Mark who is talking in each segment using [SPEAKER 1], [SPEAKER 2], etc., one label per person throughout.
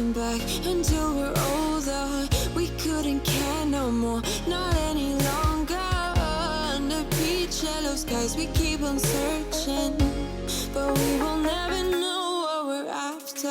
[SPEAKER 1] heading back until we're older. We couldn't care no more, not any longer. Under peach yellow skies we keep on searching, but we will never know what we're after.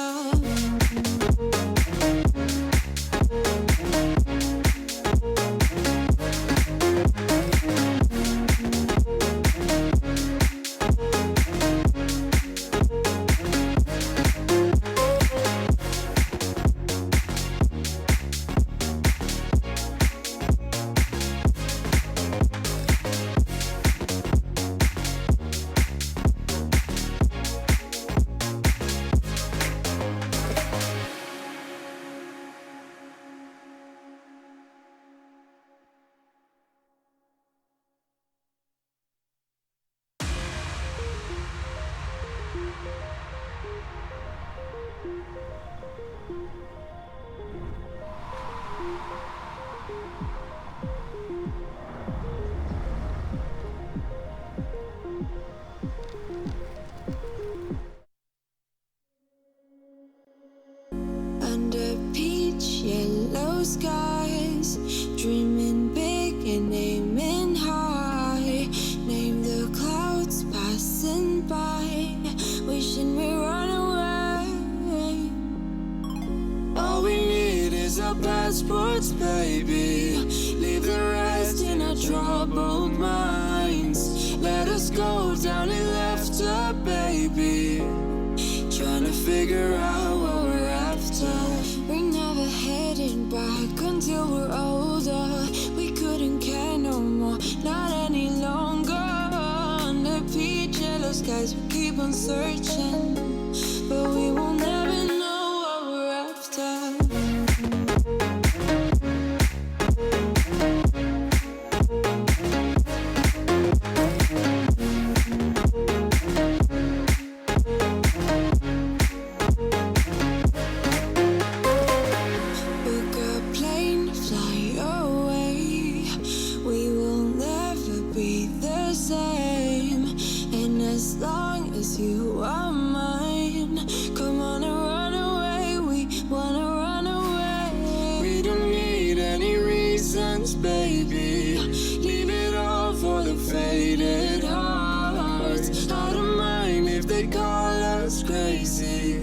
[SPEAKER 1] Under peach yellow skies, dreaming big and aiming high. Name the clouds passing by, wishing we run away. All we need is our passports, baby. Leave the rest in our troubled minds. Let us go down in laughter, baby. Trying to figure out what we're after. We're never heading back until we're older. We couldn't care no more, not any longer. Under peach yellow skies we keep on searching, but we will never know what we're after. You are mine. Come on and run away. We wanna run away. We don't need any reasons, baby. Leave it all for the faded hearts. I don't mind if they call us crazy,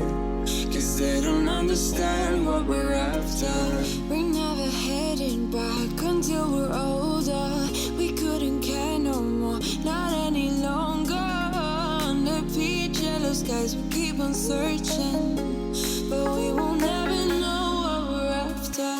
[SPEAKER 1] 'cause they don't understand what we're after. We're never heading back until we're older. We couldn't care no more, not any longer. Peach yellow skies we keep on searching, but we will never know what we're after.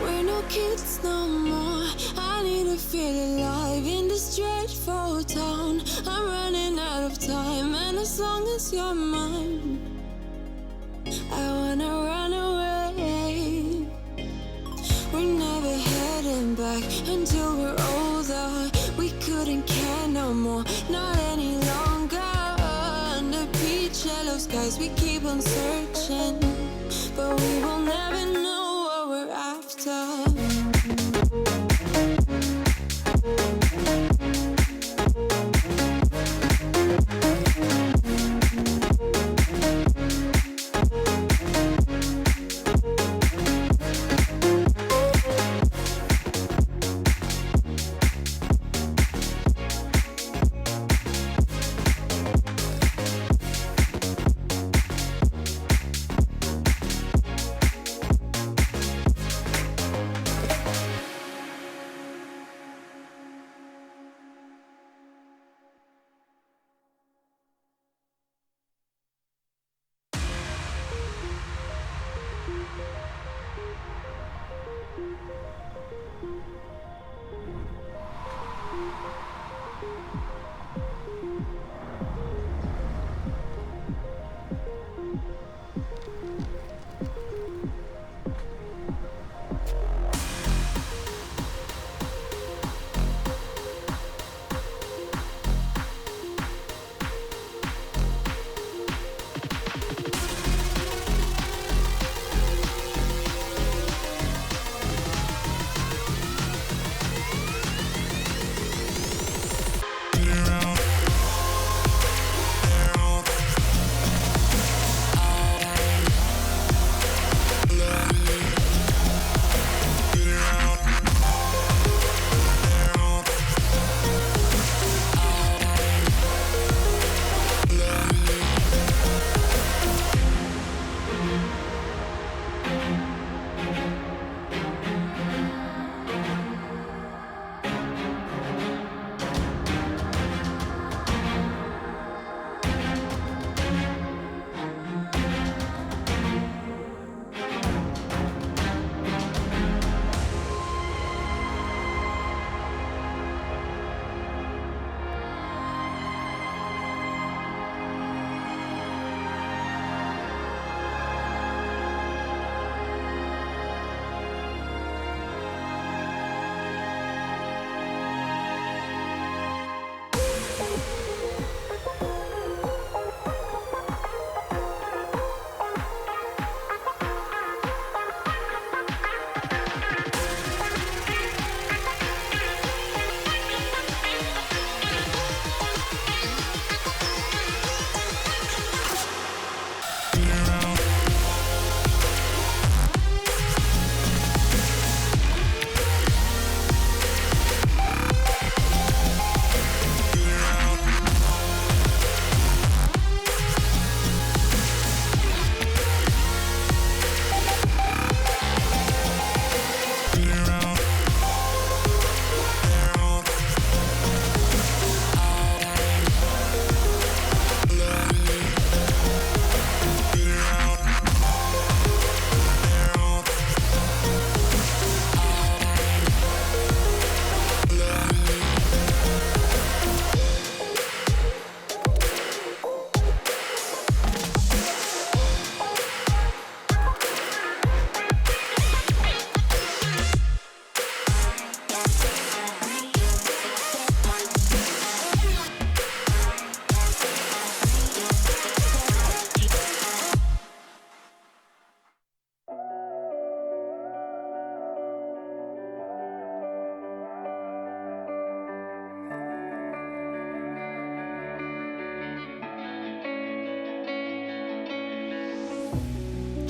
[SPEAKER 1] We're no kids no more. I need to feel alive in this dreadful town. I'm running out of time, and as long as you're mine, I wanna run away. We're never heading back until we're older. We couldn't care no more, not any longer. Under peach yellow skies we keep on searching, but we will never know what we're after.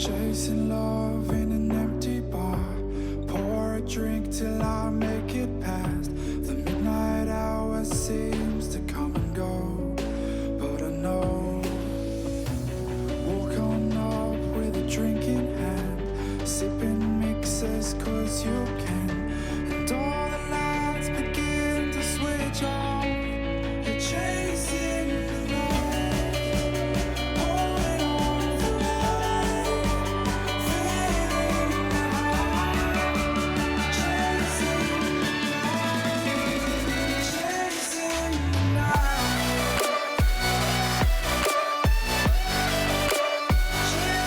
[SPEAKER 2] Chasing love in an empty bar. Pour a drink till I make it past. The midnight hour seems to come and go, but I know. Walk on up with a drink in hand, sipping mixers cause you can. And all the lights begin to switch off. You're chasing the light, holding on for life, feeling the high, chasing the light, chasing the night,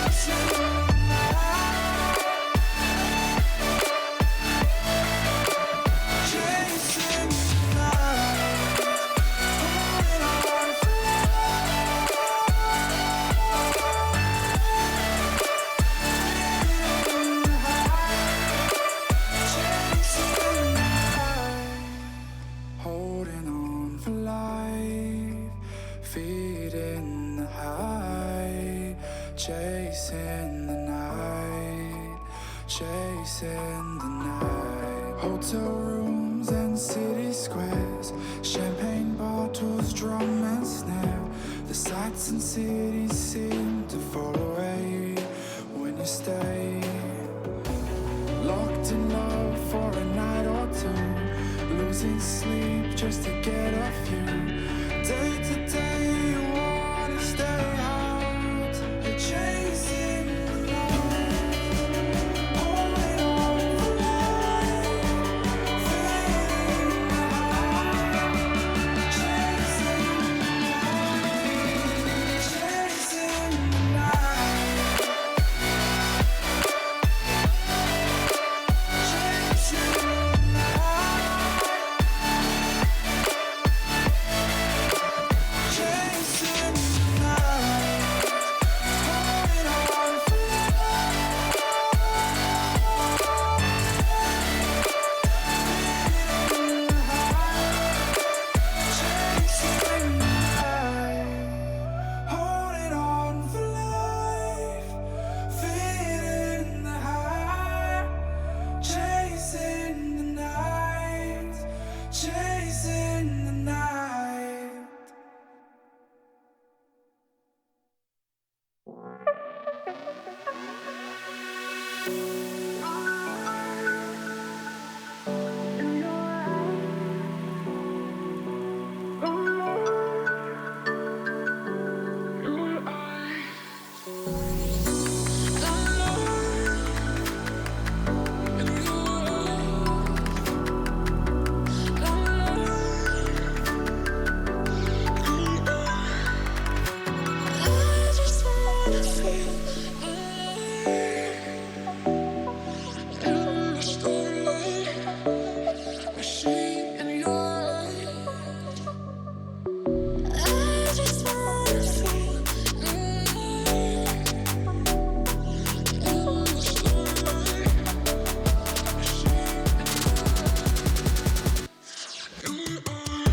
[SPEAKER 2] chasing the night, chasing the night, holding on for holding on for life, feeding the high, chasing the night, chasing the night. Hotel rooms and city squares, champagne bottles, drum and snare. The sights and cities seem to fall away when you stay. Locked in love for a night or two, losing sleep just to get off you. Day to day you wanna stay out. You're chasing the light, holding on for life, feeling the high, chasing the night, chasing the night, chasing the night, chasing the night, holding on for feeling the high, chasing the night, holding on for life, feeling the high, chasing the night, chasing the night.
[SPEAKER 1] I just wanna feel in the starlight. I see in your eyes. I just wanna feel in the starlight. I see in your eyes.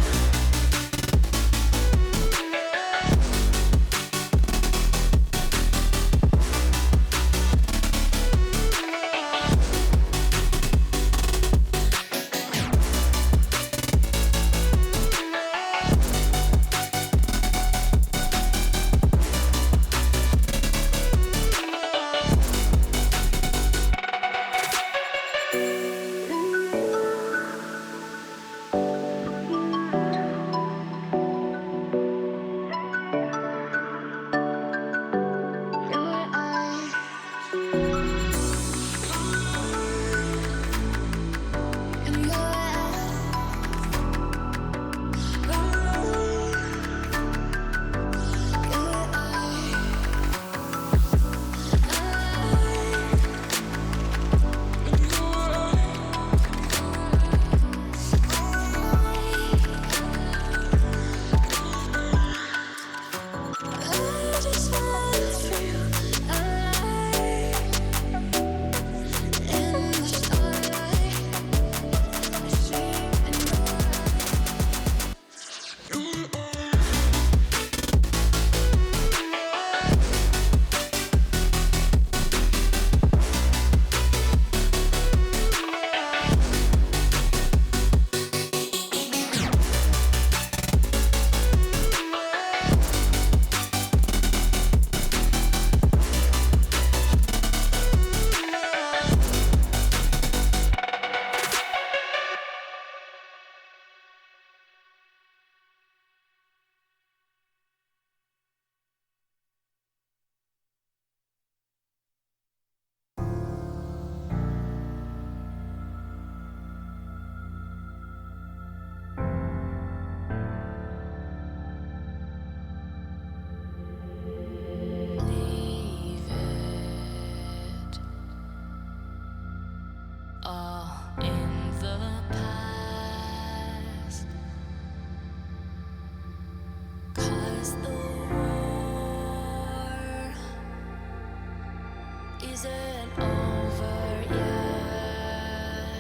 [SPEAKER 1] isn't over yet.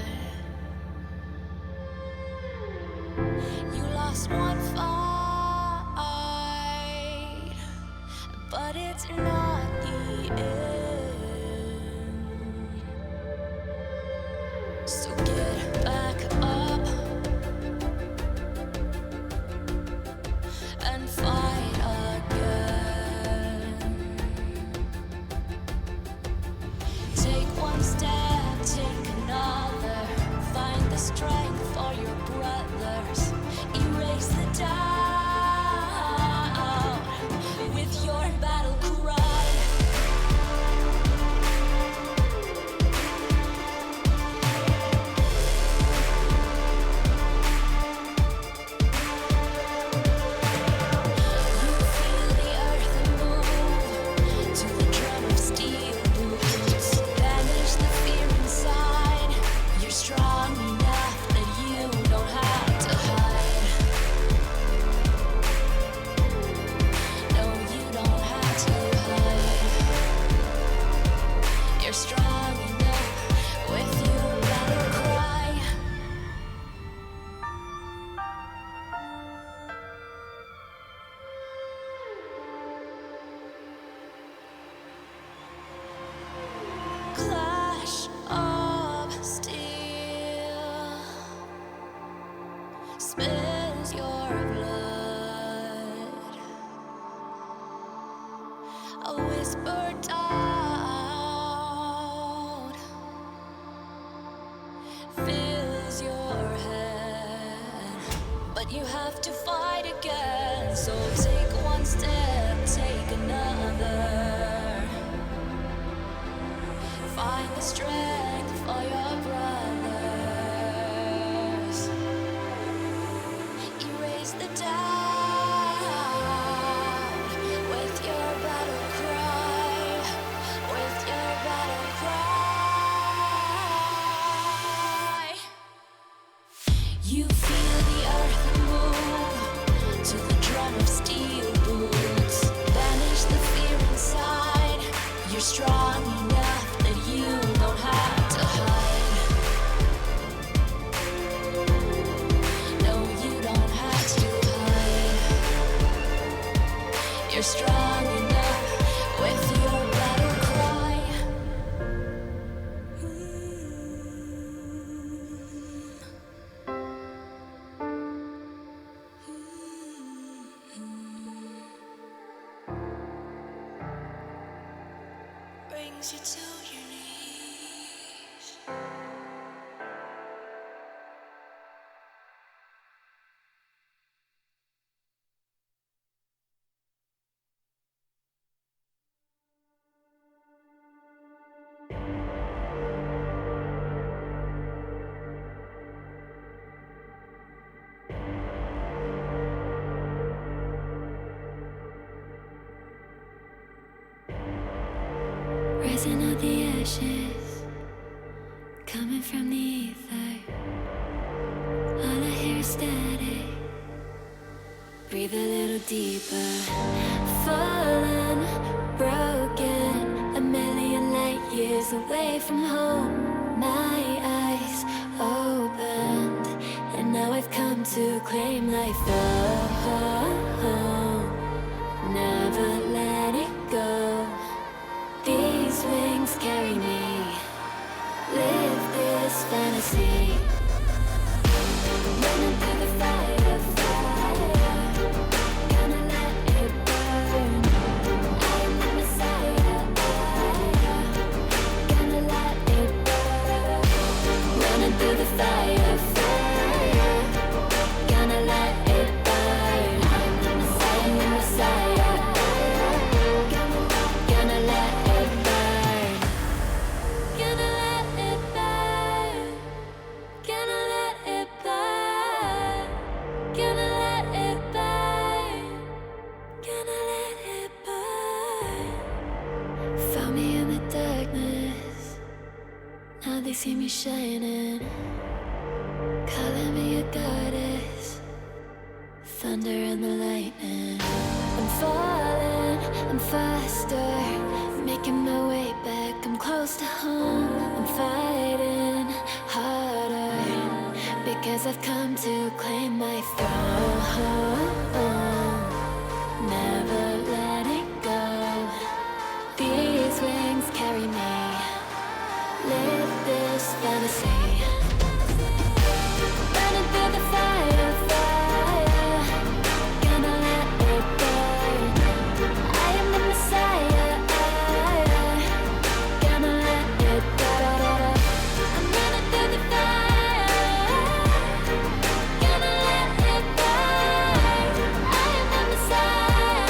[SPEAKER 1] You lost one fight, but it's not the end. So get back up and fight again. Take one step, take another. Find the strength for your brothers. Erase the doubt with your battle cry. Clash of steel spills your blood. A whisper doubt fills your head, but you have to fight again. So take one step, take another. Find the strength for your brothers. Erase the doubt with your battle cry. With your battle cry. You feel the earth move to the drum of steel boots. Banish the fear inside. You're strong enough that you don't have to hide. No, you don't have to hide. You're strong enough with your battle cry. Brings you to your knees. Rising out the ashes, coming from the ether. All I hear is static. Breathe a little deeper. Fallen, broken, a million light years away from home. My eyes opened, and now I've come to claim life. Never let it go. These wings carry me. Live this fantasy. Running through the fire, fire. Gonna let it burn. I am the Messiah. Gonna let it burn. Running through the fire, fire. Gonna let it burn. I am the Messiah. Gonna let it burn. Gonna let it burn. Gonna let it burn. Gonna let it burn. Gonna let it burn. Found me in the darkness. Now they see me shining. Calling me a goddess. Thunder and the lightning. I'm falling, I'm faster. Making my way back, I'm close. I've come to claim my throne, never letting go. These wings carry me, live this fantasy. Running through the fire, fire, gonna let it burn. I am the Messiah, gonna let it burn. I'm running through the fire, gonna let it burn. I am the Messiah,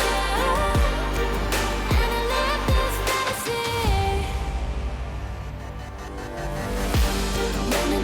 [SPEAKER 1] and I live this fantasy. Running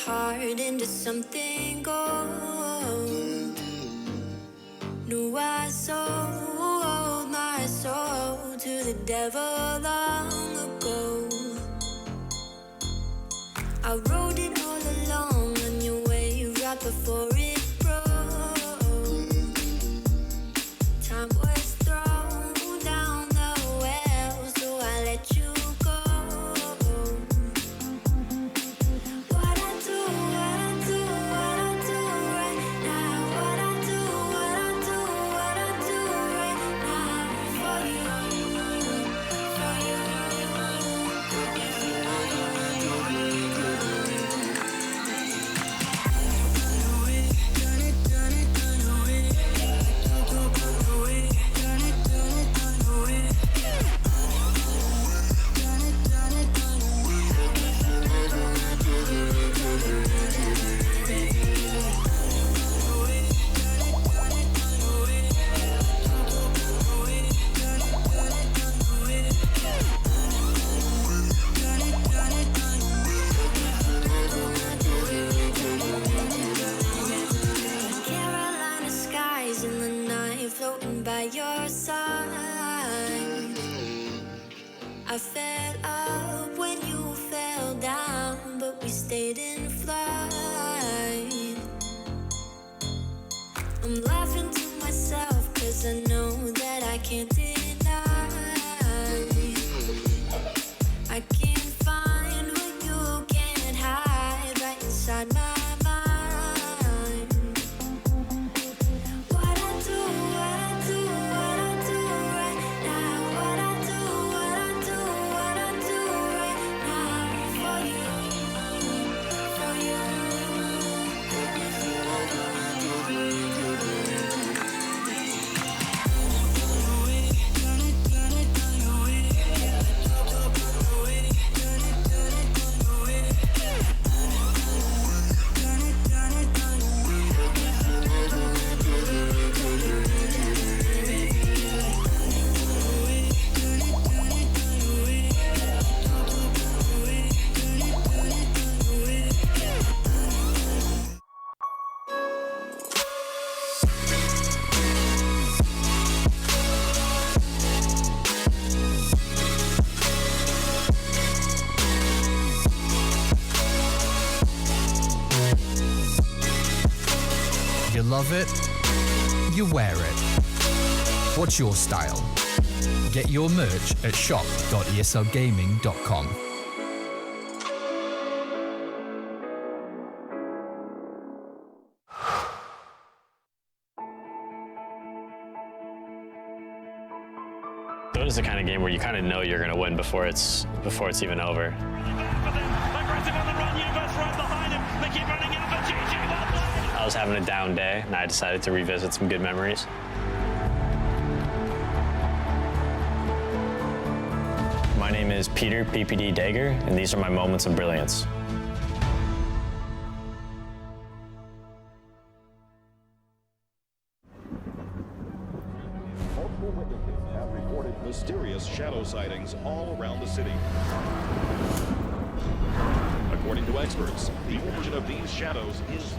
[SPEAKER 1] heart into something gold. Knew I sold my soul to the devil long ago. I rode it all along on your wave right before it broke. Time was thrown down the well, so I let you go. What I do right now. What I do right now for you, for you. Carolina skies in the night, floating by your side. I fell up when you fell down, but we stayed in flight. I'm laughing to myself, 'cause I know that I can't deny. I can't find what you can't hide right inside my mind. What I do right now. What I do right now for you, for you.
[SPEAKER 3] You love it, you wear it. What's your style? Get your merch at shop.eslgaming.com.
[SPEAKER 4] Dota's the kind of game where you kind of know you're going to win before it's even over.
[SPEAKER 5] Aggressive on the run, Universe right behind him. They keep running in for GG.
[SPEAKER 4] I was having a down day, and I decided to revisit some good memories. My name is Peter PPD Dager, and these are my moments of brilliance.
[SPEAKER 6] Multiple witnesses have reported mysterious shadow sightings all around the city. According to experts, the origin of these shadows is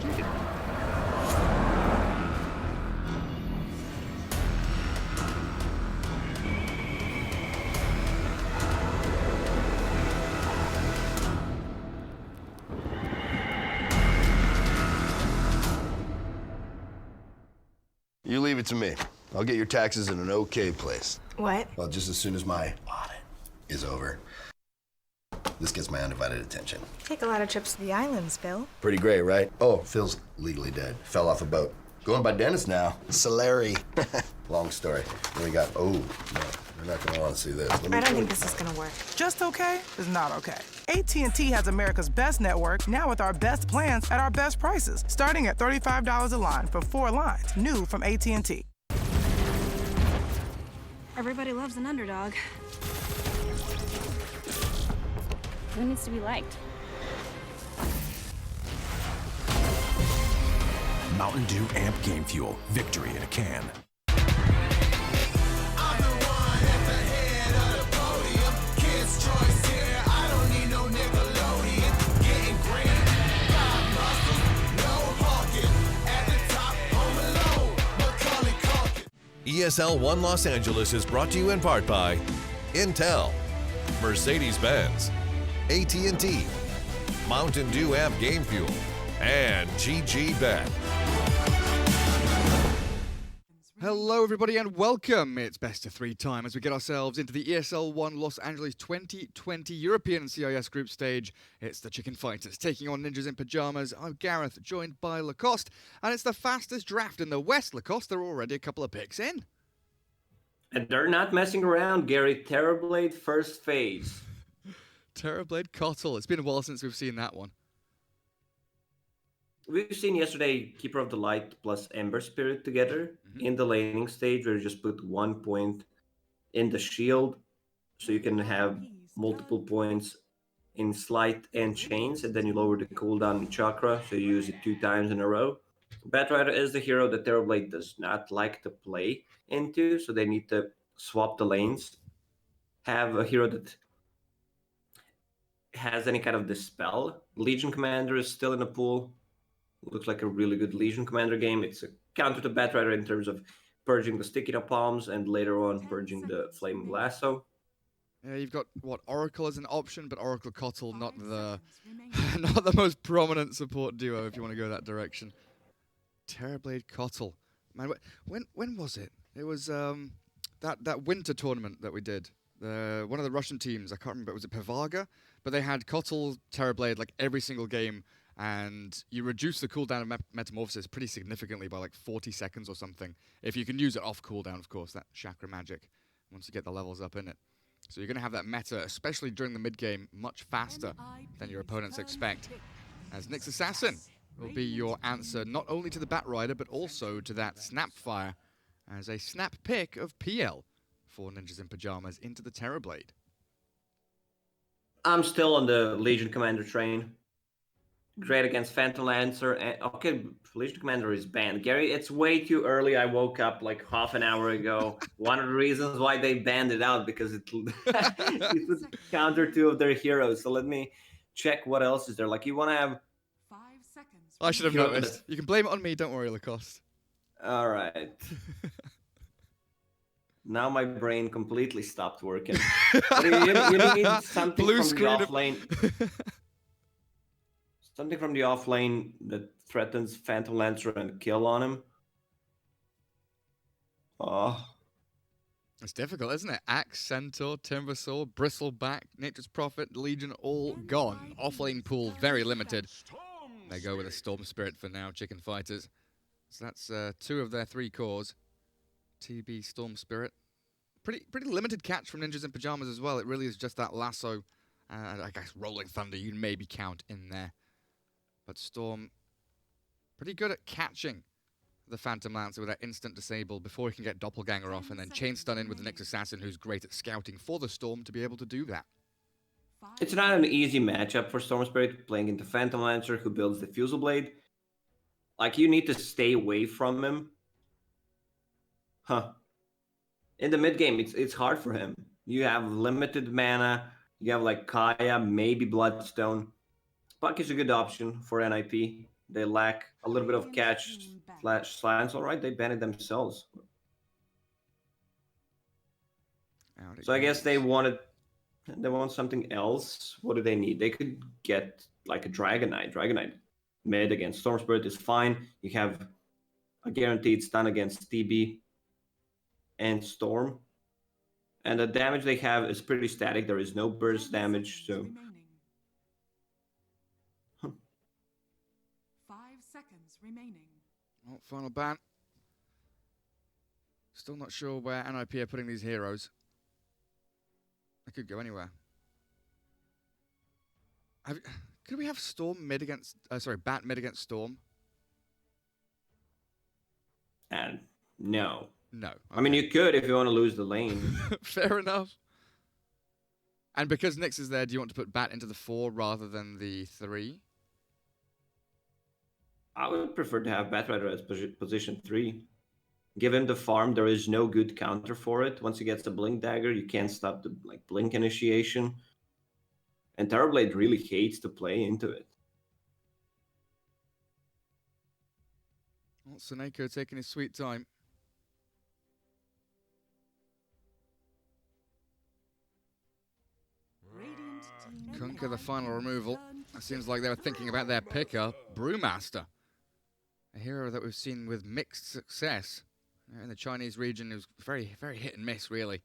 [SPEAKER 7] You leave it to me. I'll get your taxes in an okay place.
[SPEAKER 8] What?
[SPEAKER 7] Well, just as soon as my audit is over. This gets my undivided attention.
[SPEAKER 8] Take a lot of trips to the islands, Phil.
[SPEAKER 7] Pretty great, right? Oh, Phil's legally dead. Fell off a boat. Going by Dennis now. Solari. Long story. Then we got, oh, no, you're not gonna wanna see this.
[SPEAKER 8] I don't think this is gonna work.
[SPEAKER 9] Just okay is not okay. AT&T has America's best network, now with our best plans at our best prices, starting at $35 a line for 4 lines, new from AT&T.
[SPEAKER 10] Everybody loves an underdog. Who needs to be liked?
[SPEAKER 11] Mountain Dew Amp Game Fuel. Victory in a can.
[SPEAKER 12] ESL 1 Los Angeles is brought to you in part by Intel, Mercedes-Benz, AT&T, Mountain Dew Amp Game Fuel, and GG Bet.
[SPEAKER 13] Hello everybody and welcome. It's best of 3 time as we get ourselves into the ESL 1 Los Angeles 2020 European CIS group stage. It's the Chicken Fighters taking on Ninjas in Pyjamas. I'm Gareth, joined by Lacoste, and it's the fastest draft in the West. Lacoste, there are already a couple of picks in.
[SPEAKER 14] And they're not messing around, Gary. Terrorblade first phase.
[SPEAKER 13] Terrorblade Kotl. It's been a while since we've seen that one.
[SPEAKER 14] We've seen yesterday Keeper of the Light plus Ember Spirit together in the laning stage, where you just put 1 point in the shield, so you can have multiple points in Sleight and Chains, and then you lower the cooldown in Chakra, so you use it 2 times in a row. Batrider is the hero that Terrorblade does not like to play into, so they need to swap the lanes. Have a hero that has any kind of Dispel. Legion Commander is still in the pool. Looks like a really good Legion Commander game. It's a counter to Batrider in terms of purging the Sticky Napalms and later on purging the Flaming Lasso.
[SPEAKER 13] Yeah, you've got, what, Oracle as an option, but Oracle Kotl not the not the most prominent support duo if you want to go that direction. Terrorblade Kotl. Man, when was it? It was that winter tournament that we did. One of the Russian teams, I can't remember, was it Pivaga? But they had Kotl, Terrorblade like every single game, and you reduce the cooldown of Metamorphosis pretty significantly by like 40 seconds or something. If you can use it off cooldown, of course, that chakra magic, once you get the levels up in it. So you're going to have that meta, especially during the mid-game, much faster than your opponents expect. As Nyx Assassin will be your answer not only to the Batrider, but also to that Snapfire, as a snap pick of PL for Ninjas in Pyjamas into the Terrorblade.
[SPEAKER 14] I'm still on the Legion Commander train. Great against Phantom Lancer. And, okay, Legion Commander is banned. Gary, it's way too early. I woke up like half an hour ago. One of the reasons why they banned it out, because it would counter 2 of their heroes. So let me check what else is there. Like, you want to have...
[SPEAKER 8] 5 seconds.
[SPEAKER 13] I should have noticed. You can blame it on me. Don't worry, Lacoste.
[SPEAKER 14] All right. Now my brain completely stopped working. you need something
[SPEAKER 13] Blue
[SPEAKER 14] from the off lane. Something from the off lane that threatens Phantom Lancer and kill on him. Oh.
[SPEAKER 13] It's difficult, isn't it? Axe, Centaur, Timbersaw, Bristleback, Nature's Prophet, Legion, all gone. Off-lane pool, very limited. They go with a Storm Spirit for now, Chicken Fighters. So that's 2 of their 3 cores. TB, Storm Spirit. Pretty limited catch from Ninjas in Pyjamas as well. It really is just that Lasso. I guess Rolling Thunder, you'd maybe count in there. But Storm, pretty good at catching the Phantom Lancer with that instant disable before he can get Doppelganger off, and then chain stun in with the Nyx Assassin, who's great at scouting for the Storm to be able to do that.
[SPEAKER 14] It's not an easy matchup for Storm Spirit, playing into Phantom Lancer, who builds the Fusel Blade. Like, you need to stay away from him. In the mid-game, it's hard for him. You have limited mana. You have, like, Kaya, maybe Bloodstone. Puck is a good option for NIP. They lack a little bit of catch / slants. All right, they banned it themselves. So I guess they want something else. What do they need? They could get like a Dragonite. Dragonite mid against Storm Spirit is fine. You have a guaranteed stun against TB and Storm. And the damage they have is pretty static. There is no burst damage, so...
[SPEAKER 8] 5 seconds remaining.
[SPEAKER 13] Oh, final ban. Still not sure where NIP are putting these heroes. They could go anywhere. Could we have Storm mid against... Bat mid against Storm?
[SPEAKER 14] And no.
[SPEAKER 13] No. Okay.
[SPEAKER 14] I mean, you could if you want to lose the lane.
[SPEAKER 13] Fair enough. And because Nyx is there, do you want to put Bat into the 4 rather than the 3?
[SPEAKER 14] I would prefer to have Batrider as position 3. Give him the farm. There is no good counter for it. Once he gets the Blink Dagger, you can't stop the Blink initiation. And Terrorblade really hates to play into it.
[SPEAKER 13] Well, Seneko taking his sweet time. Kunkka, the final removal. It seems like they were thinking about their picker, Brewmaster. A hero that we've seen with mixed success in the Chinese region. It was very, very hit and miss, really.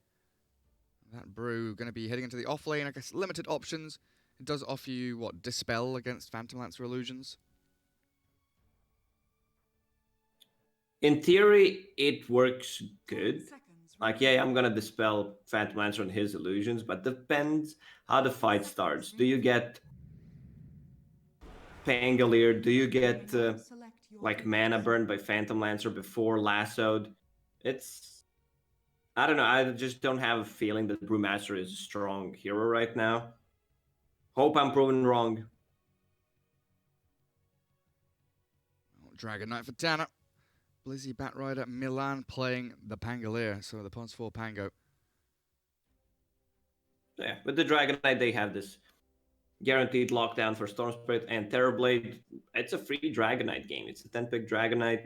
[SPEAKER 13] That Brew going to be heading into the off lane. I guess limited options. It does offer you, what, Dispel against Phantom Lancer illusions?
[SPEAKER 14] In theory, it works good. Like, yeah, I'm gonna dispel Phantom Lancer and his illusions, but depends how the fight starts. Do you get Pangolier? Do you get like mana burn by Phantom Lancer before lassoed? I don't know. I just don't have a feeling that Brewmaster is a strong hero right now. Hope I'm proven wrong.
[SPEAKER 13] Dragon Knight for Tanner. Blizzy Batrider Milan playing the Pangolier, so the Pons 4 Pango.
[SPEAKER 14] Yeah, with the Dragon Knight, they have this guaranteed lockdown for Storm Spirit and Terrorblade. It's a free Dragon Knight game. It's a 10-pick Dragon Knight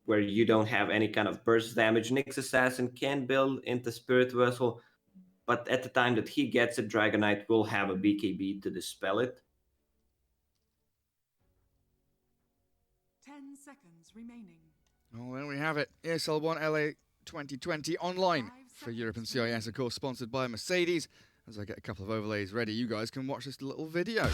[SPEAKER 14] where you don't have any kind of burst damage. Nyx Assassin can build into Spirit Vessel, but at the time that he gets it, Dragon Knight will have a BKB to dispel it.
[SPEAKER 8] 10 seconds remaining.
[SPEAKER 13] Well, there we have it. ESL 1 LA 2020 online for Europe and CIS, of course, sponsored by Mercedes. As I get a couple of overlays ready, you guys can watch this little video.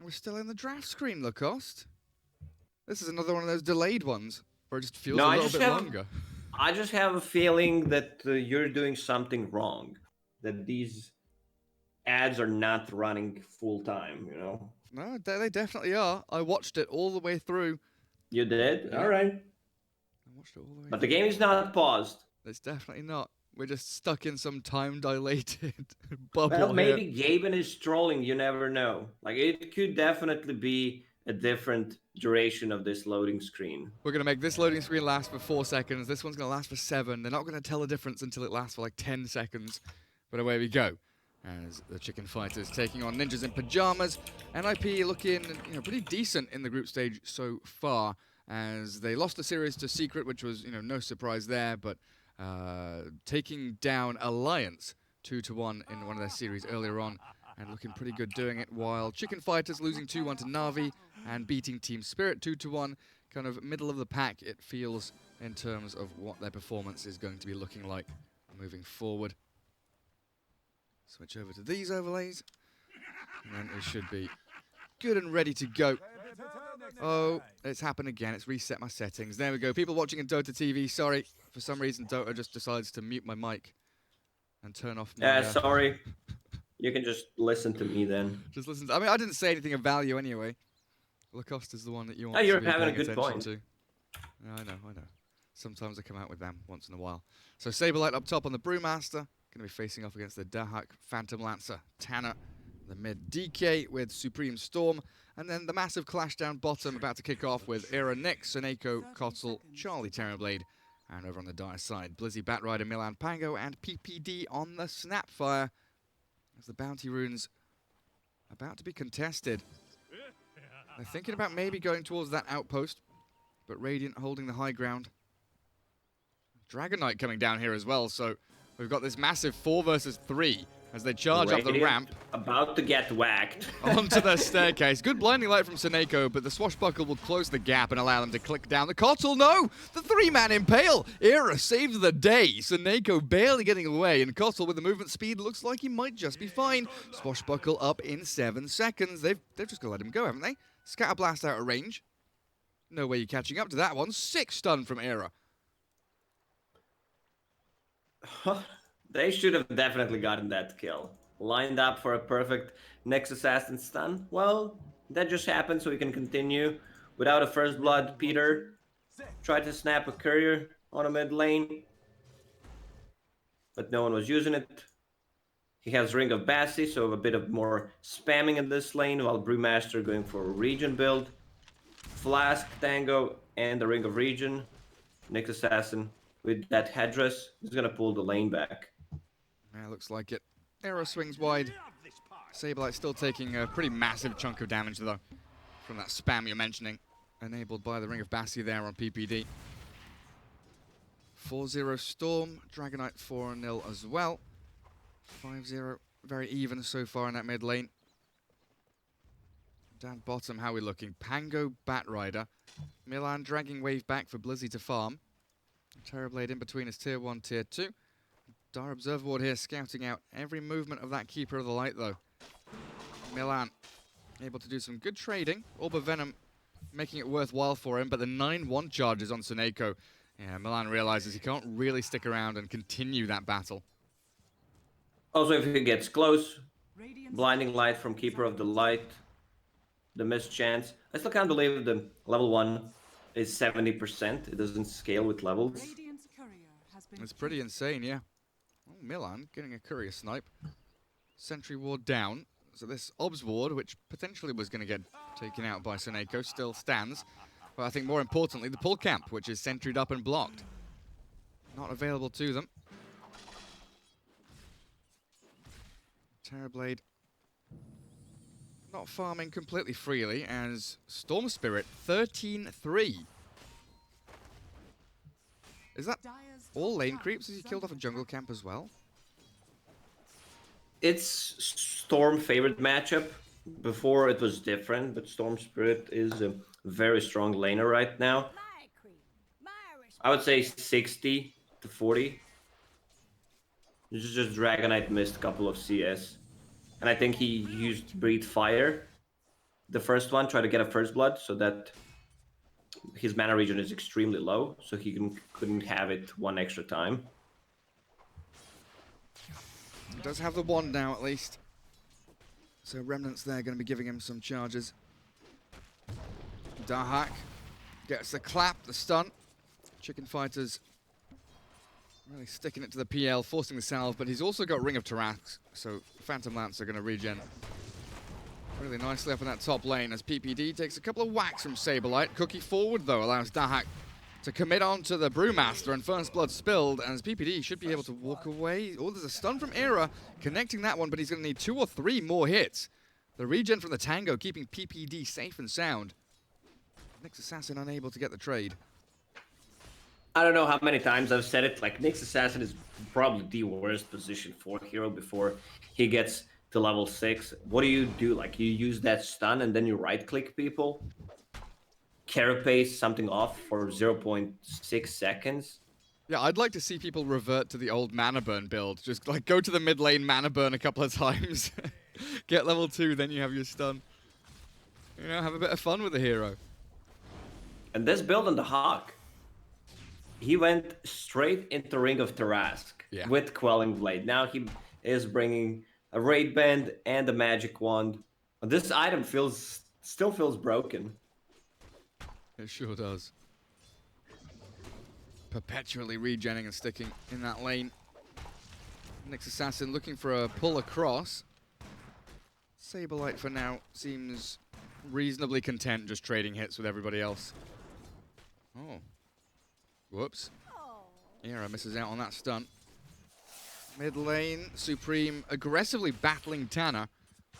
[SPEAKER 13] We're still in the draft screen, Lacoste. This is another one of those delayed ones, where it just feels a little bit longer.
[SPEAKER 14] I just have a feeling that you're doing something wrong. That these ads are not running full time, you know?
[SPEAKER 13] No, they definitely are. I watched it all the way through.
[SPEAKER 14] You did?
[SPEAKER 13] Yeah.
[SPEAKER 14] All right.
[SPEAKER 13] I watched it all the way
[SPEAKER 14] But the game is not paused.
[SPEAKER 13] It's definitely not. We're just stuck in some time-dilated bubble.
[SPEAKER 14] Well, maybe Gaben is trolling. You never know. Like, it could definitely be a different duration of this loading screen.
[SPEAKER 13] We're going to make this loading screen last for 4 seconds. This one's going to last for 7. They're not going to tell the difference until it lasts for like 10 seconds. But away we go. As the Chicken Fighters taking on Ninjas in Pyjamas. NIP looking, pretty decent in the group stage so far. As they lost the series to Secret, which was, no surprise there. But taking down Alliance 2-1 in one of their series earlier on, and looking pretty good doing it, while Chicken Fighters losing 2-1 to Na'Vi and beating Team Spirit 2-1, kind of middle of the pack it feels in terms of what their performance is going to be looking like moving forward. Switch over to these overlays, and then we should be good and ready to go. Oh, it's happened again. It's reset my settings. There we go. People watching in Dota TV, sorry. For some reason, Dota just decides to mute my mic and turn off my...
[SPEAKER 14] Yeah, sorry. You can just listen to me then.
[SPEAKER 13] Just listen to... I mean, I didn't say anything of value anyway. Lacoste is the one that you want
[SPEAKER 14] you're
[SPEAKER 13] to be
[SPEAKER 14] having a
[SPEAKER 13] paying
[SPEAKER 14] good
[SPEAKER 13] attention
[SPEAKER 14] point.
[SPEAKER 13] to. Yeah, I know. Sometimes I come out with them once in a while. So Saberlight up top on the Brewmaster. Going to be facing off against the Dahak Phantom Lancer. Tanner, the mid DK with Supreme Storm. And then the massive clash down bottom about to kick off with Era Nyx, Seneko, Kotzel, Charlie Terrorblade. And over on the Dire side, Blizzy Batrider, Milan Pango, and PPD on the Snapfire. As the bounty runes about to be contested. They're thinking about maybe going towards that outpost, but Radiant holding the high ground. Dragon Knight coming down here as well, so we've got this massive 4 versus 3 as they charge up the ramp.
[SPEAKER 14] About to get whacked.
[SPEAKER 13] Onto the staircase. Good blinding light from Seneko, but the swashbuckle will close the gap and allow them to click down. The Kotzel, no! The 3-man impale! Era saves the day. Seneko barely getting away, and Kotzel with the movement speed looks like he might just be fine. Swashbuckle up in 7 seconds. They've just got to let him go, haven't they? Scatter Blast out of range. No way you're catching up to that one. 6 stun from Era.
[SPEAKER 14] They should have definitely gotten that kill. Lined up for a perfect Nyx Assassin stun. Well, that just happened, so we can continue. Without a first blood, Peter tried to snap a courier on a mid lane, but no one was using it. He has Ring of Bassi, so a bit of more spamming in this lane, while Brewmaster going for a region build. Flask, Tango, and the Ring of Region. Nyx Assassin with that headdress is gonna pull the lane back.
[SPEAKER 13] Yeah, looks like it. Arrow swings wide. Saberlight still taking a pretty massive chunk of damage though from that spam you're mentioning, enabled by the Ring of Bassi there on PPD. 4-0 Storm, Dragonite 4-0 as well. 5-0, very even so far in that mid lane. Down bottom, how are we looking? Pango, Batrider. Milan dragging wave back for Blizzy to farm. Terrorblade in between is tier 1, tier 2. Dire Observer Ward here scouting out every movement of that Keeper of the Light though. Milan able to do some good trading. Orb of Venom making it worthwhile for him, but the 9-1 charges on Suneko. Yeah, Milan realizes he can't really stick around and continue that battle.
[SPEAKER 14] Also, if he gets close, Blinding Light from Keeper of the Light, the missed chance. I still can't believe the level 1 is 70%. It doesn't scale with levels.
[SPEAKER 13] It's pretty insane, yeah. Oh, Milan getting a courier snipe. Sentry ward down. So this Obs ward, which potentially was going to get taken out by Suneko, still stands. But I think more importantly, the pull camp, which is sentried up and blocked. Not available to them. Terrorblade not farming completely freely as Storm Spirit 13-3. Is that all lane creeps? Has he killed off a jungle camp as well?
[SPEAKER 14] It's Storm favorite matchup. Before it was different, but Storm Spirit is a very strong laner right now. I would say 60 to 40. This is just Dragonite missed a couple of CS. And I think he used Breathe Fire. The first one, try to get a first blood so that his mana region is extremely low, so he couldn't have it one extra time.
[SPEAKER 13] He does have the wand now at least. So Remnants there going to be giving him some charges. Dahak gets the clap, the stun. Chicken Fighters really sticking it to the PL, forcing the salve, but he's also got Ring of Tarask, so Phantom Lance are going to regen really nicely up in that top lane as PPD takes a couple of whacks from Saberlight. Cookie forward, though, allows Dahak to commit on to the Brewmaster, and First Blood spilled, as PPD should be able to walk away. Oh, there's a stun from Era, connecting that one, but he's going to need 2 or 3 more hits. The regen from the Tango keeping PPD safe and sound. Nyx Assassin unable to get the trade.
[SPEAKER 14] I don't know how many times I've said it, like Nyx Assassin is probably the worst position for hero before he gets to level 6. What do? Like, you use that stun and then you right-click people? Carapace something off for 0.6 seconds?
[SPEAKER 13] Yeah, I'd like to see people revert to the old mana burn build. Just, like, go to the mid lane, mana burn a couple of times. Get level 2, then you have your stun. You know, have a bit of fun with the hero.
[SPEAKER 14] And this build on the Hawk, he went straight into Ring of Tarask with Quelling Blade. Now he is bringing a Raid Band and a Magic Wand. This item still feels broken.
[SPEAKER 13] It sure does. Perpetually regenning and sticking in that lane. Nyx Assassin looking for a pull across. Saberlight for now seems reasonably content just trading hits with everybody else. Oh. Whoops. Era misses out on that stunt. Mid lane, Supreme aggressively battling Tanner.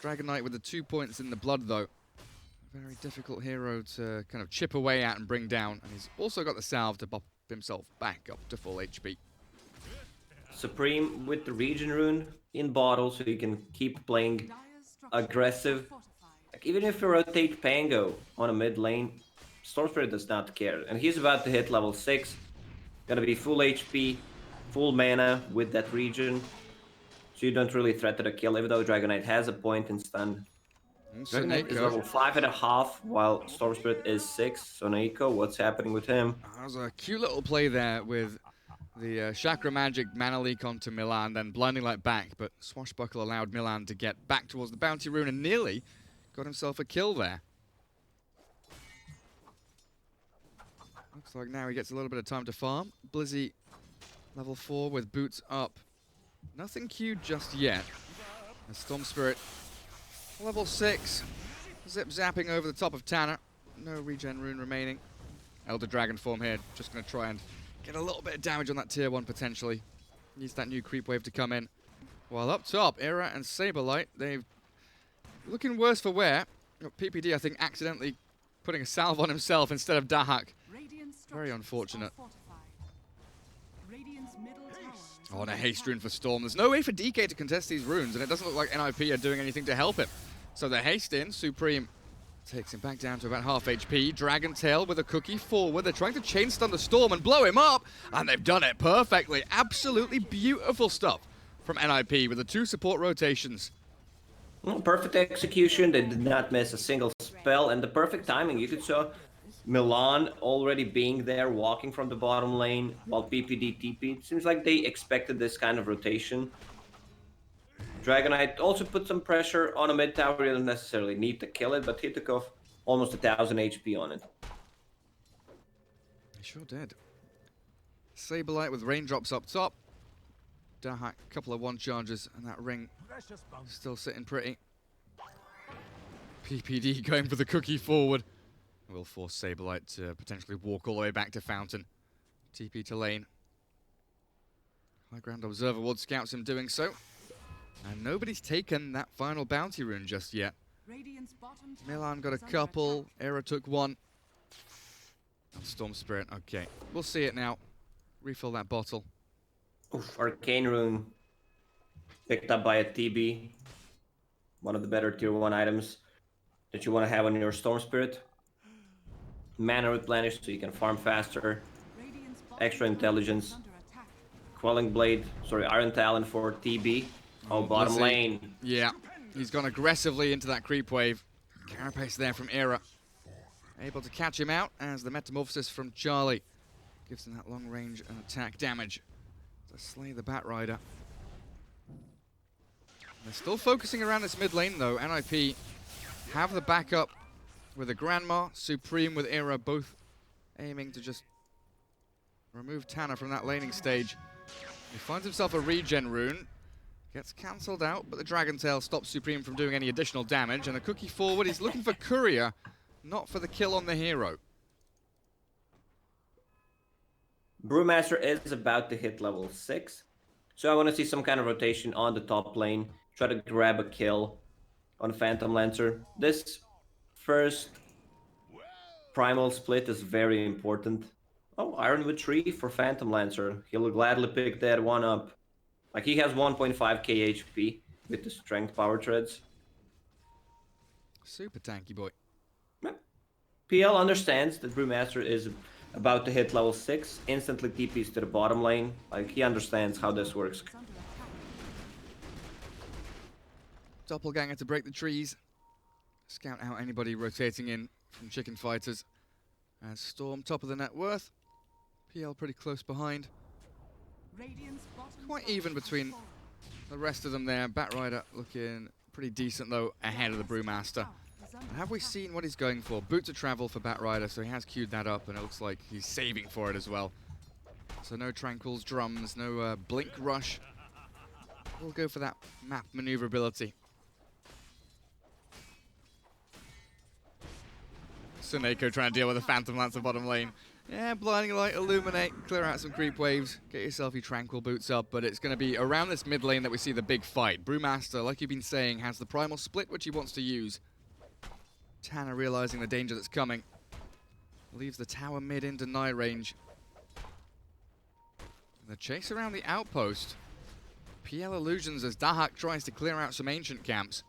[SPEAKER 13] Dragonite with the 2 points in the blood though. Very difficult hero to kind of chip away at and bring down. And he's also got the salve to bop himself back up to full HP.
[SPEAKER 14] Supreme with the Regen Rune in bottle so you can keep playing aggressive. Like, even if you rotate Pango on a mid lane, Storm Spirit does not care. And he's about to hit level 6. Gonna be full HP, full mana with that regen. So you don't really threaten a kill, even though Dragonite has a point in stun. Dragonite is level 5.5, while Storm Spirit is 6. So Naiko, what's happening with him?
[SPEAKER 13] That was a cute little play there with the Chakra Magic Mana Leak onto Milan, then Blinding Light back, but Swashbuckle allowed Milan to get back towards the Bounty Rune and nearly got himself a kill there. Looks like now he gets a little bit of time to farm. Blizzy, level 4 with boots up. Nothing queued just yet. And Storm Spirit, level 6, zip-zapping over the top of Tanner. no regen rune remaining. Elder Dragon form here, just going to try and get a little bit of damage on that tier 1 potentially. Needs that new creep wave to come in. While up top, Era and Saberlight, they've looking worse for wear. PPD, I think, accidentally putting a salve on himself instead of Dahak. Very unfortunate. Oh, and a haste rune for Storm. There's no way for DK to contest these runes, and it doesn't look like NIP are doing anything to help him. So the haste in, Supreme takes him back down to about half HP. Dragon Tail with a cookie forward. They're trying to chain stun the Storm and blow him up, and they've done it perfectly. Absolutely beautiful stuff from NIP with the 2 support rotations.
[SPEAKER 14] Well, perfect execution. They did not miss a single spell, and the perfect timing. You could saw Milan already being there, walking from the bottom lane, while PPD TP. It seems like they expected this kind of rotation. Dragonite also put some pressure on a mid tower. You don't necessarily need to kill it, but he took off almost 1,000 HP on it.
[SPEAKER 13] He sure did. Saberlight with raindrops up top. Dahak, a couple of 1 charges, and that ring still sitting pretty. PPD going for the cookie forward. Will force Saberlight to potentially walk all the way back to Fountain. TP to lane. High Ground Observer Ward scouts him doing so. And nobody's taken that final bounty rune just yet. Milan got a couple. Era took 1. And Storm Spirit, okay. We'll see it now. Refill that bottle.
[SPEAKER 14] Oof, Arcane Rune picked up by a TB. One of the better tier 1 items that you want to have on your Storm Spirit. Mana replenished so you can farm faster. Extra intelligence. Quelling Blade, sorry, Iron Talon for TB. Oh, bottom lane.
[SPEAKER 13] Yeah, he's gone aggressively into that creep wave. Carapace there from Era. Able to catch him out as the Metamorphosis from Charlie gives him that long range and attack damage to slay the Bat Rider. They're still focusing around this mid lane though. NIP have the backup with a Grandma, Supreme with Era, both aiming to just remove Tanner from that laning stage. He finds himself a regen rune. Gets cancelled out, but the Dragon Tail stops Supreme from doing any additional damage. And the cookie forward, he's looking for Courier, not for the kill on the hero.
[SPEAKER 14] Brewmaster is about to hit level 6. So I want to see some kind of rotation on the top lane. Try to grab a kill on Phantom Lancer. This first primal split is very important. Oh, Ironwood Tree for Phantom Lancer. He'll gladly pick that one up. Like, he has 1.5k HP with the strength power treads.
[SPEAKER 13] Super tanky boy.
[SPEAKER 14] PL understands that Brewmaster is about to hit level 6, instantly TPs to the bottom lane. Like, he understands how this works.
[SPEAKER 13] Doppelganger to break the trees. Scout out anybody rotating in from Chicken Fighters. As Storm, top of the net worth. PL pretty close behind. Quite even between the rest of them there. Bat Rider looking pretty decent though, ahead of the Brewmaster. And have we seen what he's going for? Boot to travel for Bat Rider, so he has queued that up, and it looks like he's saving for it as well. So no Tranquils, Drums, no Blink Rush. We'll go for that map maneuverability. Suneko trying to deal with a Phantom Lancer bottom lane. Yeah, Blinding Light, Illuminate, clear out some creep waves, get yourself your Tranquil boots up, but it's going to be around this mid lane that we see the big fight. Brewmaster, like you've been saying, has the primal split, which he wants to use. Tanner realizing the danger that's coming. Leaves the tower mid in deny range. And the chase around the outpost. PL illusions as Dahak tries to clear out some ancient camps.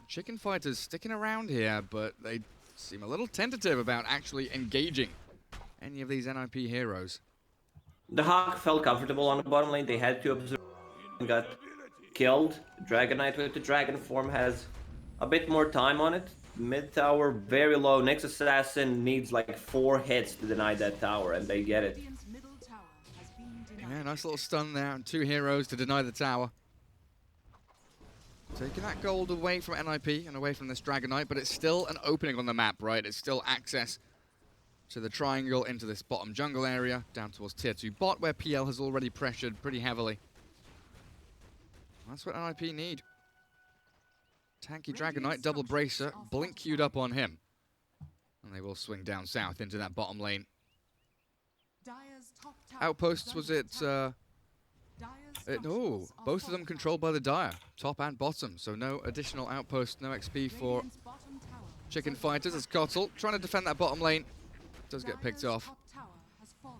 [SPEAKER 13] Chicken Fighters sticking around here, but they seem a little tentative about actually engaging any of these NIP heroes.
[SPEAKER 14] The Hawk felt comfortable on the bottom lane. They had to observe and got killed. Dragonite with the dragon form has a bit more time on it. Mid tower very low. Next assassin needs like 4 hits to deny that tower, and they get it.
[SPEAKER 13] Yeah, nice little stun there, and 2 heroes to deny the tower. Taking that gold away from NIP and away from this Dragonite, but it's still an opening on the map, right? It's still access to the triangle into this bottom jungle area, down towards tier 2 bot, where PL has already pressured pretty heavily. That's what NIP need. Tanky Dragonite, double bracer, blink queued up on him. And they will swing down south into that bottom lane.
[SPEAKER 8] Dire's top tower
[SPEAKER 13] Outposts,
[SPEAKER 8] is
[SPEAKER 13] was
[SPEAKER 8] under
[SPEAKER 13] it?
[SPEAKER 8] attack. Dire's
[SPEAKER 13] No,
[SPEAKER 8] structures are
[SPEAKER 13] both of them
[SPEAKER 8] fortified.
[SPEAKER 13] controlled by the Dire, top and bottom. So no additional outpost, no XP for
[SPEAKER 8] Radiant's bottom tower
[SPEAKER 13] Chicken Fighters as Kotl trying to defend that bottom lane. Does get picked
[SPEAKER 8] Dire's
[SPEAKER 13] off.
[SPEAKER 8] top tower has fallen.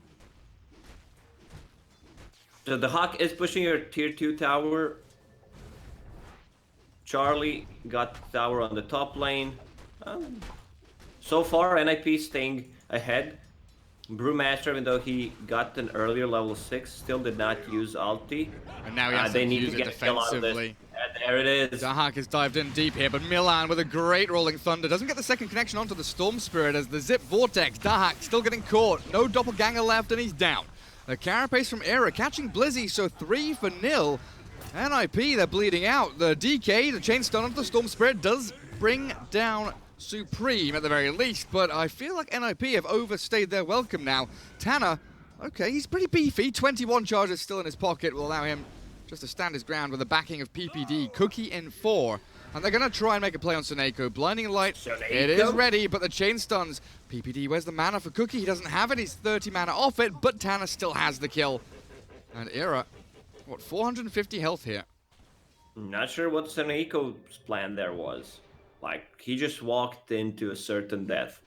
[SPEAKER 14] So the Hawk is pushing your tier 2 tower. Charlie got the tower on the top lane. So far, NIP staying ahead. Brewmaster, even though he got an earlier level 6, still did not use ulti.
[SPEAKER 13] And now he has
[SPEAKER 14] they
[SPEAKER 13] to
[SPEAKER 14] need
[SPEAKER 13] use
[SPEAKER 14] to
[SPEAKER 13] it
[SPEAKER 14] get a kill out of this.
[SPEAKER 13] defensively.
[SPEAKER 14] And there it is.
[SPEAKER 13] Dahak is dived in deep here, but Milan with a great Rolling Thunder doesn't get the second connection onto the Storm Spirit as the Zip Vortex. Dahak still getting caught. No Doppelganger left, and he's down. The Carapace from Era catching Blizzy, so 3-0. NIP, they're bleeding out. The DK, the chain stun onto the Storm Spirit, does bring down Supreme at the very least, but I feel like NIP have overstayed their welcome now. Tanner, okay, he's pretty beefy. 21 charges still in his pocket will allow him just to stand his ground with the backing of PPD. Cookie in 4. And they're going to try and make a play on Soneko. Blinding Light, it is ready, but the chain stuns. PPD, where's the mana for Cookie? He doesn't have it. He's 30 mana off it, but Tanner still has the kill. And Era, what, 450 health here?
[SPEAKER 14] Not sure what Soniko's plan there was. Like, he just walked into a certain death.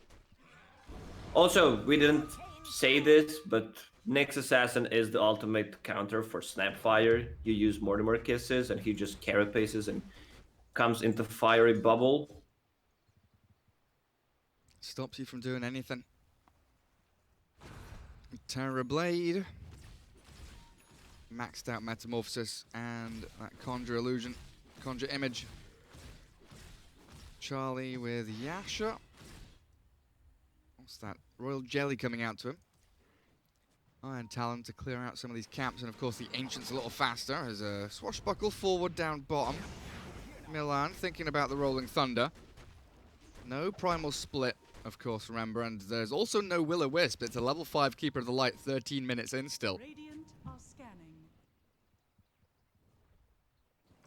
[SPEAKER 14] Also, we didn't say this, but Nyx Assassin is the ultimate counter for Snapfire. You use Mortimer Kisses, and he just carapaces and comes into fiery bubble.
[SPEAKER 13] Stops you from doing anything. Terra Blade. Maxed out Metamorphosis and that Conjure Illusion, Conjure Image. Charlie with Yasha. What's that? Royal Jelly coming out to him. Iron Talon to clear out some of these camps, and of course the Ancient's a little faster as a swashbuckle forward down bottom. Milan thinking about the Rolling Thunder. No Primal Split, of course, remember, and there's also no Will-O-Wisp. It's a level 5 Keeper of the Light, 13 minutes in still.
[SPEAKER 8] Radiant are scanning.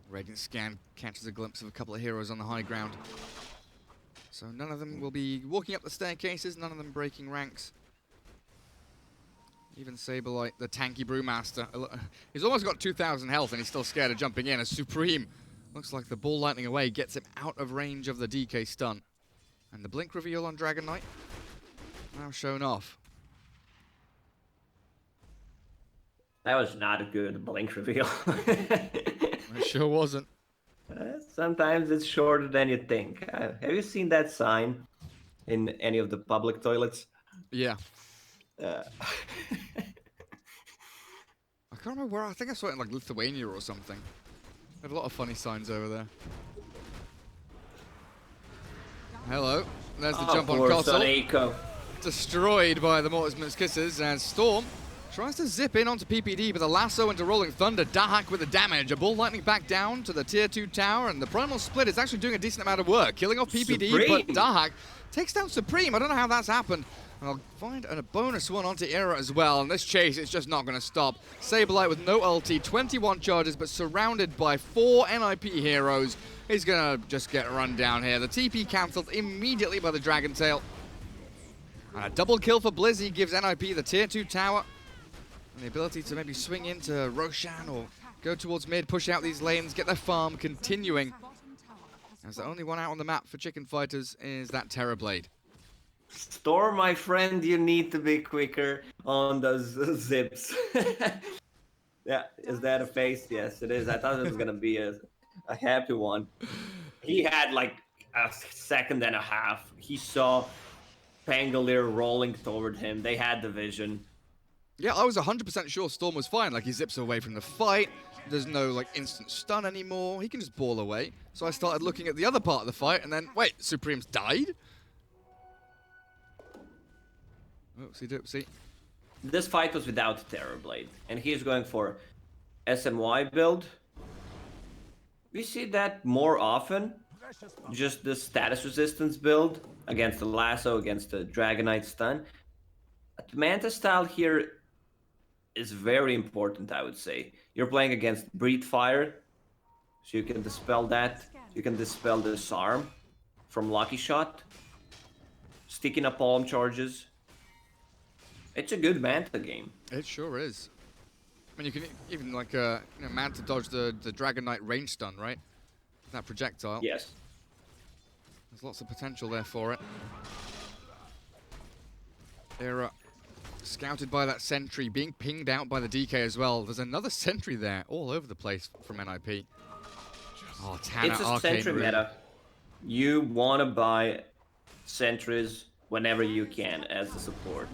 [SPEAKER 13] Radiant Scan catches a glimpse of a couple of heroes on the high ground. So none of them will be walking up the staircases, none of them breaking ranks. Even Saberlight, the tanky Brewmaster. He's almost got 2,000 health and he's still scared of jumping in as Supreme looks like the ball lightning away gets him out of range of the DK stun. And the blink reveal on Dragon Knight now shown off.
[SPEAKER 14] That was not a good blink reveal.
[SPEAKER 13] It sure wasn't.
[SPEAKER 14] Sometimes it's shorter than you think. Have you seen that sign in any of the public toilets?
[SPEAKER 13] Yeah. I can't remember where. I think I saw it in like Lithuania or something. They had a lot of funny signs over there. Hello. There's the jump on Kotl. Destroyed by the Mortisman's Kisses, and Storm tries to zip in onto PPD, but the lasso into Rolling Thunder. Dahak with the damage. A ball lightning back down to the tier 2 tower, and the Primal Split is actually doing a decent amount of work, killing off PPD,
[SPEAKER 14] Supreme.
[SPEAKER 13] but Dahak takes down Supreme. I don't know how that's happened. And I'll find a bonus one onto Era as well, and this chase is just not going to stop. Saberlight with no ulti, 21 charges, but surrounded by 4 NIP heroes. He's going to just get run down here. The TP cancelled immediately by the Dragon Tail. And a double kill for Blizzy gives NIP the tier 2 tower. And the ability to maybe swing into Roshan or go towards mid, push out these lanes, get their farm continuing. As the only one out on the map for Chicken Fighters is that Terra Blade.
[SPEAKER 14] Storm, my friend, you need to be quicker on those zips. Yeah, is that a face? Yes, it is. I thought it was going to be a happy one. He had like a second and a half. He saw Pangolier rolling toward him. They had the vision.
[SPEAKER 13] Yeah, I was 100% sure Storm was fine. Like, he zips away from the fight. There's no, like, instant stun anymore. He can just ball away. So I started looking at the other part of the fight, and then, wait, Supreme's died? Oopsie doopsie.
[SPEAKER 14] This fight was without Terror Blade, and he's going for SMY build. We see that more often. Just the status resistance build against the lasso, against the Dragonite stun. The Manta style here is very important, I would say. You're playing against Breathe Fire, so you can dispel that. You can dispel the Disarm from Lucky Shot. sticky napalm charges. It's a good Manta game.
[SPEAKER 13] It sure is. I mean, you can even like Manta dodge the Dragon Knight range stun, right? That projectile.
[SPEAKER 14] Yes.
[SPEAKER 13] There's lots of potential there for it. They're scouted by that sentry, being pinged out by the DK as well. There's another sentry there, all over the place from NIP. Oh, Tana,
[SPEAKER 14] it's a
[SPEAKER 13] Arcane
[SPEAKER 14] sentry
[SPEAKER 13] Rune.
[SPEAKER 14] meta. You want to buy sentries whenever you can as a support.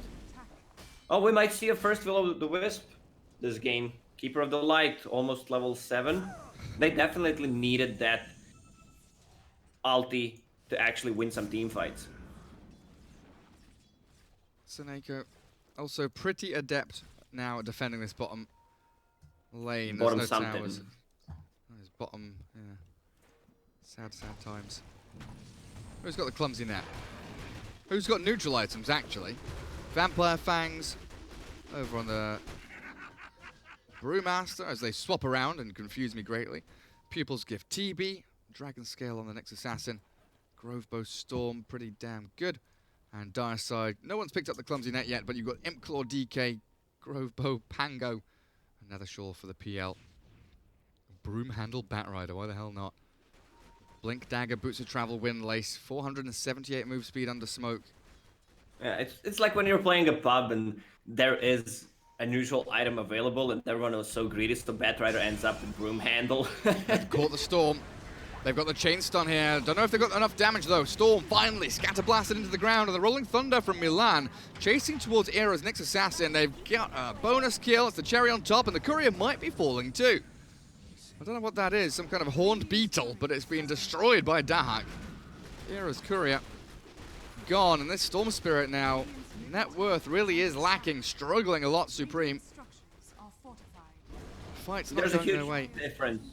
[SPEAKER 14] Oh, we might see a first Will of the Wisp this game. Keeper of the Light, almost level 7. They definitely needed that ulti to actually win some team fights.
[SPEAKER 13] Seneko also pretty adept now at defending this bottom lane.
[SPEAKER 14] Bottom
[SPEAKER 13] There's no
[SPEAKER 14] something.
[SPEAKER 13] towers. There's bottom, yeah. Sad, sad times. Who's got the clumsy net? Who's got neutral items, actually? Vampire Fangs over on the Brewmaster as they swap around and confuse me greatly. Pupils Gift TB, Dragon Scale on the next Assassin. Grovebow Storm, pretty damn good. And Dire Side, no one's picked up the clumsy net yet, but you've got Imp Claw DK, Grovebow, Pango, another Shawl for the PL. Broom Handle Batrider, why the hell not? Blink Dagger, Boots of Travel, Wind Lace, 478 move speed under smoke.
[SPEAKER 14] Yeah, it's like when you're playing a pub and there is a neutral item available and everyone was so greedy, so Batrider ends up with Broom Handle.
[SPEAKER 13] They've caught the Storm. They've got the chain stun here. Don't know if they've got enough damage though. Storm finally scatterblasted into the ground, and the Rolling Thunder from Milan chasing towards Era's next assassin. They've got a bonus kill. It's the cherry on top, and the courier might be falling too. I don't know what that is, some kind of horned beetle, but it's been destroyed by Dahak. Era's courier gone, and this Storm Spirit now, net worth really is lacking, struggling a lot, Supreme. Fight's not
[SPEAKER 14] There's a
[SPEAKER 13] going their
[SPEAKER 14] huge
[SPEAKER 13] way.
[SPEAKER 14] difference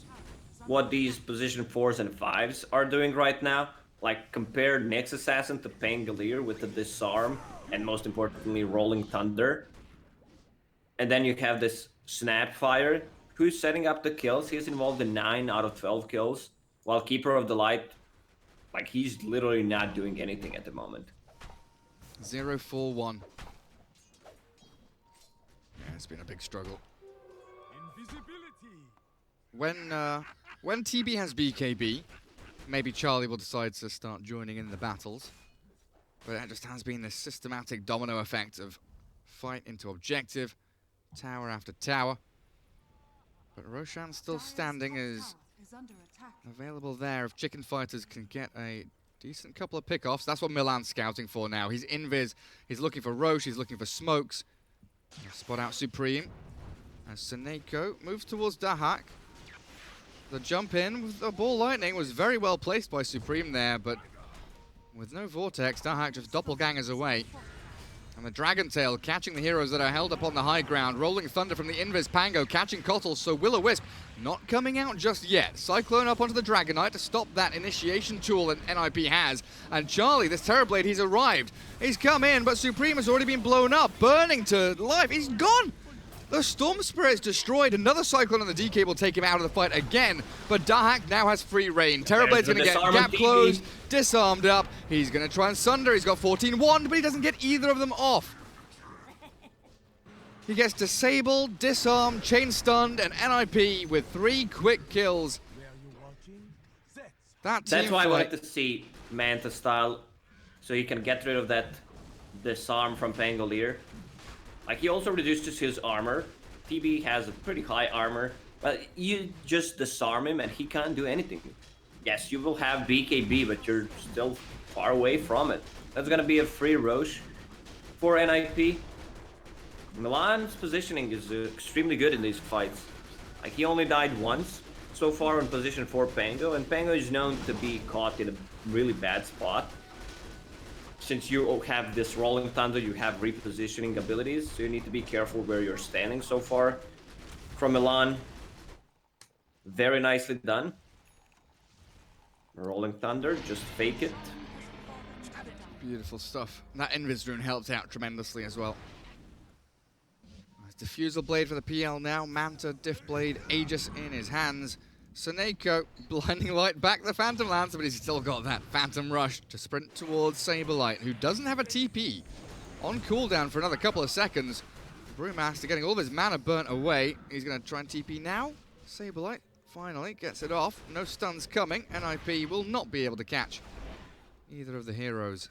[SPEAKER 14] what these position 4s and 5s are doing right now. Like, compare Nyx Assassin to Pangolier with the Disarm, and most importantly, Rolling Thunder. And then you have this Snapfire, who's setting up the kills. He's involved in 9 out of 12 kills, while Keeper of the Light, like, he's literally not doing anything at the moment.
[SPEAKER 13] 0-4-1. Yeah, it's been a big struggle. When TB has BKB, maybe Charlie will decide to start joining in the battles. But it just has been this systematic domino effect of fight into objective, tower after tower. But Roshan's still standing, is available there if Chicken Fighters can get a decent couple of pickoffs. That's what Milan's scouting for now. He's invis, he's looking for Roche, he's looking for smokes. He'll spot out Supreme. As Seneko moves towards Dahak. The jump in with the ball lightning was very well placed by Supreme there, but with no vortex, Dahak just doppelgangers away. And the Dragon Tail catching the heroes that are held up on the high ground. Rolling Thunder from the Invis Pango catching Kotl, so Will-O-Wisp not coming out just yet. Cyclone up onto the Dragon Knight to stop that initiation tool that NIP has. And Charlie, this Terrorblade, he's arrived. He's come in, but Supreme has already been blown up, burning to life. He's gone! The Storm Spirit's destroyed. Another Cyclone on the DK will take him out of the fight again, but Dahak now has free reign. Terrorblade's going to get gap closed, disarmed up. He's going to try and sunder. He's got 14-1, but he doesn't get either of them off. He gets disabled, disarmed, chain stunned, and NIP with 3 quick kills.
[SPEAKER 14] That's why I wanted to see Manta style, so he can get rid of that disarm from Pangolier. Like, he also reduces his armor. TB has a pretty high armor, but you just disarm him and he can't do anything. Yes, you will have BKB, but you're still far away from it. That's gonna be a free Roche for NIP. Milan's positioning is extremely good in these fights. Like, he only died once so far in position 4 Pango, and Pango is known to be caught in a really bad spot. Since you have this Rolling Thunder, you have repositioning abilities, so you need to be careful where you're standing so far. From Milan, very nicely done. Rolling Thunder, just fake it.
[SPEAKER 13] Beautiful stuff. That Invis rune helped out tremendously as well. Diffusal Blade for the PL now. Manta, Diff Blade, Aegis in his hands. Seneko, blinding light back the Phantom Lancer, but he's still got that Phantom Rush to sprint towards Saberlight, who doesn't have a TP. On cooldown for another couple of seconds. Brewmaster getting all of his mana burnt away. He's going to try and TP now. Saberlight finally gets it off. No stuns coming. NIP will not be able to catch either of the heroes.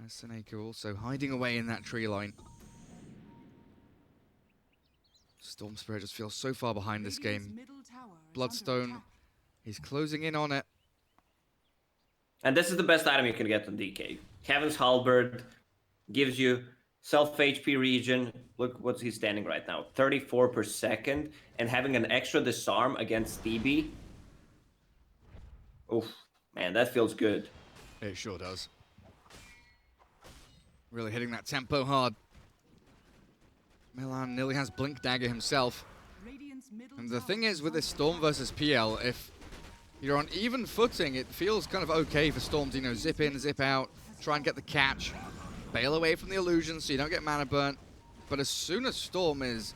[SPEAKER 13] As Seneko also hiding away in that tree line. Storm Spirit just feels so far behind this game. Bloodstone, he's closing in on it.
[SPEAKER 14] And this is the best item you can get on DK. Heaven's Halberd gives you self HP regen. Look what's he's standing right now, 34 per second, and having an extra disarm against TB. Oof, man, that feels good.
[SPEAKER 13] It sure does. Really hitting that tempo hard. Milan nearly has Blink Dagger himself. And the thing is, with this Storm versus PL, if you're on even footing, it feels kind of okay for Storm to, you know, zip in, zip out, try and get the catch, bail away from the illusion so you don't get mana burnt. But as soon as Storm is,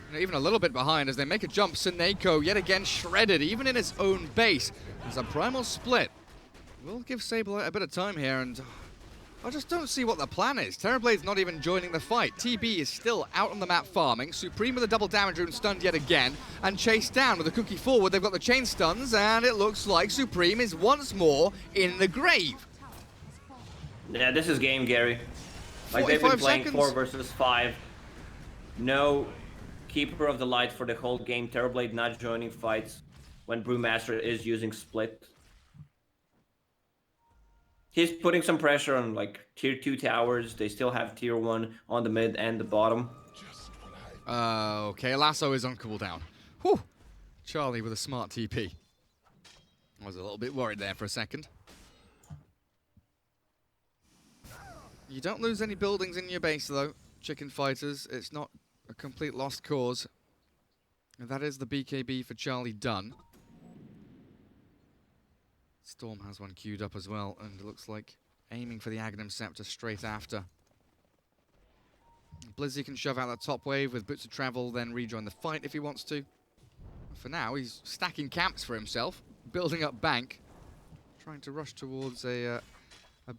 [SPEAKER 13] you know, even a little bit behind, as they make a jump, Seneko yet again shredded, even in his own base. There's a primal split. We'll give Saberlight a bit of time here, and I just don't see what the plan is. Terrorblade's not even joining the fight. TB is still out on the map farming. Supreme with a double damage rune stunned yet again, and chased down with a cookie forward. They've got the chain stuns, and it looks like Supreme is once more in the grave.
[SPEAKER 14] Yeah, this is game, Gary. Like they've been playing 4 versus 5. No Keeper of the Light for the whole game. Terrorblade not joining fights when Brewmaster is using split. He's putting some pressure on like tier 2 towers. They still have tier 1 on the mid and the bottom.
[SPEAKER 13] Okay, Lasso is on cooldown. Whew. Charlie with a smart TP. I was a little bit worried there for a second. You don't lose any buildings in your base though, Chicken Fighters. It's not a complete lost cause. And that is the BKB for Charlie done. Storm has one queued up as well, and it looks like aiming for the Aghanim Scepter straight after. Blizzy can shove out that top wave with Boots of Travel, then rejoin the fight if he wants to. For now, he's stacking camps for himself, building up bank, trying to rush towards a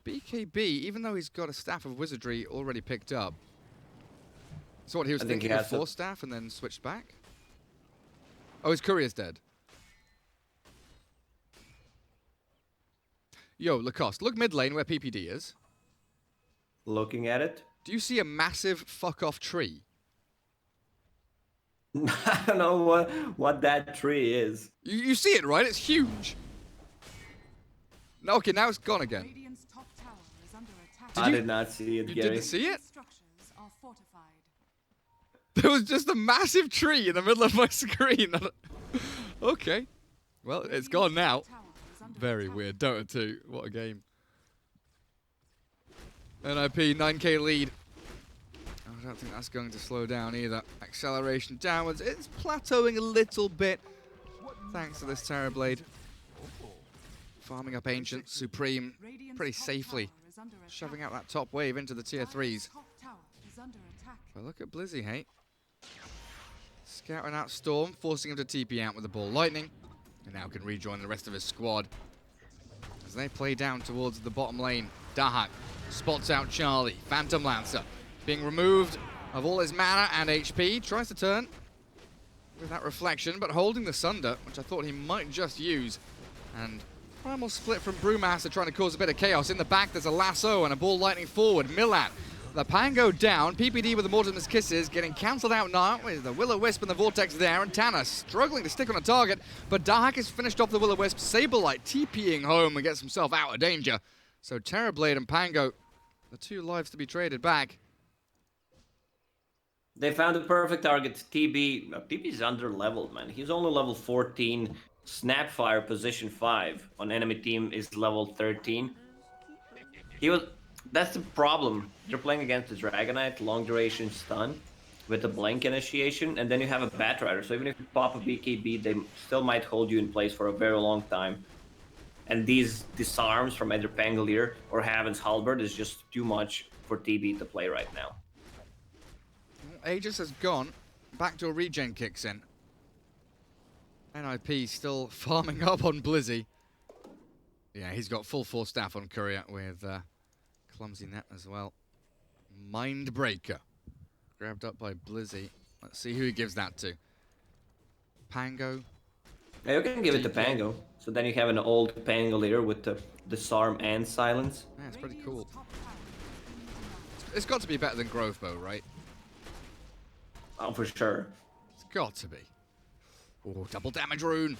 [SPEAKER 13] BKB, even though he's got a Staff of Wizardry already picked up. So what, he was thinking of 4 staff and then switched back? Oh, his courier's dead. Yo, Lacoste, look mid lane where PPD is.
[SPEAKER 14] Looking at it.
[SPEAKER 13] Do you see a massive fuck-off tree?
[SPEAKER 14] I don't know what that tree is.
[SPEAKER 13] You see it, right? It's huge. No, okay, now it's gone again.
[SPEAKER 14] I did not see it,
[SPEAKER 13] You
[SPEAKER 14] Gary.
[SPEAKER 13] didn't see it? There was just a massive tree in the middle of my screen. Okay. Well, it's gone now. Very weird. Dota 2. What a game. NIP, 9k lead. I don't think that's going to slow down either. Acceleration downwards. It's plateauing a little bit. Thanks to this Terrorblade. Farming up Ancient, Supreme, pretty safely. Shoving out that top wave into the tier 3s. But look at Blizzy, hey. Scouting out Storm, forcing him to TP out with the Ball Lightning. And now can rejoin the rest of his squad. As they play down towards the bottom lane, Dahak spots out Charlie. Phantom Lancer being removed of all his mana and HP. Tries to turn with that reflection, but holding the Sunder, which I thought he might just use. And primal split from Brewmaster trying to cause a bit of chaos. In the back, there's a lasso and a Ball Lightning forward. Milan, the Pango down. PPD with the Mortimer's Kisses getting cancelled out now with the Will-O-Wisp and the Vortex there. And Tanner struggling to stick on a target, but Dahak has finished off the Will-O-Wisp. Saberlight TPing home and gets himself out of danger. So Terrorblade and Pango, the 2 lives to be traded back.
[SPEAKER 14] They found a perfect target. TB. TB's under-leveled, man. He's only level 14. Snapfire position 5 on enemy team is level 13. That's the problem. You're playing against the Dragonite, long duration stun with the Blank initiation, and then you have a Batrider. So even if you pop a BKB, they still might hold you in place for a very long time. And these disarms from either Pangolier or Heaven's Halberd is just too much for TB to play right now.
[SPEAKER 13] Aegis has gone. Backdoor regen kicks in. NIP still farming up on Blizzy. Yeah, he's got full force staff on Courier with Clumsy Net as well. Mindbreaker. Grabbed up by Blizzy. Let's see who he gives that to. Pango.
[SPEAKER 14] Yeah, you can give it to Pango. So then you have an old Pango leader with the disarm and silence.
[SPEAKER 13] Yeah, it's pretty cool. It's got to be better than Grove Bow, right?
[SPEAKER 14] Oh, for sure.
[SPEAKER 13] It's got to be. Oh, double damage rune.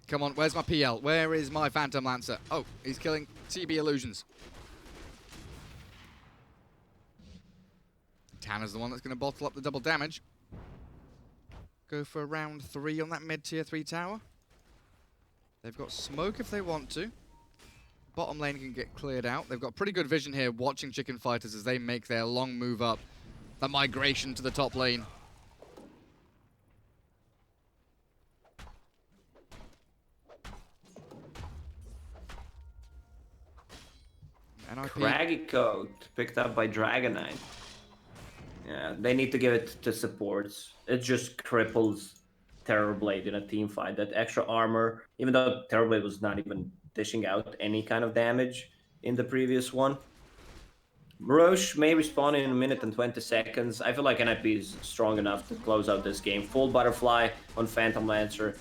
[SPEAKER 13] Come on, where's my PL? Where is my Phantom Lancer? Oh, he's killing TB Illusions. Tanner's the one that's going to bottle up the double damage. Go for round 3 on that mid-tier 3 tower. They've got smoke if they want to. Bottom lane can get cleared out. They've got pretty good vision here watching Chicken Fighters as they make their long move up. The migration to the top lane.
[SPEAKER 14] Craggy Coat picked up by Dragonite. Yeah, they need to give it to supports. It just cripples Terrorblade in a team fight. That extra armor, even though Terrorblade was not even dishing out any kind of damage in the previous one. Roche may respawn in a minute and 20 seconds. I feel like NIP is strong enough to close out this game. Full Butterfly on Phantom Lancer.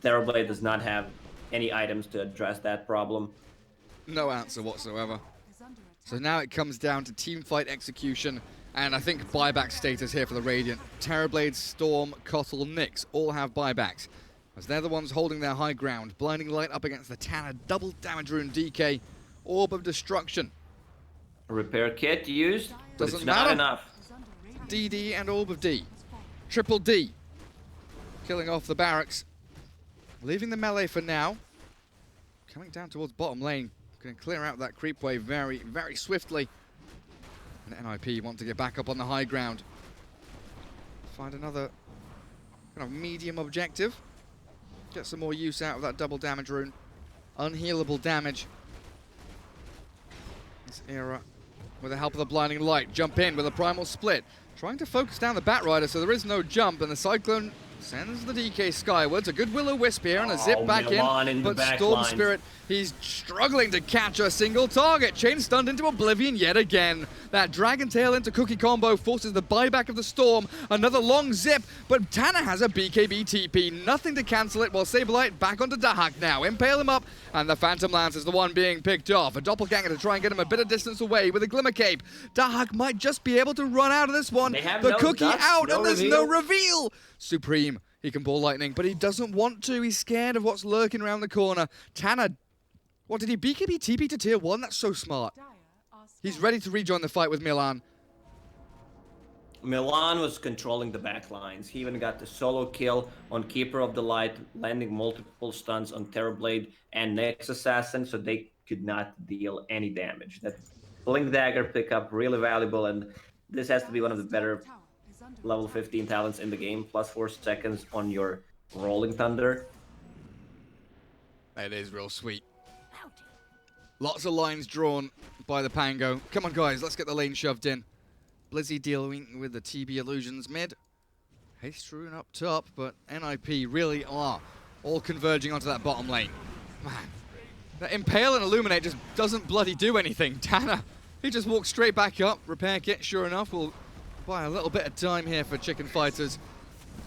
[SPEAKER 14] Terrorblade does not have any items to address that problem.
[SPEAKER 13] No answer whatsoever. So now it comes down to teamfight execution, and I think buyback status here for the Radiant. Terrorblade, Storm, Kotl, Nyx all have buybacks, as they're the ones holding their high ground. Blinding Light up against the Tanner, double damage rune DK, Orb of Destruction.
[SPEAKER 14] Repair kit used, but
[SPEAKER 13] Doesn't
[SPEAKER 14] it's
[SPEAKER 13] matter.
[SPEAKER 14] not enough.
[SPEAKER 13] DD and Orb of D. Triple D. Killing off the barracks. Leaving the melee for now. Coming down towards bottom lane. Going to clear out that creep wave very, very swiftly. And NIP want to get back up on the high ground. Find another kind of medium objective. Get some more use out of that double damage rune. Unhealable damage. This era, with the help of the Blinding Light, jump in with a primal split. Trying to focus down the Batrider so there is no jump, and the Cyclone sends the DK skywards. A good Will-O-Wisp here and a zip back in, but Storm Spirit, he's struggling to catch a single target. Chain stunned into oblivion yet again. That Dragon Tail into Cookie combo forces the buyback of the Storm. Another long zip, but Tanner has a BKB TP. Nothing to cancel it, while Saberlight back onto Dahak now. Impale him up, and the Phantom Lance is the one being picked off. A Doppelganger to try and get him a bit of distance away with a Glimmer Cape. Dahak might just be able to run out of this one. The Cookie out, and there's no reveal. Supreme, he can ball lightning, but he doesn't want to. He's scared of what's lurking around the corner. Tanner, what did he BKB TP to tier 1? That's so smart. He's ready to rejoin the fight with Milan.
[SPEAKER 14] Milan was controlling the backlines. He even got the solo kill on Keeper of the Light, landing multiple stuns on Terrorblade and Nyx Assassin, so they could not deal any damage. That Blink Dagger pickup, really valuable, and this has to be one of the better level 15 talents in the game, plus 4 seconds on your Rolling Thunder.
[SPEAKER 13] It is real sweet. Lots of lines drawn by the Pango. Come on, guys, let's get the lane shoved in. Blizzy dealing with the TB Illusions mid. Haste Rune up top, but NIP really are all converging onto that bottom lane. Man, that Impale and Illuminate just doesn't bloody do anything. Tanner, he just walks straight back up. Repair kit, sure enough, will buy a little bit of time here for Chicken Fighters.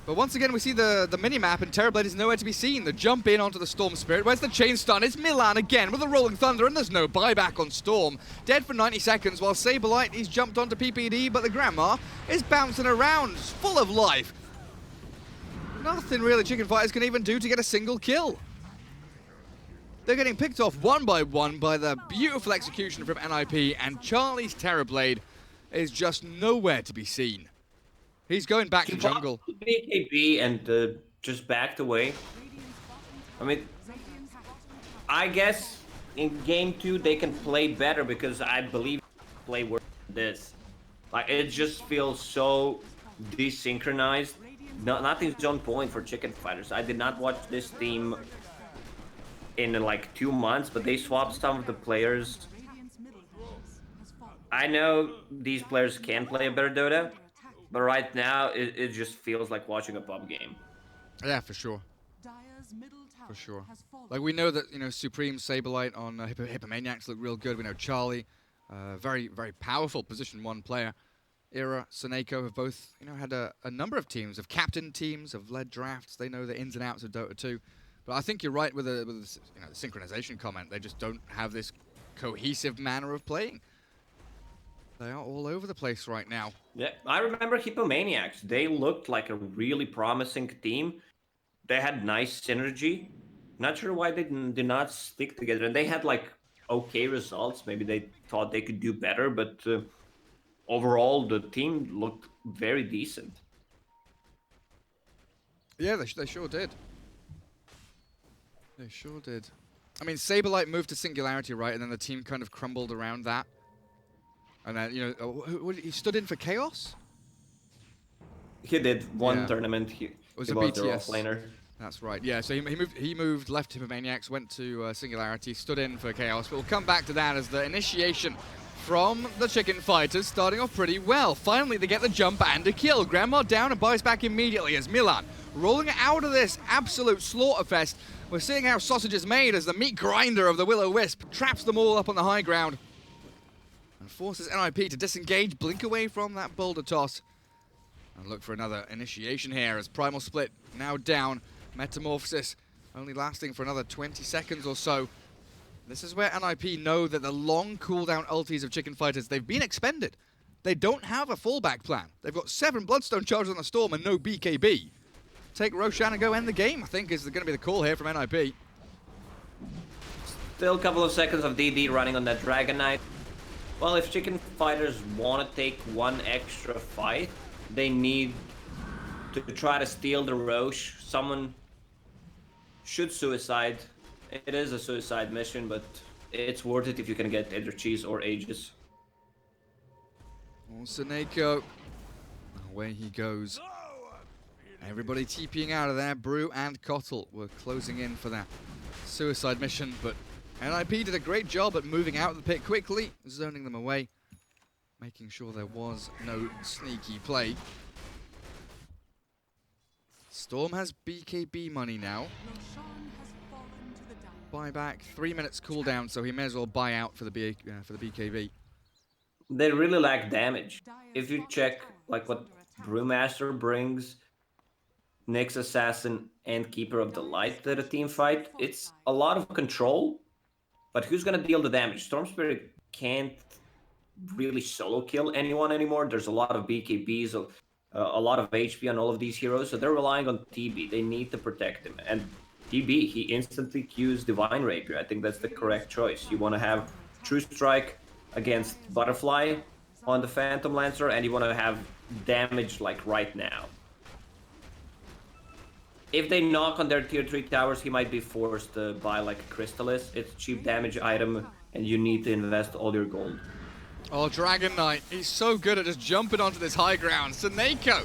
[SPEAKER 13] But once again, we see the mini-map, and Terrorblade is nowhere to be seen. The jump in onto the Storm Spirit. Where's the chain stun? It's Milan again with the Rolling Thunder, and there's no buyback on Storm. Dead for 90 seconds, while Saberlight, he's jumped onto PPD, but the Grandma is bouncing around, full of life. Nothing really Chicken Fighters can even do to get a single kill. They're getting picked off one by one by the beautiful execution from NIP, and Charlie's Terrorblade is just nowhere to be seen. He's going back to jungle.
[SPEAKER 14] BKB and just backed away. I mean, I guess in game 2 they can play better, because I believe play worse than this. Like, it just feels so desynchronized. Nothing's on point for Chicken Fighters. I did not watch this team in like 2 months, but they swapped some of the players. I know these players can play a better Dota, but right now it just feels like watching a pub game.
[SPEAKER 13] Yeah, for sure. For sure. Like, we know that, you know, Supreme, Saberlight on Hippomaniacs look real good. We know Charlie, very, very powerful position 1 player. Era, Soneko have both, you know, had a number of teams, have captained teams, have led drafts. They know the ins and outs of Dota 2. But I think you're right with the you know, the synchronization comment. They just don't have this cohesive manner of playing. They are all over the place right now.
[SPEAKER 14] Yeah, I remember Hippomaniacs. They looked like a really promising team. They had nice synergy. Not sure why they did not stick together. And they had like okay results. Maybe they thought they could do better, but overall the team looked very decent.
[SPEAKER 13] Yeah, they sure did. They sure did. I mean, Saberlight moved to Singularity, right? And then the team kind of crumbled around that. And then, you know, he stood in for Chaos?
[SPEAKER 14] He did one tournament. He
[SPEAKER 13] was
[SPEAKER 14] he
[SPEAKER 13] a
[SPEAKER 14] was
[SPEAKER 13] BTS
[SPEAKER 14] their offlaner.
[SPEAKER 13] That's right. Yeah, so he moved left Hippomaniacs, went to Singularity, stood in for Chaos. But we'll come back to that as the initiation from the Chicken Fighters starting off pretty well. Finally, they get the jump and a kill. Grandma down and buys back immediately as Milan rolling out of this absolute slaughterfest. We're seeing how sausage is made as the meat grinder of the Will-O-Wisp traps them all up on the high ground and forces NIP to disengage, blink away from that boulder toss, and look for another initiation here as Primal Split now down. Metamorphosis only lasting for another 20 seconds or so. This is where NIP know that the long cooldown ultis of Chicken Fighters, they've been expended. They don't have a fallback plan. They've got 7 Bloodstone charges on the Storm and no BKB. Take Roshan and go end the game, I think, is going to be the call here from NIP.
[SPEAKER 14] Still a couple of seconds of DD running on that Dragon Knight. Well, if Chicken Fighters want to take one extra fight, they need to try to steal the Roche. Someone should suicide. It is a suicide mission, but it's worth it if you can get either Cheese or Aegis.
[SPEAKER 13] Oh, Soneko. Away he goes. Everybody TPing out of there. Brew and Kotl were closing in for that suicide mission, but NIP did a great job at moving out of the pit quickly, zoning them away, making sure there was no sneaky play. Storm has BKB money now. Buyback, 3 minutes cooldown, so he may as well buy out for the BKB.
[SPEAKER 14] They really lack damage. If you check like what Brewmaster brings, Nyx Assassin, and Keeper of the Light to the team fight, it's a lot of control, but who's gonna deal the damage? Storm Spirit can't really solo kill anyone anymore. There's a lot of BKBs, a lot of HP on all of these heroes, so they're relying on TB. They need to protect him, and TB, he instantly cues Divine Rapier. I think that's the correct choice. You want to have True Strike against Butterfly on the Phantom Lancer, and you want to have damage like right now. If they knock on their tier 3 towers, he might be forced to buy like a Crystallis. It's a cheap damage item, and you need to invest all your gold.
[SPEAKER 13] Oh, Dragon Knight, he's so good at just jumping onto this high ground. Soneko,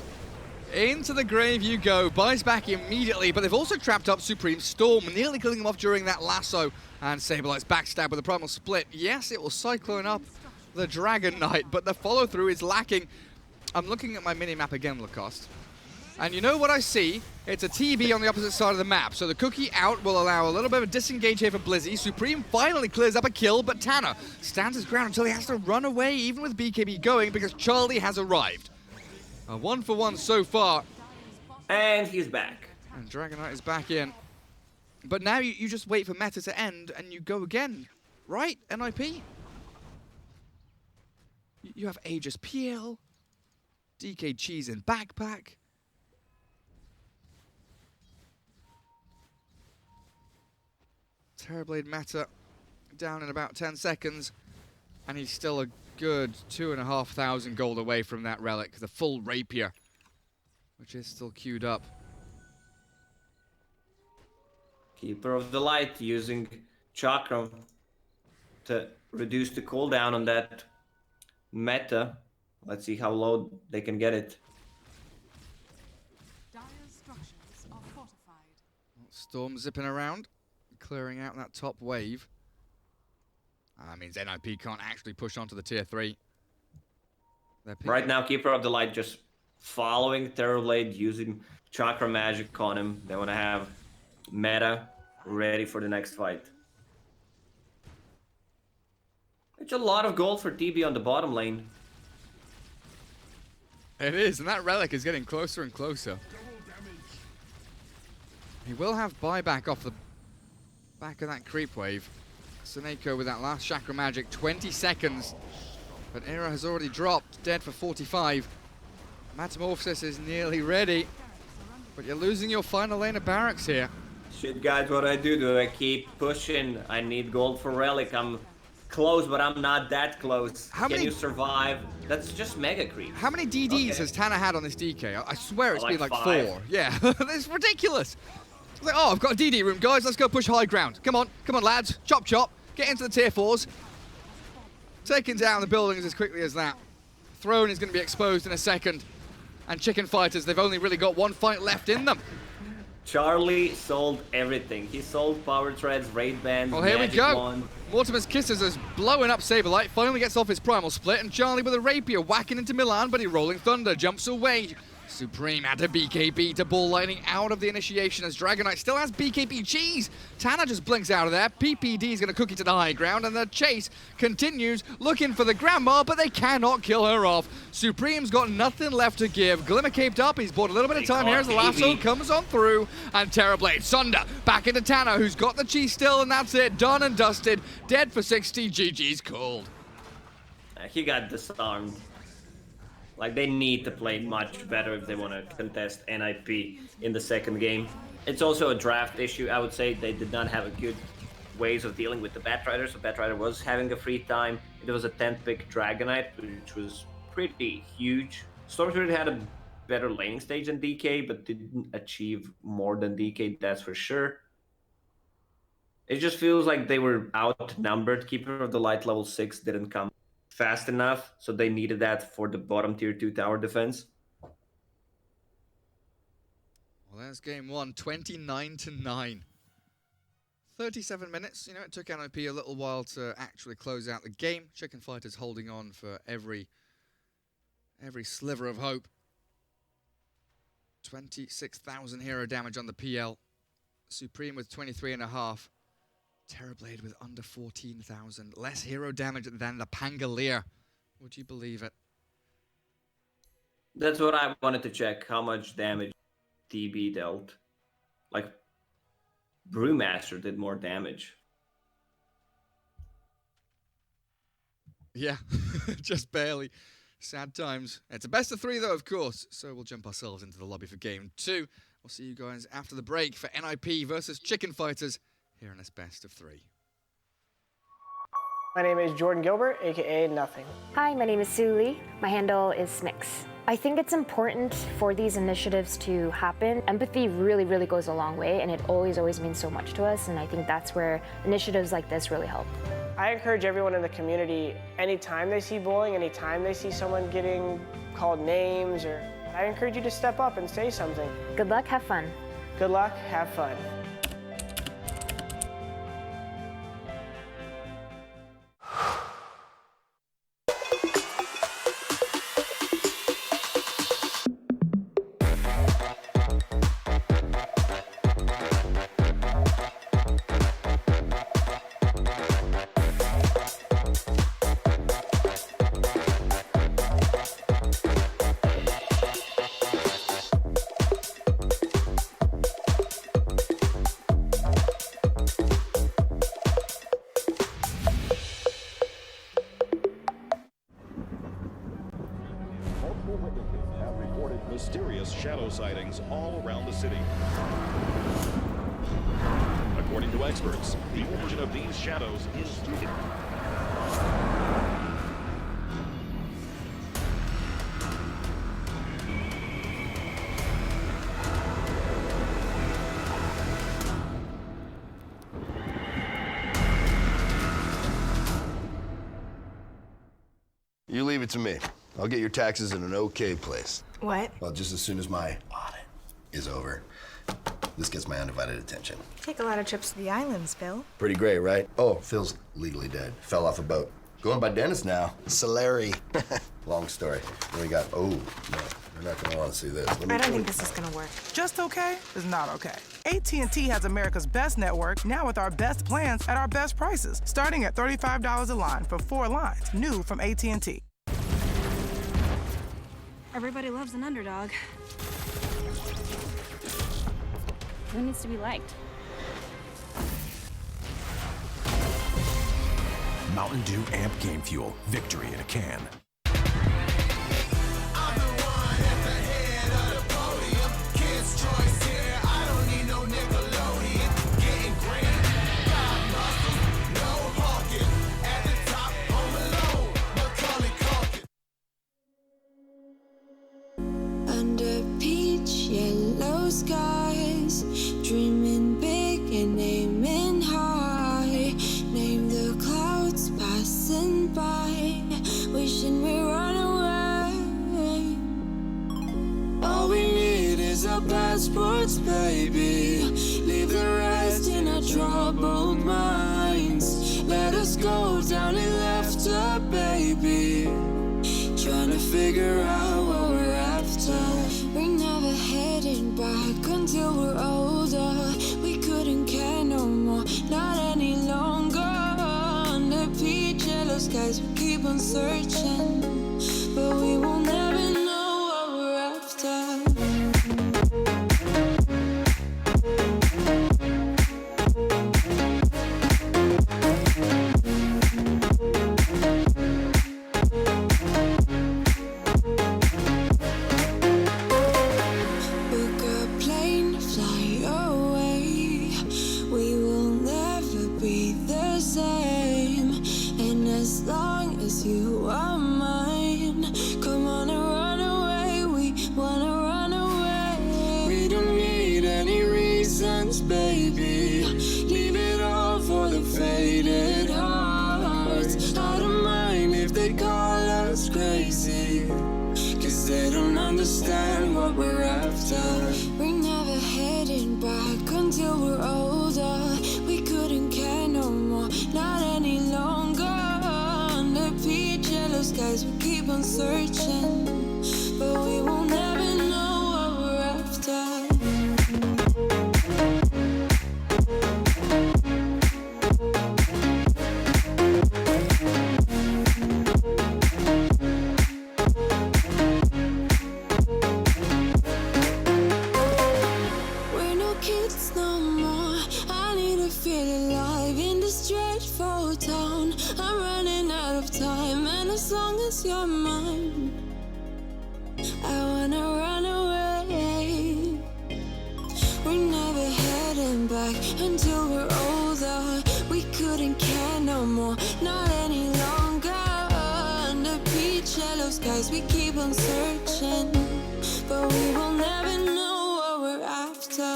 [SPEAKER 13] into the grave you go, buys back immediately, but they've also trapped up Supreme Storm, nearly killing him off during that lasso, and Saberlight's backstab with a Primal Split. Yes, it will cyclone up the Dragon Knight, but the follow-through is lacking. I'm looking at my mini-map again, Lacoste. And you know what I see? It's a TB on the opposite side of the map. So the cookie out will allow a little bit of a disengage here for Blizzy. Supreme finally clears up a kill, but Tanner stands his ground until he has to run away, even with BKB going, because Charlie has arrived. A 1-for-1 so far.
[SPEAKER 14] And he's back.
[SPEAKER 13] And Dragon Knight is back in. But now you just wait for meta to end, and you go again. Right, NIP? You have Aegis PL, DK Cheese in backpack. Terrorblade meta down in about 10 seconds, and he's still a good 2,500 gold away from that relic, the full rapier, which is still queued up.
[SPEAKER 14] Keeper of the Light using Chakram to reduce the cooldown on that meta. Let's see how low they can get it.
[SPEAKER 13] Storm zipping around, clearing out that top wave. That means NIP can't actually push onto the tier 3.
[SPEAKER 14] Right now, Keeper of the Light just following Terrorblade, using Chakra Magic on him. They want to have meta, ready for the next fight. It's a lot of gold for TB on the bottom lane.
[SPEAKER 13] It is, and that relic is getting closer and closer. He will have buyback off the back of that creep wave. Seneko with that last chakra magic, 20 seconds. But Era has already dropped, dead for 45. Metamorphosis is nearly ready. But you're losing your final lane of barracks here.
[SPEAKER 14] Shit, guys, what do I do? Do I keep pushing? I need gold for relic. I'm close, but I'm not that close. Can you survive? That's just mega creep.
[SPEAKER 13] How many DDs has Tana had on this DK? I swear it's been like
[SPEAKER 14] 5.
[SPEAKER 13] 4. Yeah, it's ridiculous. It's like, oh, I've got a DD room, guys. Let's go push high ground. Come on, lads. Chop, chop. Get into the tier 4s. Taking down the buildings as quickly as that. Throne is going to be exposed in a second. And Chicken Fighters, they've only really got one fight left in them.
[SPEAKER 14] Charlie sold everything. He sold power treads, raid bands,
[SPEAKER 13] well, here we go.
[SPEAKER 14] Wand.
[SPEAKER 13] Mortimer's Kisses is blowing up Saberlight, finally gets off his primal split, and Charlie with a rapier whacking into Milan, but he Rolling Thunder jumps away. Supreme had a BKB to ball lightning out of the initiation as Dragonite still has BKB cheese. Tana just blinks out of there. PPD is going to cook it to the high ground, and the chase continues looking for the grandma, but they cannot kill her off. Supreme's got nothing left to give. Glimmer caped up. He's bought a little bit of time here as the lasso comes on through, and Terrorblade Sunder back into Tana, who's got the cheese still, and that's it. Done and dusted. Dead for 60. GG's called.
[SPEAKER 14] He got disarmed. Like, they need to play much better if they want to contest NIP in the second game. It's also a draft issue, I would say. They did not have a good ways of dealing with the Batrider, so Batrider was having a free time. It was a 10th pick Dragonite, which was pretty huge. Storm Spirit had a better laning stage than DK, but didn't achieve more than DK, that's for sure. It just feels like they were outnumbered. Keeper of the Light level 6 didn't come fast enough, so they needed that for the bottom tier 2 tower defense.
[SPEAKER 13] Well, there's game 1, 29-9. 37 minutes. You know, it took NIP a little while to actually close out the game. Chicken Fighters holding on for every sliver of hope. 26,000 hero damage on the PL. Supreme with 23.5. Terrorblade with under 14,000. Less hero damage than the Pangolier. Would you believe it?
[SPEAKER 14] That's what I wanted to check. How much damage TB dealt. Like, Brewmaster did more damage.
[SPEAKER 13] Yeah, just barely. Sad times. It's a best of 3 though, of course. So we'll jump ourselves into the lobby for game 2. We'll see you guys after the break for NIP versus Chicken Fighters here in this best of 3.
[SPEAKER 15] My name is Jordan Gilbert, aka Nothing.
[SPEAKER 16] Hi, my name is Sue Lee. My handle is Smix. I think it's important for these initiatives to happen. Empathy really, really goes a long way, and it always means so much to us, and I think that's where initiatives like this really help.
[SPEAKER 15] I encourage everyone in the community, anytime they see bullying, anytime they see someone getting called names, I encourage you to step up and say something.
[SPEAKER 16] Good luck, have fun.
[SPEAKER 15] Good luck, have fun.
[SPEAKER 6] Have reported mysterious shadow sightings all around the city. According to experts, the origin of these shadows is
[SPEAKER 7] You leave it to me. I'll get your taxes in an okay place.
[SPEAKER 17] What?
[SPEAKER 7] Well, just as soon as my audit is over, this gets my undivided attention.
[SPEAKER 17] Take a lot of trips to the islands, Phil.
[SPEAKER 7] Pretty great, right? Oh, Phil's legally dead. Fell off a boat. Going by Dennis now. Solari. Long story. Then we got, oh, no, They're not gonna want to see this.
[SPEAKER 17] I don't think this is gonna work.
[SPEAKER 9] Just okay is not okay. AT&T has America's best network, now with our best plans at our best prices, starting at $35 a line for 4 lines, new from AT&T.
[SPEAKER 10] Everybody loves an underdog. Who needs to be liked?
[SPEAKER 11] Mountain Dew Amp Game Fuel. Victory in a can.
[SPEAKER 1] Under peach yellow skies, dreaming big and aiming high. Name the clouds passing by, wishing we run away. All we need is our passports, baby. Leave the rest in our troubled minds. Let us go down in laughter, baby. Trying to figure out what we're after. We're never heading back until we're older. We couldn't care no more, not any longer. Under peach yellow skies, we keep on searching, but we will never know what we're after. Book a plane, fly away. We will never be the same. And as long as you are mine, come on and run away. We wanna run away. We don't need any reasons, baby. Leave it all for the faded hearts. I don't mind if they call us crazy, 'cause they don't understand what we're after. We're never heading back until we're older. We couldn't care no more, not any longer. Under peach yellow skies, we keep on searching, but we will never know what we're after. We're no kids no more. I need to feel alive in this dreadful town. I'm running out of time, and as long as you're mine, I wanna run away. We're never heading back until we're older. We couldn't care no more, not any longer. Under peach yellow skies, we keep on searching, but we will never know what we're after.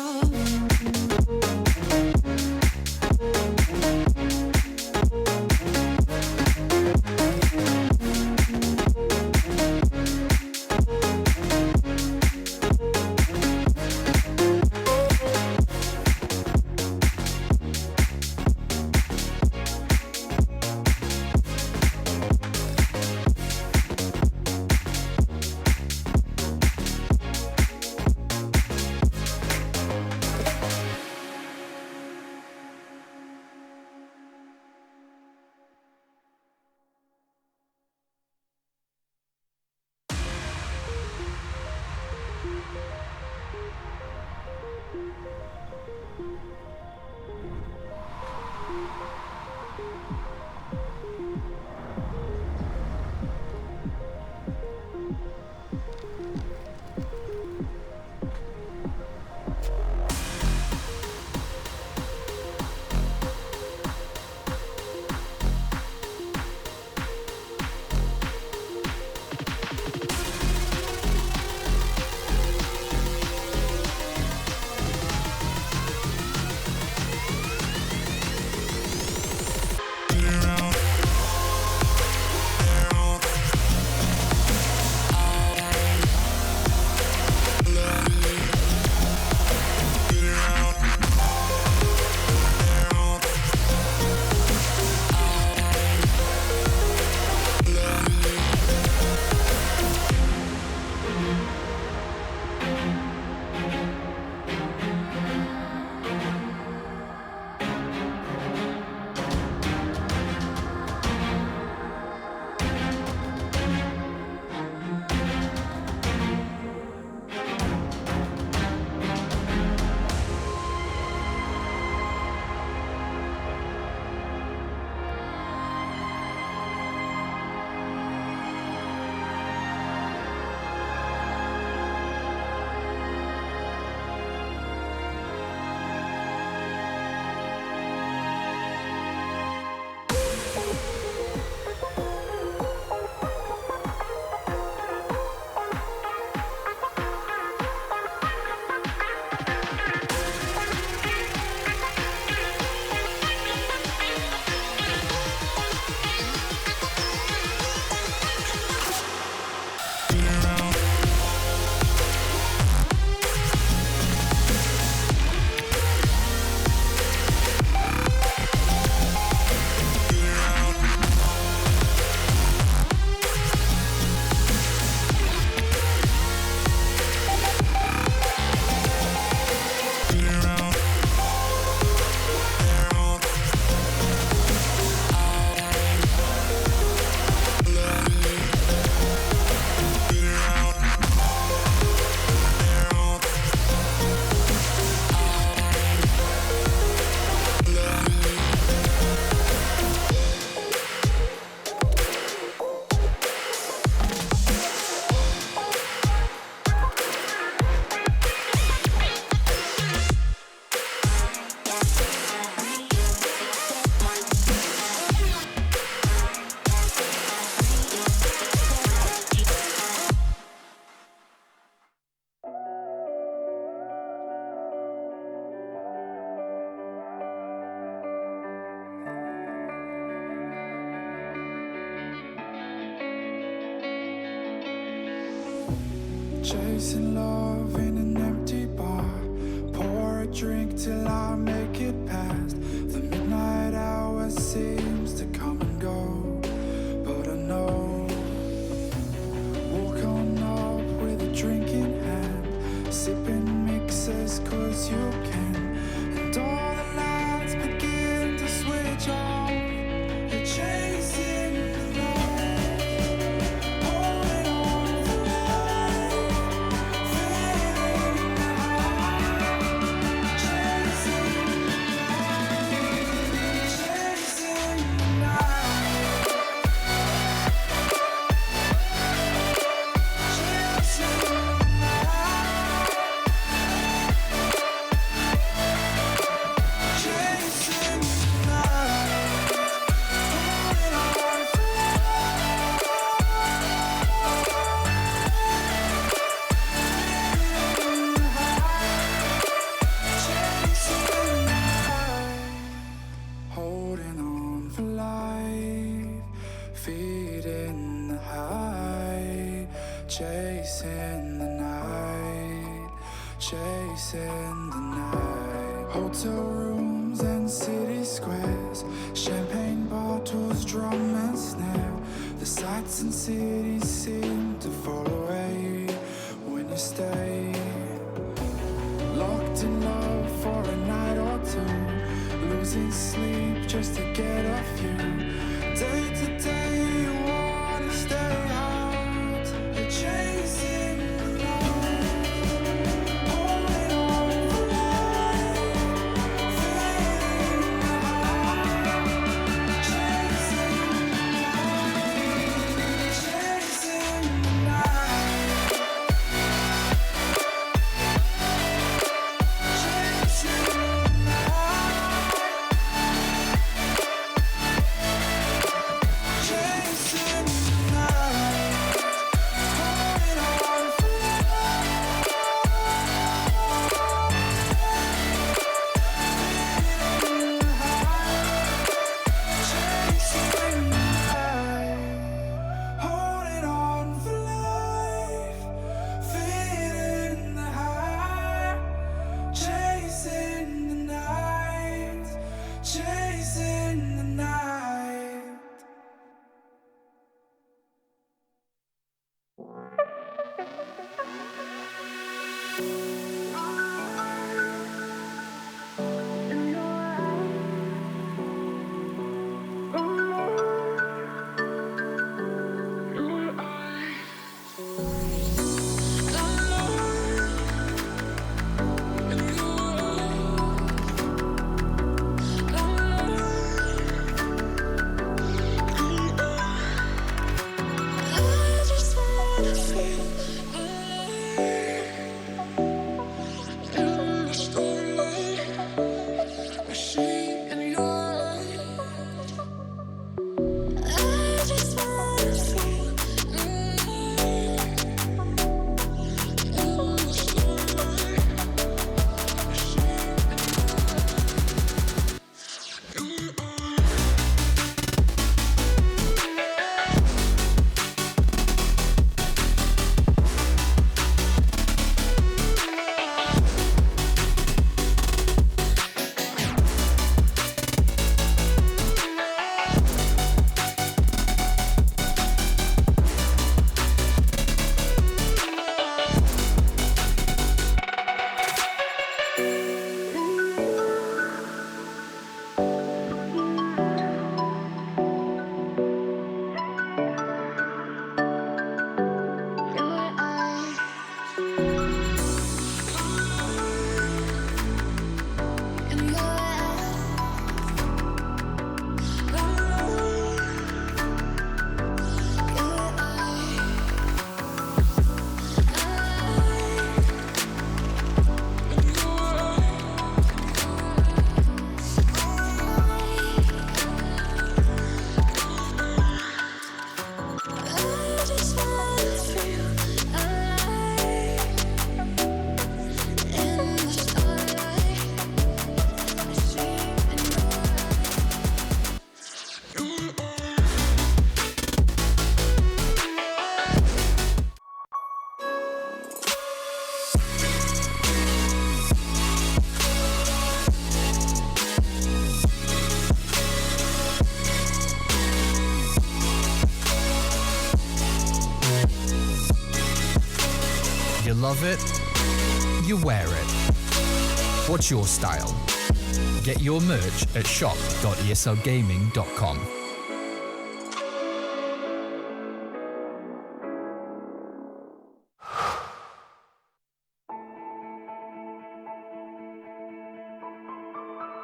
[SPEAKER 2] Chasing love in an empty bar. Pour a drink till I make it past. The midnight hour seems to come and go, but I know. Walk on up with a drink in hand, sipping mixes 'cause you can. And all the lights begin to switch off. You're chasing the light, holding on for life, feeling the high, chasing the light, chasing the night, chasing the night, chasing the night, holding on for holding on for life, feeding the high, chasing the night, chasing the night. Hotel rooms and city squares, champagne bottles, drum and snare. The sights and cities seem to fall away when you stay. Locked in love for a night or two, losing sleep just to get off you. Day to day you wanna stay out. You're chasing the light, holding on for life, feeling the high, chasing the night, chasing the night, chasing the night.
[SPEAKER 3] love it, you wear it. What's your style? Get your merch at shop.eslgaming.com.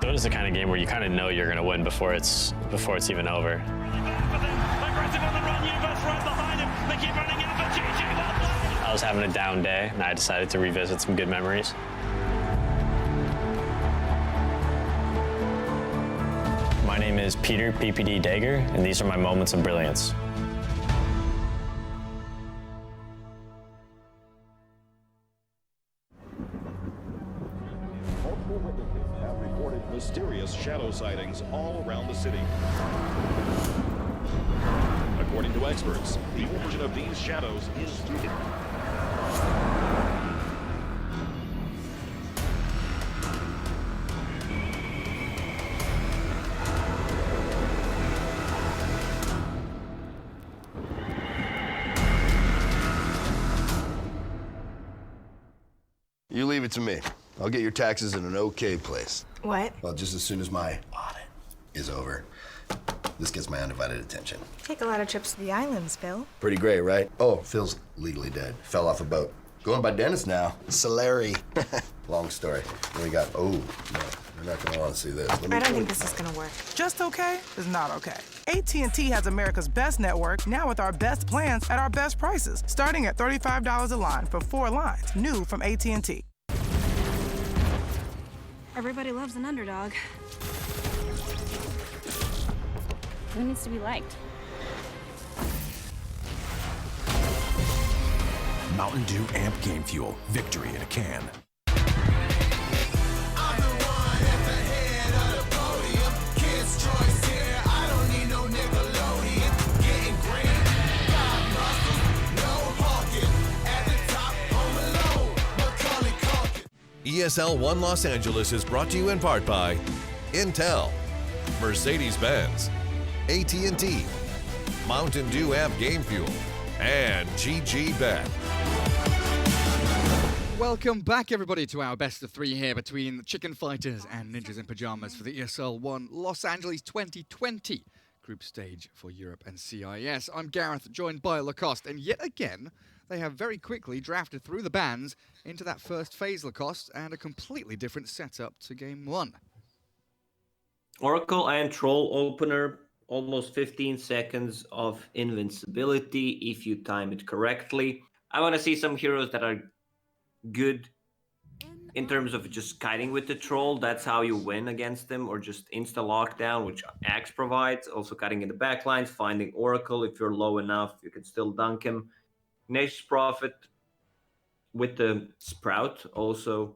[SPEAKER 4] Dota is the kind of game where you kind of know you're going to win before it's even over.
[SPEAKER 5] Aggressive on the run, Universe right behind him. They keep running out, but GG well played.
[SPEAKER 4] I was having a down day, and I decided to revisit some good memories. My name is Peter PPD Dager, and these are my moments of brilliance.
[SPEAKER 6] Multiple witnesses have reported mysterious shadow sightings all around the city. According to experts, the origin of these shadows is
[SPEAKER 7] You leave it to me. I'll get your taxes in an okay place.
[SPEAKER 17] What?
[SPEAKER 7] Well, just as soon as my audit is over, this gets my undivided attention.
[SPEAKER 17] Take a lot of trips to the islands, Phil.
[SPEAKER 7] Pretty great, right? Oh, Phil's legally dead. Fell off a boat. Going by Dennis now. Salary. Long story. Then we got, oh, no, you're not gonna want to see this.
[SPEAKER 17] I don't think this is gonna work.
[SPEAKER 9] Just okay is not okay. AT&T has America's best network, now with our best plans at our best prices, starting at $35 a line for 4 lines, new from AT&T.
[SPEAKER 10] Everybody loves an underdog. Who needs to be liked?
[SPEAKER 11] Mountain Dew Amp Game Fuel. Victory in a can.
[SPEAKER 12] ESL 1 Los Angeles is brought to you in part by Intel, Mercedes-Benz, AT&T, Mountain Dew Amp Game Fuel, and GG Bet.
[SPEAKER 13] Welcome back, everybody, to our best of 3 here between Chicken Fighters and Ninjas in Pyjamas for the ESL 1 Los Angeles 2020 group stage for Europe and CIS. I'm Gareth, joined by Lacoste, and yet again, they have very quickly drafted through the bans into that first phase, Lacoste, and a completely different setup to game 1.
[SPEAKER 14] Oracle and Troll opener, almost 15 seconds of invincibility if you time it correctly. I want to see some heroes that are good in terms of just kiting with the Troll. That's how you win against them, or just insta-lockdown, which Axe provides. Also cutting in the backlines, finding Oracle. If you're low enough, you can still dunk him. Nature's Prophet with the Sprout also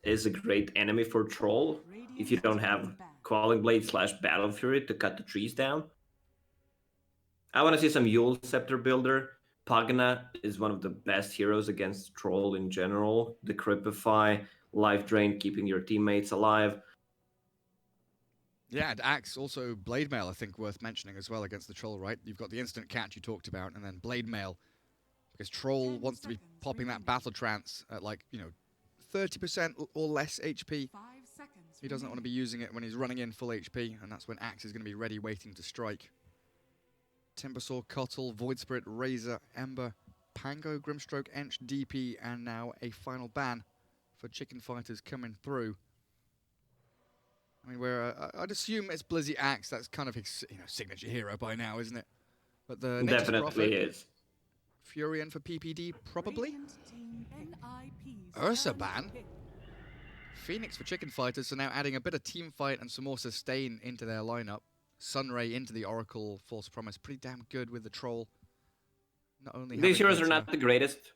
[SPEAKER 14] is a great enemy for Troll if you don't have Quelling Blade / Battle Fury to cut the trees down. I want to see some Yule Scepter builder. Pagna is one of the best heroes against Troll in general. The Cripify, Life Drain, keeping your teammates alive.
[SPEAKER 13] Yeah, and Axe, also Blade Mail, I think worth mentioning as well against the Troll, right? You've got the instant catch you talked about, and then Blade Mail, because Troll wants to be popping that Battle Trance at 30% or less HP. He doesn't want to be using it when he's running in full HP, and that's when Axe is going to be ready, waiting to strike. Timbersaw, Cottle, Void Spirit, Razor, Ember, Pango, Grimstroke, Ench, DP, and now a final ban for Chicken Fighters coming through. I mean, I'd assume it's Blizzy Axe. That's kind of his signature hero by now, isn't it? But the
[SPEAKER 14] definitely is.
[SPEAKER 13] Furion for PPD, probably. Ursa ban. Phoenix for Chicken Fighters, so now adding a bit of team fight and some more sustain into their lineup. Sunray into the Oracle, False Promise, pretty damn good with the Troll. Not only
[SPEAKER 14] these heroes are not the greatest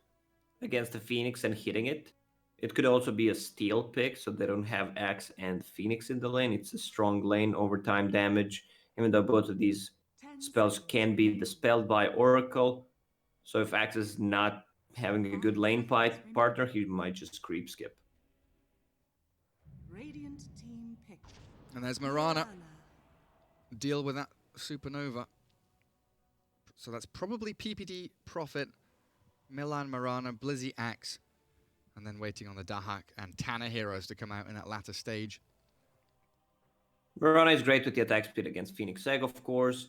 [SPEAKER 14] against the Phoenix and hitting it. It could also be a steal pick, so they don't have Axe and Phoenix in the lane. It's a strong lane, overtime damage, even though both of these spells can be dispelled by Oracle. So if Axe is not having a good lane partner, he might just creep skip.
[SPEAKER 13] And there's Mirana. Deal with that Supernova. So that's probably PPD, Prophet, Milan, Mirana, Blizzy, Axe, and then waiting on the Dahak and Tanner heroes to come out in that latter stage.
[SPEAKER 14] Mirana is great with the attack speed against Phoenix Egg, of course.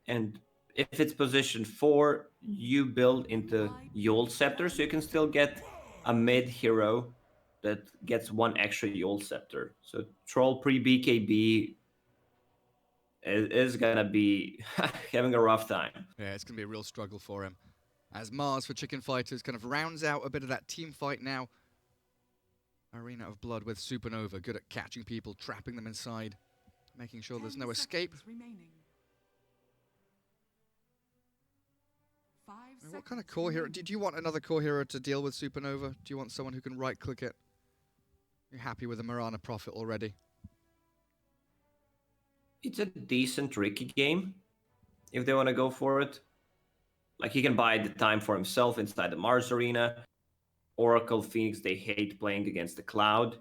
[SPEAKER 14] And if it's position 4, you build into Yule Scepter, so you can still get a mid hero that gets 1 extra Yule Scepter. So Troll pre-BKB is gonna be having a rough time.
[SPEAKER 13] Yeah, it's gonna be a real struggle for him. As Mars for Chicken Fighters kind of rounds out a bit of that team fight now. Arena of Blood with Supernova, good at catching people, trapping them inside, making sure there's no escape. What kind of core hero? Do you want another core hero to deal with Supernova? Do you want someone who can right-click it? You're happy with the Mirana Prophet already?
[SPEAKER 14] It's a decent Ricky game, if they want to go for it. Like, he can buy the time for himself inside the Mars Arena. Oracle, Phoenix, they hate playing against the Cloud.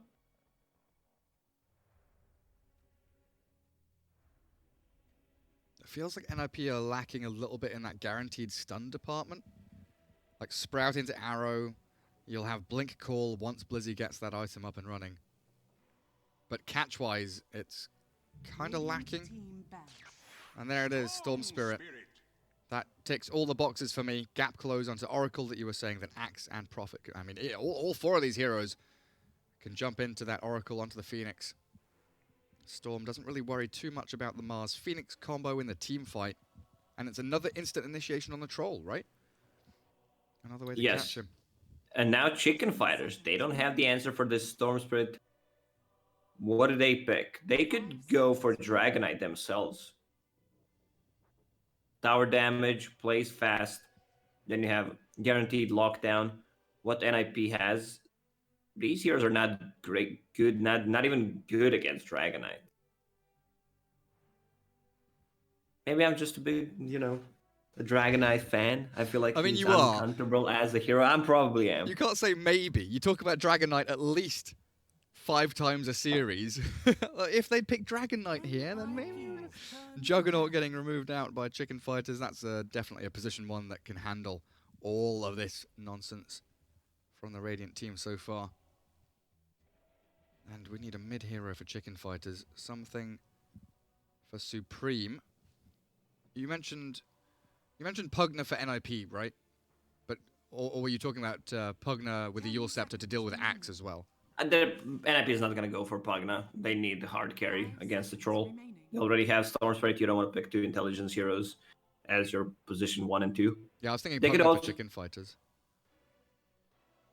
[SPEAKER 13] It feels like NIP are lacking a little bit in that guaranteed stun department. Like, Sprout into Arrow, you'll have Blink Call once Blizzy gets that item up and running. But catch-wise, it's kind of lacking. And there it is, Storm Spirit. That ticks all the boxes for me. Gap close onto Oracle that you were saying, then Axe and Prophet. I mean, all 4 of these heroes can jump into that Oracle onto the Phoenix. Storm doesn't really worry too much about the Mars Phoenix combo in the team fight. And it's another instant initiation on the Troll, right? Another way to catch him.
[SPEAKER 14] And now Chicken Fighters, they don't have the answer for this Storm Spirit. What do they pick? They could go for Dragonite themselves. Tower damage, plays fast. Then you have guaranteed lockdown. What NIP has, these heroes are not good, not even good against Dragonite. Maybe I'm just a big, a Dragonite fan. I feel like he's uncomfortable as a hero. I probably am.
[SPEAKER 13] You can't say maybe. You talk about Dragonite at least 5 times a series. If they pick Dragonite here, then maybe Juggernaut getting removed out by Chicken Fighters, that's definitely a position 1 that can handle all of this nonsense from the Radiant team so far. And we need a mid-hero for Chicken Fighters, something for Supreme. You mentioned Pugna for NIP, right? But or were you talking about Pugna with the Yule Scepter to deal with Axe as well?
[SPEAKER 14] NIP is not going to go for Pugna. They need the hard carry against the Troll. They already have Storm Spirit. You don't want to pick 2 intelligence heroes as your position 1 and 2.
[SPEAKER 13] Yeah, I was thinking Pugna for Chicken Fighters.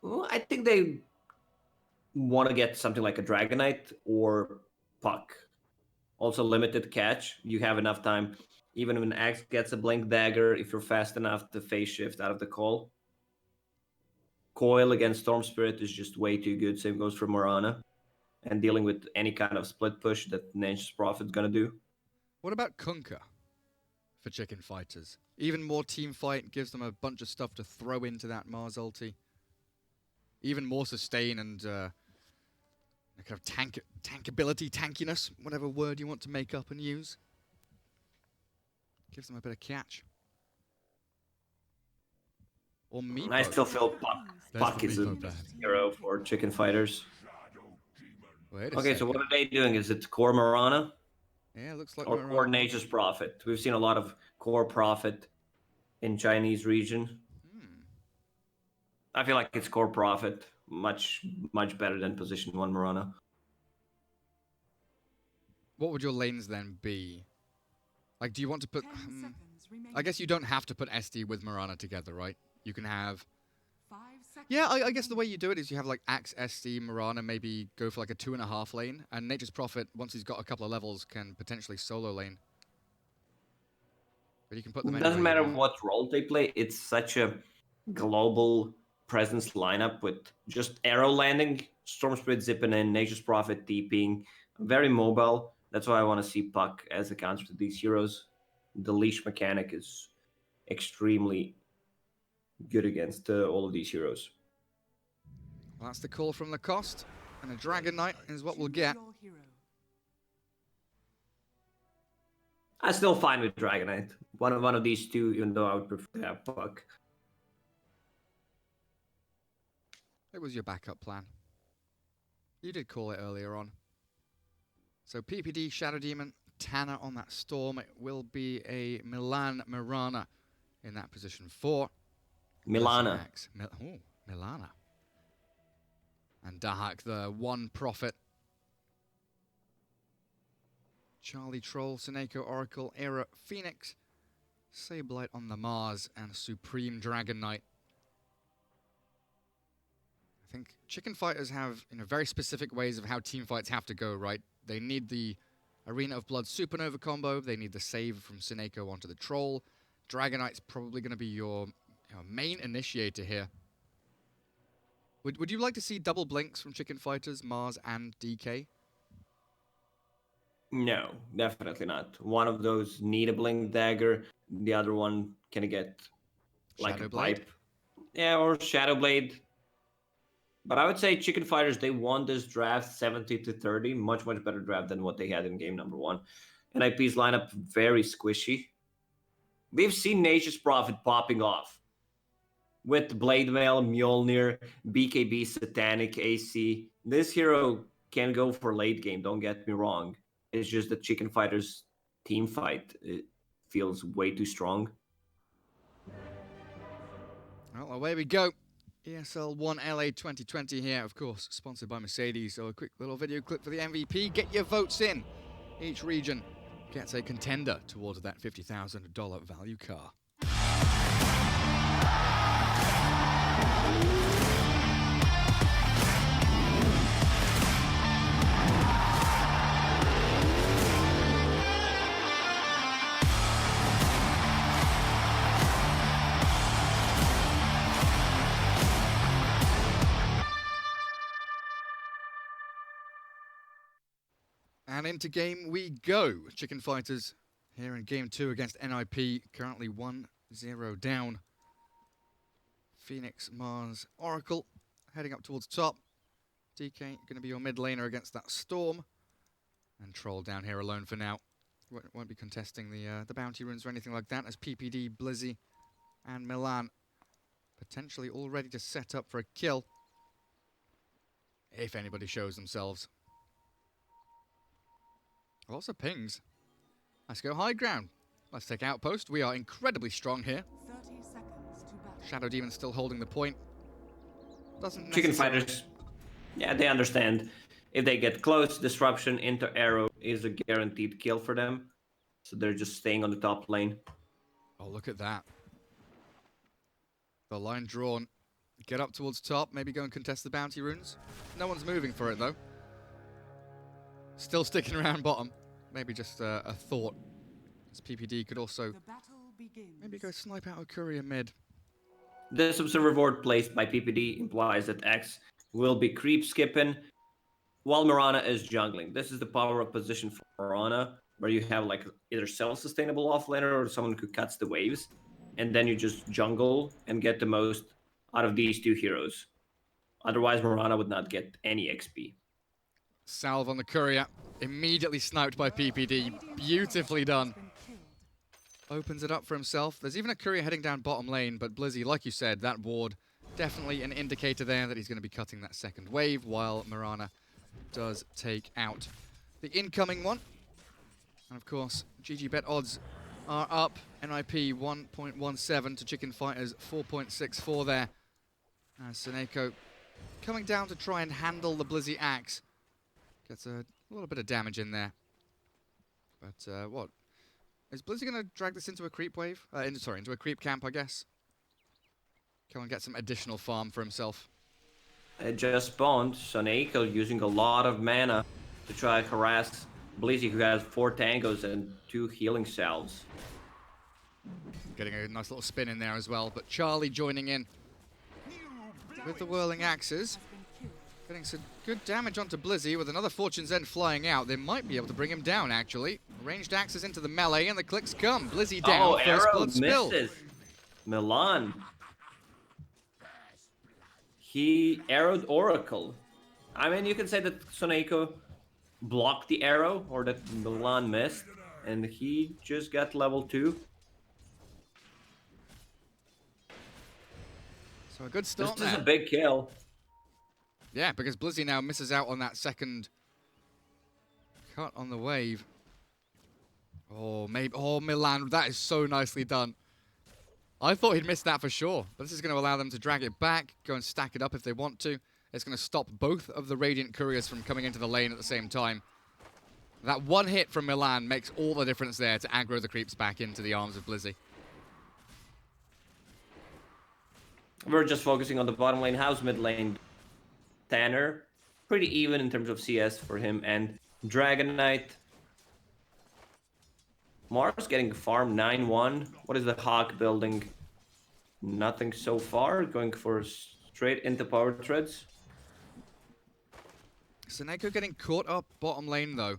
[SPEAKER 14] Well, I think they want to get something like a Dragonite or Puck. Also limited catch. You have enough time. Even when Axe gets a Blink Dagger, if you're fast enough to phase shift out of the call. Coil against Storm Spirit is just way too good. Same goes for Mirana. And dealing with any kind of split push that Nature's Prophet's gonna do.
[SPEAKER 13] What about Kunkka for Chicken Fighters? Even more team fight, gives them a bunch of stuff to throw into that Mars ulti. Even more sustain and kind of tankability, tankiness, whatever word you want to make up and use. Gives them a bit of catch. Or Meepo.
[SPEAKER 14] I still feel Puck is a hero for Chicken Fighters. Okay, so what are they doing? Is it Core Mirana?
[SPEAKER 13] Yeah, it looks like
[SPEAKER 14] or
[SPEAKER 13] Mirana.
[SPEAKER 14] Core Nature's Prophet. We've seen a lot of Core Prophet in Chinese region. I feel like it's Core Prophet. Much better than position 1 Mirana.
[SPEAKER 13] What would your lanes then be? Like, do you want to put... I guess you don't have to put SD with Mirana together, right? You can have... Yeah, I guess the way you do it is you have like Axe, SD, Mirana, maybe go for like a 2.5 lane, and Nature's Prophet, once he's got a couple of levels, can potentially solo lane. But you can put them
[SPEAKER 14] It doesn't matter what role they play, it's such a global presence lineup with just arrow landing, Storm Spirit zipping in, Nature's Prophet deeping, very mobile. That's why I want to see Puck as a counter to these heroes. The leash mechanic is extremely good against all of these heroes.
[SPEAKER 13] Well, that's the call from Lacoste, and a Dragon Knight is what we'll get.
[SPEAKER 14] I'm still fine with Dragonite. One of these 2, even though I would prefer to have Puck.
[SPEAKER 13] It was your backup plan. You did call it earlier on. So PPD, Shadow Demon, Tanner on that Storm. It will be a Milan Mirana in that position 4.
[SPEAKER 14] Milana.
[SPEAKER 13] Milana. And Dahak, the one prophet. Charlie Troll, Seneko Oracle, Era Phoenix, Sableye on the Mars, and Supreme Dragon Knight. I think Chicken Fighters have very specific ways of how team fights have to go, right? They need the Arena of Blood Supernova combo. They need the save from Seneko onto the Troll. Dragon Knight's probably going to be your main initiator here. Would you like to see double blinks from Chicken Fighters, Mars, and DK?
[SPEAKER 14] No, definitely not. One of those need a blink dagger. The other one can get like
[SPEAKER 13] Shadow
[SPEAKER 14] a
[SPEAKER 13] Blade?
[SPEAKER 14] pipe. Yeah, or Shadow Blade. But I would say Chicken Fighters, they won this draft 70-30. Much, much better draft than what they had in game number 1. NIP's lineup very squishy. We've seen Nature's Prophet popping off with Blade Mail, Mjolnir, BKB, Satanic, AC. This hero can go for late game, don't get me wrong. It's just that Chicken Fighters team fight, it feels way too strong.
[SPEAKER 13] Well, away we go. ESL 1 LA 2020 here, of course, sponsored by Mercedes. So a quick little video clip for the MVP. Get your votes in. Each region gets a contender towards that $50,000 value car. And into game we go. Chicken Fighters here in game 2 against NIP, currently 1-0 down. Phoenix, Mars, Oracle heading up towards top. DK going to be your mid laner against that Storm. And Troll down here alone for now. Won't be contesting the bounty runes or anything like that, as PPD, Blizzy, and Milan potentially all ready to set up for a kill if anybody shows themselves. Lots of pings. Let's go high ground. Let's take outpost. We are incredibly strong here.
[SPEAKER 8] 30 seconds to battle.
[SPEAKER 13] Shadow Demon still holding the point. Doesn't
[SPEAKER 14] Chicken Fighters, yeah, they understand. If they get close, disruption into arrow is a guaranteed kill for them. So they're just staying on the top lane.
[SPEAKER 13] Oh, look at that. The line drawn. Get up towards top. Maybe go and contest the bounty runes. No one's moving for it, though. Still sticking around bottom. Maybe just a thought. As PPD could also maybe go snipe out a courier mid.
[SPEAKER 14] This observer ward placed by PPD implies that X will be creep skipping while Mirana is jungling. This is the power of position for Mirana, where you have like either self-sustainable offlaner or someone who cuts the waves, and then you just jungle and get the most out of these two heroes. Otherwise, Mirana would not get any XP.
[SPEAKER 13] Salve on the courier, immediately sniped by PPD. Beautifully done. Opens it up for himself. There's even a courier heading down bottom lane, but Blizzy, like you said, that ward, definitely an indicator there that he's going to be cutting that second wave, while Mirana does take out the incoming one. And of course, GG bet odds are up. NIP 1.17 to Chicken Fighters 4.64 there. As Seneko coming down to try and handle the Blizzy axe. Gets a little bit of damage in there. But what? Is Blizzy going to drag this into a creep wave? Into a creep camp, I guess. Come and get some additional farm for himself.
[SPEAKER 14] It just spawned. Soneko using a lot of mana to try to harass Blizzy, who has 4 tangos and 2 healing salves.
[SPEAKER 13] Getting a nice little spin in there as well. But Charlie joining in with the whirling axes. Getting some good damage onto Blizzy with another Fortune's End flying out. They might be able to bring him down, actually. Ranged axes into the melee, and the clicks come. Blizzy down,
[SPEAKER 14] Oh,
[SPEAKER 13] first
[SPEAKER 14] arrow
[SPEAKER 13] blood spill.
[SPEAKER 14] misses. Milan. He arrowed Oracle. I mean, you can say that Soneko blocked the arrow, or that Milan missed, and he just got level 2.
[SPEAKER 13] So a good start
[SPEAKER 14] This is
[SPEAKER 13] there.
[SPEAKER 14] a big kill.
[SPEAKER 13] Yeah, because Blizzy now misses out on that second cut on the wave. Oh, maybe. Oh, Milan, that is so nicely done. I thought he'd missed that for sure, but this is going to allow them to drag it back, go and stack it up if they want to. It's going to stop both of the Radiant Couriers from coming into the lane at the same time. That one hit from Milan makes all the difference there to aggro the creeps back into the arms of Blizzy.
[SPEAKER 14] We're just focusing on the bottom lane. How's mid lane? Tanner, pretty even in terms of CS for him, and Dragon Knight. Mars getting farm 9-1. What is the Hawk building? Nothing so far. Going for straight into power treads.
[SPEAKER 13] Seneko getting caught up bottom lane though.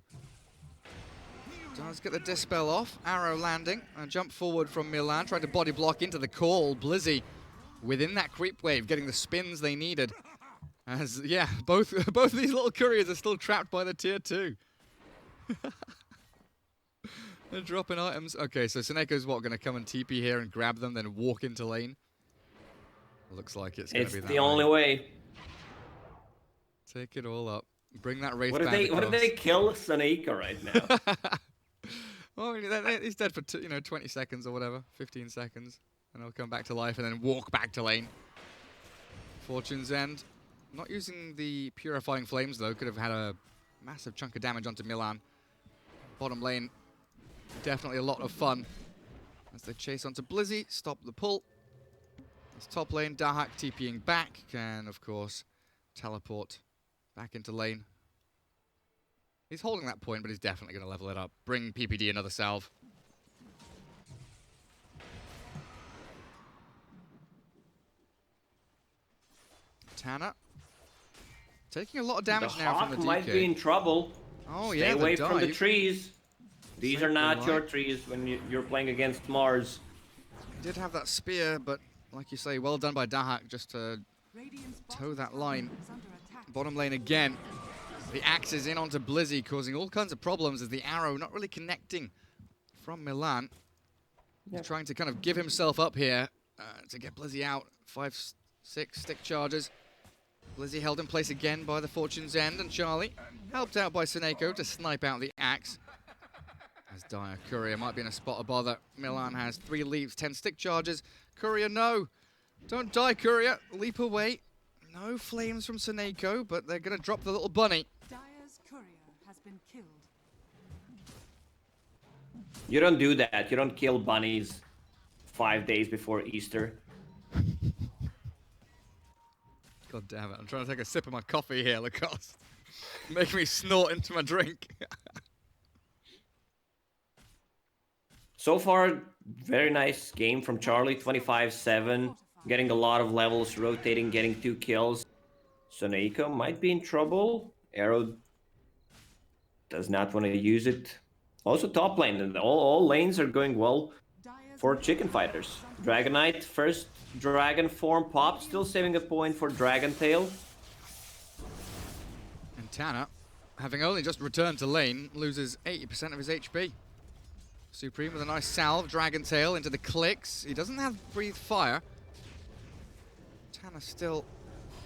[SPEAKER 13] Does get the dispel off. Arrow landing. And jump forward from Milan. Trying to body block into the call. Blizzy within that creep wave, getting the spins they needed. As, yeah, both these little couriers are still trapped by the tier 2. They're dropping items. Okay, so Seneco's what, going to come and TP here and grab them, then walk into lane? Looks like it's going to be that
[SPEAKER 14] It's the only way.
[SPEAKER 13] Take it all up. Bring that Wraith
[SPEAKER 14] What did they kill Seneko right now?
[SPEAKER 13] Well, he's dead for 20 seconds or whatever, 15 seconds. And he'll come back to life and then walk back to lane. Fortune's End. Not using the Purifying Flames, though. Could have had a massive chunk of damage onto Milan. Bottom lane, definitely a lot of fun. As they chase onto Blizzy, stop the pull. It's top lane, Dahak TPing back. Can, of course, teleport back into lane. He's holding that point, but he's definitely going to level it up. Bring PPD another salve. Tanner taking a lot of damage now from the DK.
[SPEAKER 14] Might be in trouble.
[SPEAKER 13] Oh,
[SPEAKER 14] Stay
[SPEAKER 13] yeah,
[SPEAKER 14] away
[SPEAKER 13] the
[SPEAKER 14] from the
[SPEAKER 13] dive.
[SPEAKER 14] trees. These are not your trees when you're playing against Mars.
[SPEAKER 13] He did have that spear, but like you say, well done by Dahak just to toe that line. Bottom lane again. The axe is in onto Blizzy, causing all kinds of problems as the arrow not really connecting from Milan. He's trying to kind of give himself up here to get Blizzy out. 5-6 stick charges. Blizzy held in place again by the Fortune's End, and Charlie helped out by Seneko to snipe out the axe. As Dire Courier might be in a spot of bother. Milan has 3 leaps, 10 stick charges. Courier, no! Don't die, Courier! Leap away. No flames from Seneko, but they're going to drop the little bunny.
[SPEAKER 8] Dire's courier has been killed.
[SPEAKER 14] You don't do that. You don't kill bunnies 5 days before Easter.
[SPEAKER 13] God damn it, I'm trying to take a sip of my coffee here, Lacoste. Make me snort into my drink.
[SPEAKER 14] So far, very nice game from Charlie. 25-7. Getting a lot of levels, rotating, getting 2 kills. Seneko might be in trouble. Arrow does not want to use it. Also top lane, and all lanes are going well for Chicken Fighters. Dragon Knight, first dragon form pop, still saving a point for Dragon Tail.
[SPEAKER 13] And Tanner, having only just returned to lane, loses 80% of his HP. Supreme with a nice salve, Dragon Tail into the clicks. He doesn't have Breathe Fire. Tanner still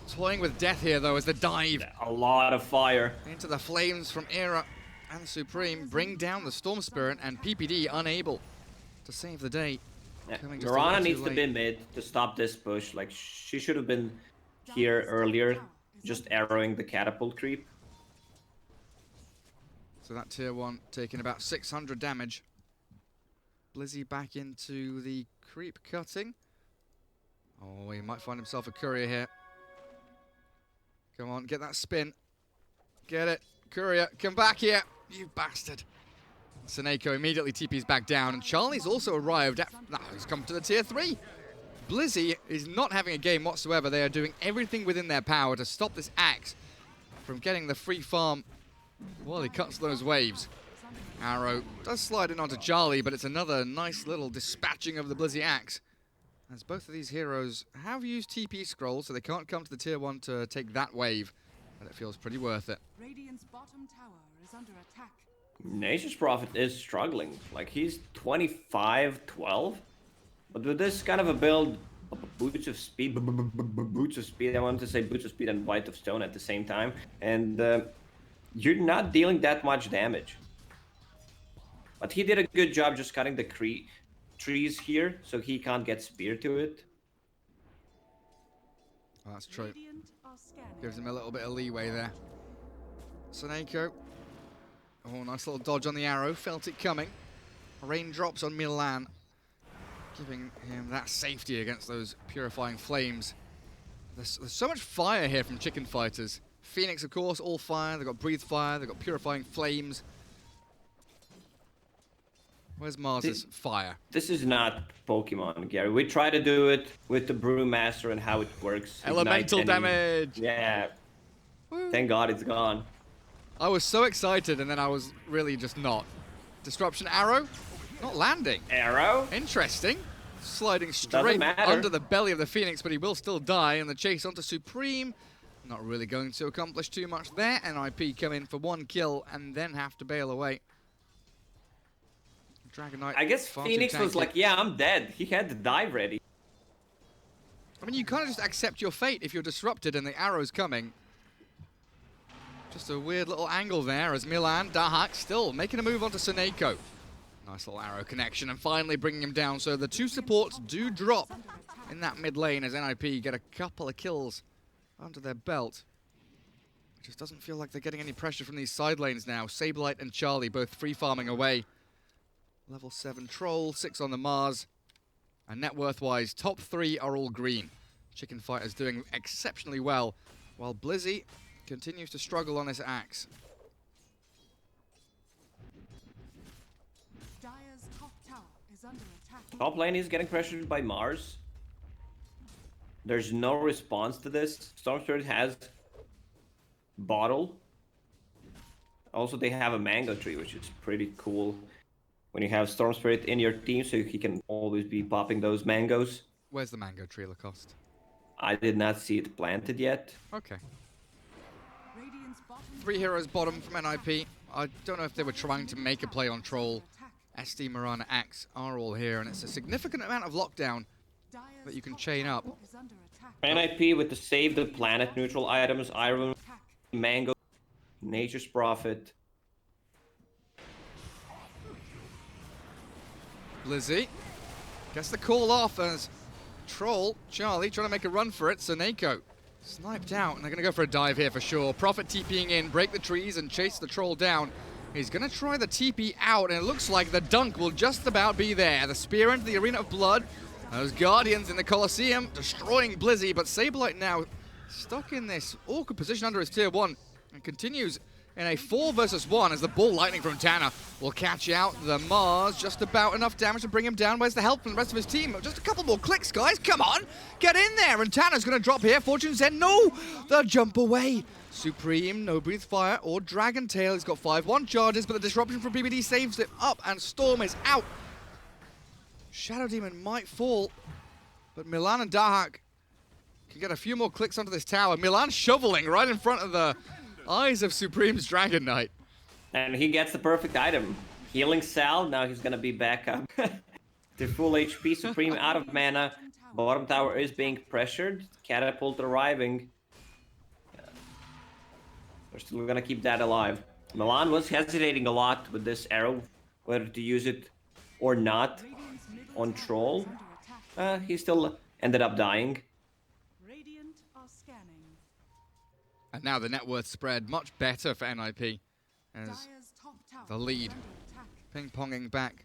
[SPEAKER 13] toying with death here, though, as the dive.
[SPEAKER 14] A lot of fire.
[SPEAKER 13] Into the flames from Era and Supreme bring down the Storm Spirit, and PPD unable to save the day.
[SPEAKER 14] Yeah. Mirana needs to be mid to stop this push. Like, she should have been here earlier, just arrowing the catapult creep.
[SPEAKER 13] So that tier 1 taking about 600 damage. Blizzy back into the creep cutting. Oh, he might find himself a courier here. Come on, get that spin. Get it. Courier, come back here, you bastard. Seneko immediately TP's back down, and Charlie's also arrived at... No, he's come to the tier 3. Blizzy is not having a game whatsoever. They are doing everything within their power to stop this axe from getting the free farm while he cuts those waves. Arrow does slide in onto Charlie, but it's another nice little dispatching of the Blizzy axe. As both of these heroes have used TP scroll, so they can't come to the tier 1 to take that wave, but it feels pretty worth it.
[SPEAKER 8] Radiant's bottom tower is under attack.
[SPEAKER 14] Nature's Prophet is struggling. Like, he's 25-12. But with this kind of a build, Boots of Speed, Boots of Speed. I wanted to say Boots of Speed and Bite of Stone at the same time. And you're not dealing that much damage. But he did a good job just cutting the trees here, so he can't get spear to it.
[SPEAKER 13] Oh, that's true. Gives him a little bit of leeway there. Seneko. Oh, nice little dodge on the arrow. Felt it coming. Raindrops on Milan. Giving him that safety against those purifying flames. There's so much fire here from Chicken Fighters. Phoenix, of course, all fire. They've got Breathe Fire. They've got Purifying Flames. Where's Mars's fire?
[SPEAKER 14] This is not Pokemon, Gary. We try to do it with the Brewmaster and how it works.
[SPEAKER 13] Elemental damage!
[SPEAKER 14] Yeah. Woo. Thank God it's gone.
[SPEAKER 13] I was so excited, and then I was really just not. Disruption arrow? Not landing.
[SPEAKER 14] Arrow?
[SPEAKER 13] Interesting. Sliding straight under the belly of the Phoenix, but he will still die. And the chase onto Supreme. Not really going to accomplish too much there. NIP come in for 1 kill and then have to bail away. Dragon Knight.
[SPEAKER 14] I guess Phoenix was like, yeah, I'm dead. He had to die ready.
[SPEAKER 13] I mean, you kind of just accept your fate if you're disrupted and the arrow's coming. Just a weird little angle there as Milan, Dahak still making a move onto Seneko. Nice little arrow connection and finally bringing him down. So the 2 supports do drop in that mid lane as NIP get a couple of kills under their belt. It just doesn't feel like they're getting any pressure from these side lanes now. Sableye and Charlie both free farming away. Level 7 Troll, 6 on the Mars. And net worth-wise, top 3 are all green. Chicken Fighter's doing exceptionally well, while Blizzy continues to struggle on his axe.
[SPEAKER 8] Dire's top tower is under attack.
[SPEAKER 14] Top lane is getting pressured by Mars. There's no response to this. Storm Spirit has Bottle. Also, they have a Mango Tree, which is pretty cool. When you have Storm Spirit in your team, so he can always be popping those mangoes.
[SPEAKER 13] Where's the Mango Tree, Lacoste?
[SPEAKER 14] I did not see it planted yet.
[SPEAKER 13] Okay. 3 heroes bottom from NIP. I don't know if they were trying to make a play on Troll. SD, Mirana, Axe are all here, and it's a significant amount of lockdown that you can chain up.
[SPEAKER 14] NIP with the Save the Planet neutral items, Iron, Mango, Nature's Prophet.
[SPEAKER 13] Blizzy gets the call off as Troll, Charlie, trying to make a run for it. Seneko sniped out, and they're going to go for a dive here for sure. Prophet TPing in, break the trees, and chase the Troll down. He's going to try the TP out, and it looks like the dunk will just about be there. The spear into the Arena of Blood. Those Guardians in the Colosseum destroying Blizzy, but Sableye now stuck in this awkward position under his tier 1 and continues in a 4 versus 1 as the ball lightning from Tanner will catch out the Mars. Just about enough damage to bring him down. Where's the help from the rest of his team? Just a couple more clicks, guys. Come on. Get in there. And Tanner's going to drop here. Fortune said no. The jump away. Supreme, no Breathe Fire or Dragon Tail. He's got 5-1 charges, but the disruption from PBD saves it up and Storm is out. Shadow Demon might fall, but Milan and Dahak can get a few more clicks onto this tower. Milan shoveling right in front of the eyes of Supreme's Dragon Knight.
[SPEAKER 14] And he gets the perfect item. Healing Sal, now he's gonna be back up to full HP. Supreme out of mana. Bottom tower is being pressured. Catapult arriving. We're still gonna keep that alive. Milan was hesitating a lot with this arrow, whether to use it or not on Troll. He still ended up dying.
[SPEAKER 8] Radiant are scanning.
[SPEAKER 13] And now the net worth spread much better for NIP as the lead ping-ponging back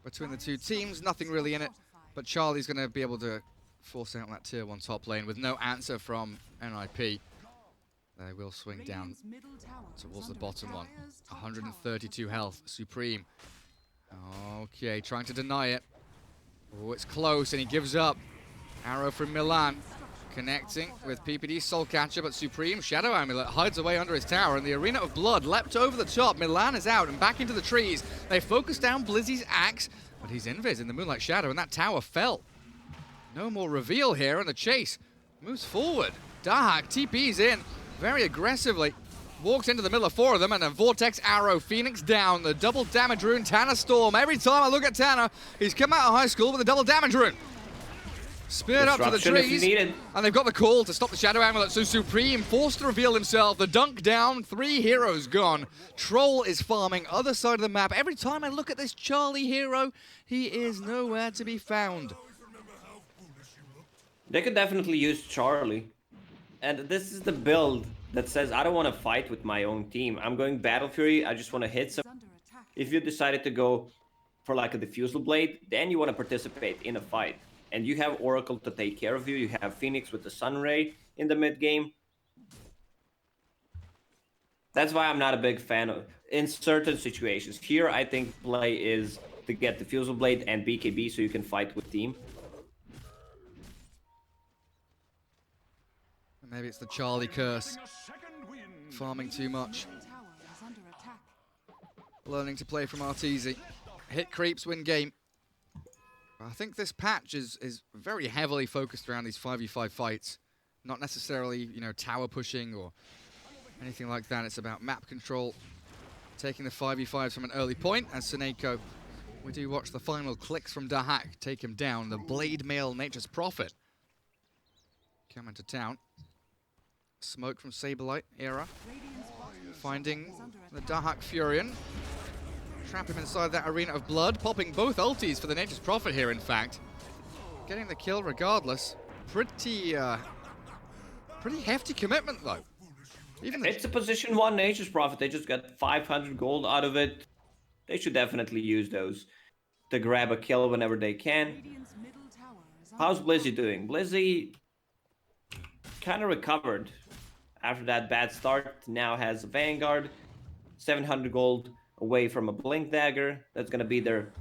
[SPEAKER 13] between the 2 teams. Nothing really in it, but Charlie's going to be able to force out that tier 1 top lane with no answer from NIP. They will swing down towards the bottom one. 132 health, Supreme. Okay, trying to deny it. Oh, it's close, and he gives up. Arrow from Milan. Connecting with PPD Soul Catcher, but Supreme Shadow Amulet hides away under his tower, and the Arena of Blood leapt over the top. Milan is out and back into the trees. They focus down Blizzy's axe, but he's invis in the Moonlight Shadow, and that tower fell. No more reveal here, and the chase moves forward. Dahak TP's in very aggressively. Walks into the middle of 4 of them, and a Vortex Arrow. Phoenix down, the double damage rune. Tanner Storm. Every time I look at Tanner, he's come out of high school with a double damage rune. Speared up to the
[SPEAKER 14] Disruption if
[SPEAKER 13] trees,
[SPEAKER 14] needed.
[SPEAKER 13] and they've got the call to stop the Shadow Amulet, so Supreme forced to reveal himself. The dunk down, 3 heroes gone. Troll is farming other side of the map. Every time I look at this Charlie hero, he is nowhere to be found.
[SPEAKER 14] They could definitely use Charlie. And this is the build that says, I don't want to fight with my own team. I'm going Battle Fury, I just want to hit some. If you decided to go for like a Diffusal Blade, then you want to participate in a fight. And you have Oracle to take care of you. You have Phoenix with the Sunray in the mid game. That's why I'm not a big fan of in certain situations. Here, I think play is to get Diffusal Blade and BKB so you can fight with team.
[SPEAKER 13] Maybe it's the Charlie curse. Farming too much. Learning to play from Arteezy. Hit creeps, win game. I think this patch is very heavily focused around these 5v5 fights. Not necessarily, you know, tower pushing or anything like that. It's about map control. Taking the 5v5s from an early point. As Seneko, we do watch the final clicks from Dahak take him down. The Blade Mail Nature's Prophet. Coming to town. Smoke from Saberlight era. Finding the Dahak Furion. Trap him inside that arena of blood. Popping both ultis for the Nature's Prophet here, in fact. Getting the kill regardless. Pretty hefty commitment, though.
[SPEAKER 14] It's a position 1 Nature's Prophet. They just got 500 gold out of it. They should definitely use those to grab a kill whenever they can. How's Blizzy doing? Blizzy kind of recovered after that bad start. Now has a Vanguard, 700 gold away from a Blink Dagger. That's going to be their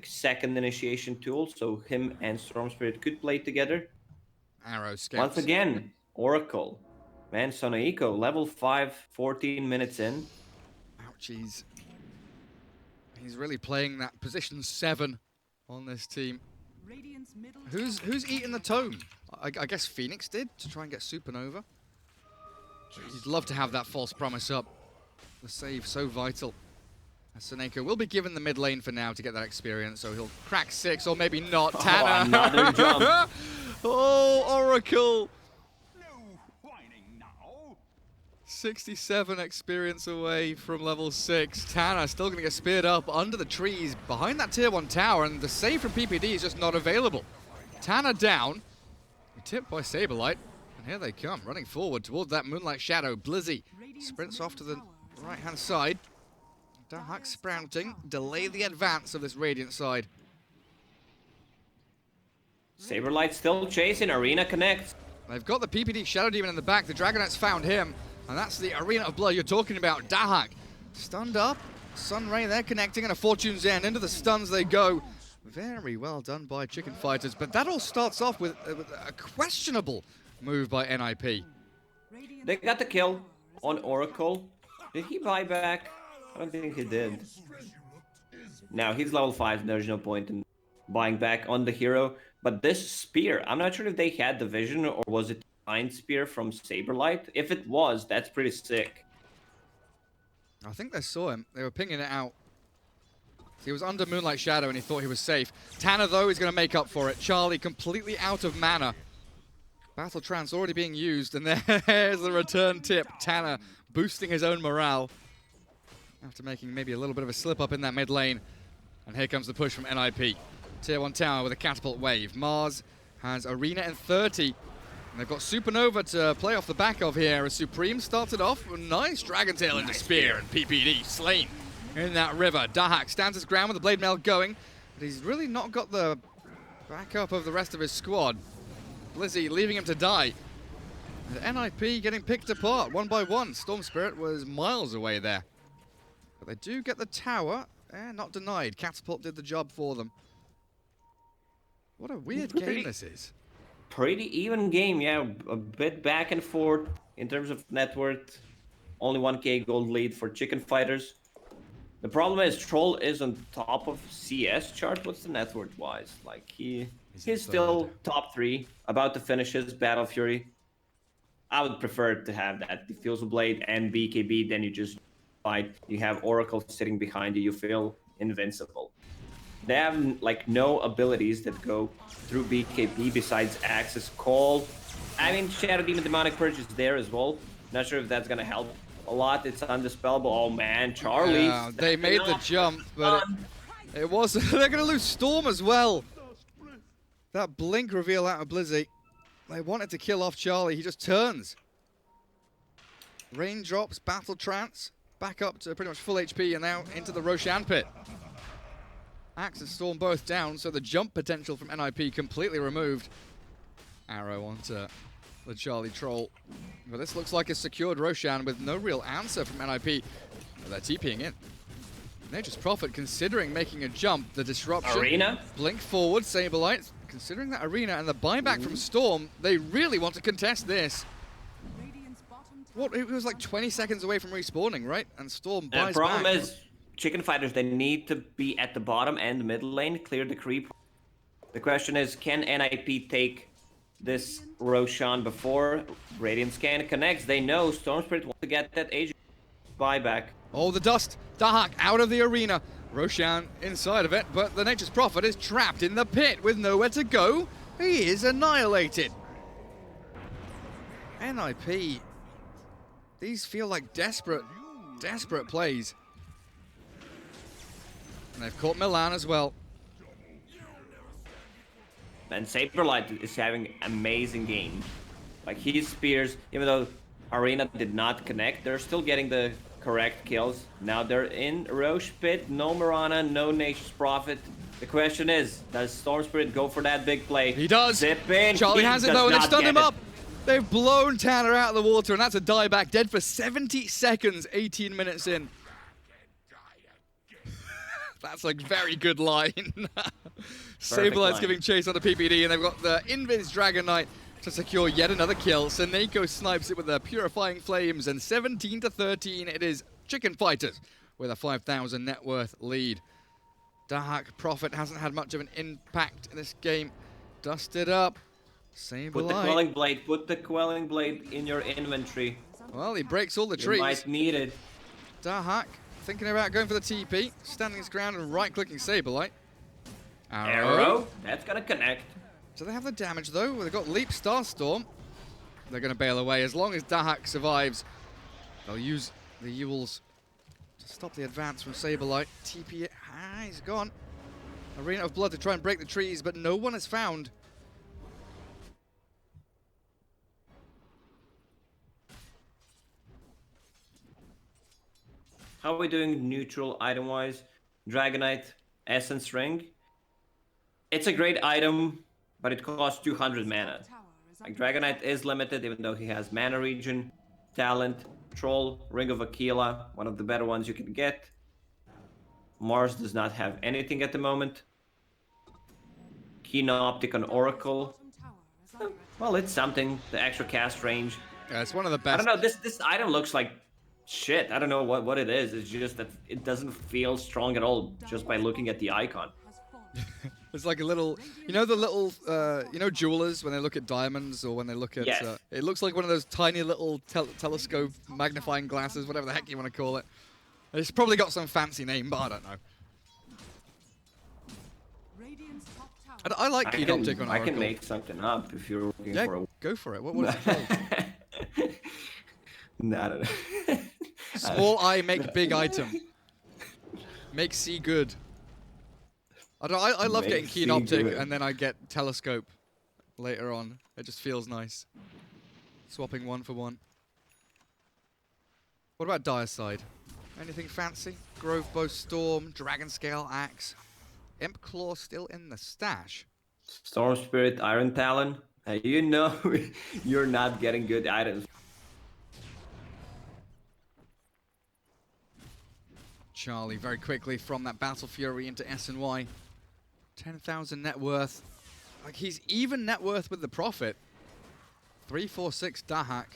[SPEAKER 14] second initiation tool, so him and Storm Spirit could play together.
[SPEAKER 13] Arrow scouts.
[SPEAKER 14] Once again, Oracle. Man, Sonoiko, level 5, 14 minutes in.
[SPEAKER 13] Ouchies. He's really playing that position 7 on this team. Who's eating the tome? I guess Phoenix did to try and get Supernova. You'd love to have that false promise up. The save so vital. As Seneko will be given the mid lane for now to get that experience, so he'll crack 6 or maybe not.
[SPEAKER 14] Oh,
[SPEAKER 13] Tanner.
[SPEAKER 14] another jump.
[SPEAKER 13] Oh, Oracle. 67 experience away from level 6. Tanner still going to get speared up under the trees behind that tier 1 tower, and the save from PPD is just not available. Tanner down, tipped by Saberlight, and here they come, running forward towards that Moonlight Shadow. Blizzy sprints off to the right-hand side. Dahak sprouting, delay the advance of this Radiant side.
[SPEAKER 14] Saberlight still chasing, Arena connects.
[SPEAKER 13] They've got the PPD Shadow Demon in the back, the Dragonette's found him, and that's the Arena of Blood you're talking about. Dahak stunned up, Sunray they're connecting, and a Fortune's End. Into the stuns they go. Very well done by Chicken Fighters, but that all starts off with a questionable move by NIP.
[SPEAKER 14] They got the kill on Oracle. Did he buy back? I don't think he did. Now he's level 5, there's no point in buying back on the hero. But this spear, I'm not sure if they had the vision or was it Mind Spear from Saberlight. If it was, that's pretty sick.
[SPEAKER 13] I think they saw him. They were pinging it out. He was under Moonlight Shadow and he thought he was safe. Tanner, though, is going to make up for it. Charlie completely out of mana. Battle Trance already being used, and there's the return tip. Tanner boosting his own morale after making maybe a little bit of a slip up in that mid lane. And here comes the push from NIP. Tier 1 tower with a catapult wave. Mars has Arena in 30. And they've got Supernova to play off the back of here as Supreme started off with a nice Dragon Tail into Spear, and PPD slain in that river. Dahak stands his ground with the Blade Mail going, but he's really not got the backup of the rest of his squad. Blizzy leaving him to die. And NIP getting picked apart one by one. Storm Spirit was miles away there. But they do get the tower, and not denied. Catapult did the job for them. What a weird game this is.
[SPEAKER 14] Pretty even game, yeah. A bit back and forth in terms of net worth. Only 1k gold lead for Chicken Fighters. The problem is Troll is on top of CS chart. What's the net worth wise? Like he's still top 3, about to finish his Battle Fury. I would prefer to have that Diffusal Blade and BKB, then you just fight. You have Oracle sitting behind you, you feel invincible. They have like no abilities that go through BKB besides Axis Call. I mean, Shadow Demon Demonic Purge is there as well. Not sure if that's gonna help a lot. It's undispellable. Oh man, Charlie.
[SPEAKER 13] Yeah, they made the jump, but it was. They're gonna lose Storm as well. That blink reveal out of Blizzy. They wanted to kill off Charlie. He just turns. Raindrops, Battle Trance, back up to pretty much full HP, and now into the Roshan pit. Axe and Storm both down, so the jump potential from NIP completely removed. Arrow onto the Charlie Troll. But this looks like a secured Roshan with no real answer from NIP. But they're TPing in. Nature's Prophet considering making a jump. The disruption.
[SPEAKER 14] Arena.
[SPEAKER 13] Blink forward, Saberlight. Considering that Arena and the buyback from Storm, they really want to contest this. What, it was like 20 seconds away from respawning, right? And Storm buys back.
[SPEAKER 14] The problem is, Chicken Fighters, they need to be at the bottom and mid lane, clear the creep. The question is, can NIP take this Roshan before Radiant Scan connects? They know Storm Spirit wants to get that agent buyback.
[SPEAKER 13] Oh, the dust. Dahak out of the arena. Roshan inside of it, but the Nature's Prophet is trapped in the pit with nowhere to go. He is annihilated. NIP. These feel like desperate plays. And they've caught Milan as well.
[SPEAKER 14] And Saberlight is having amazing game. Like his spears, even though Arena did not connect, they're still getting the correct kills. Now they're in Roche Pit, no Mirana, no Nature's Prophet. The question is, does Storm Spirit go for that big play?
[SPEAKER 13] He does.
[SPEAKER 14] Zip in.
[SPEAKER 13] Charlie has it though, and they've stunned him
[SPEAKER 14] it.
[SPEAKER 13] up. They've blown Tanner out of the water, and that's a dieback. Dead for 70 seconds, 18 minutes in. That's like very good line. Saberlight's giving chase on the PPD, and they've got the Invis Dragon Knight to secure yet another kill. Seneko snipes it with the Purifying Flames, and 17-13, it is Chicken Fighters with a 5,000 net worth lead. Dahak Prophet hasn't had much of an impact in this game. Dusted up.
[SPEAKER 14] Put the Quelling Blade. Put the Quelling Blade in your inventory.
[SPEAKER 13] Well, he breaks all the trees.
[SPEAKER 14] You might need it.
[SPEAKER 13] Dahak thinking about going for the TP, standing his ground and right-clicking Saberlight.
[SPEAKER 14] Arrow. That's gonna connect.
[SPEAKER 13] Do they have the damage though? They've got Leap Starstorm. They're gonna bail away. As long as Dahak survives, they'll use the Yules to stop the advance from Saberlight. TP it. He's gone. Arena of Blood to try and break the trees, but no one is found.
[SPEAKER 14] How are we doing neutral item-wise? Dragonite, Essence Ring. It's a great item, but it costs 200 mana. Like Dragonite is limited, even though he has Mana Regen, Talent, Troll, Ring of Aquila, one of the better ones you can get. Mars does not have anything at the moment. Keen Optic on Oracle. Well, it's something. The extra cast range.
[SPEAKER 13] Yeah, it's one of the best.
[SPEAKER 14] I don't know. This item looks like shit. I don't know what it is. It's just that it doesn't feel strong at all just by looking at the icon.
[SPEAKER 13] It's like a little, you know, the little, you know, jewelers when they look at diamonds or when they look at.
[SPEAKER 14] Yes.
[SPEAKER 13] It looks like one of those tiny little telescope magnifying glasses, whatever the heck you want to call it. It's probably got some fancy name, but I don't know. I like Keen Optic on Oracle.
[SPEAKER 14] I can make something up if you're looking for a...
[SPEAKER 13] go for it. What is it called?
[SPEAKER 14] No.
[SPEAKER 13] Small eye make big item. Make C good. I love getting Keen Optic and then I get Telescope later on. It just feels nice. Swapping one for one. What about Dire Side? Anything fancy? Grove Bow Storm, Dragon Scale Axe. Imp Claw still in the stash.
[SPEAKER 14] Storm Spirit, Iron Talon. You know you're not getting good items.
[SPEAKER 13] Charlie very quickly from that Battle Fury into SNY. 10,000 net worth. Like he's even net worth with the Prophet. 346 Dahak.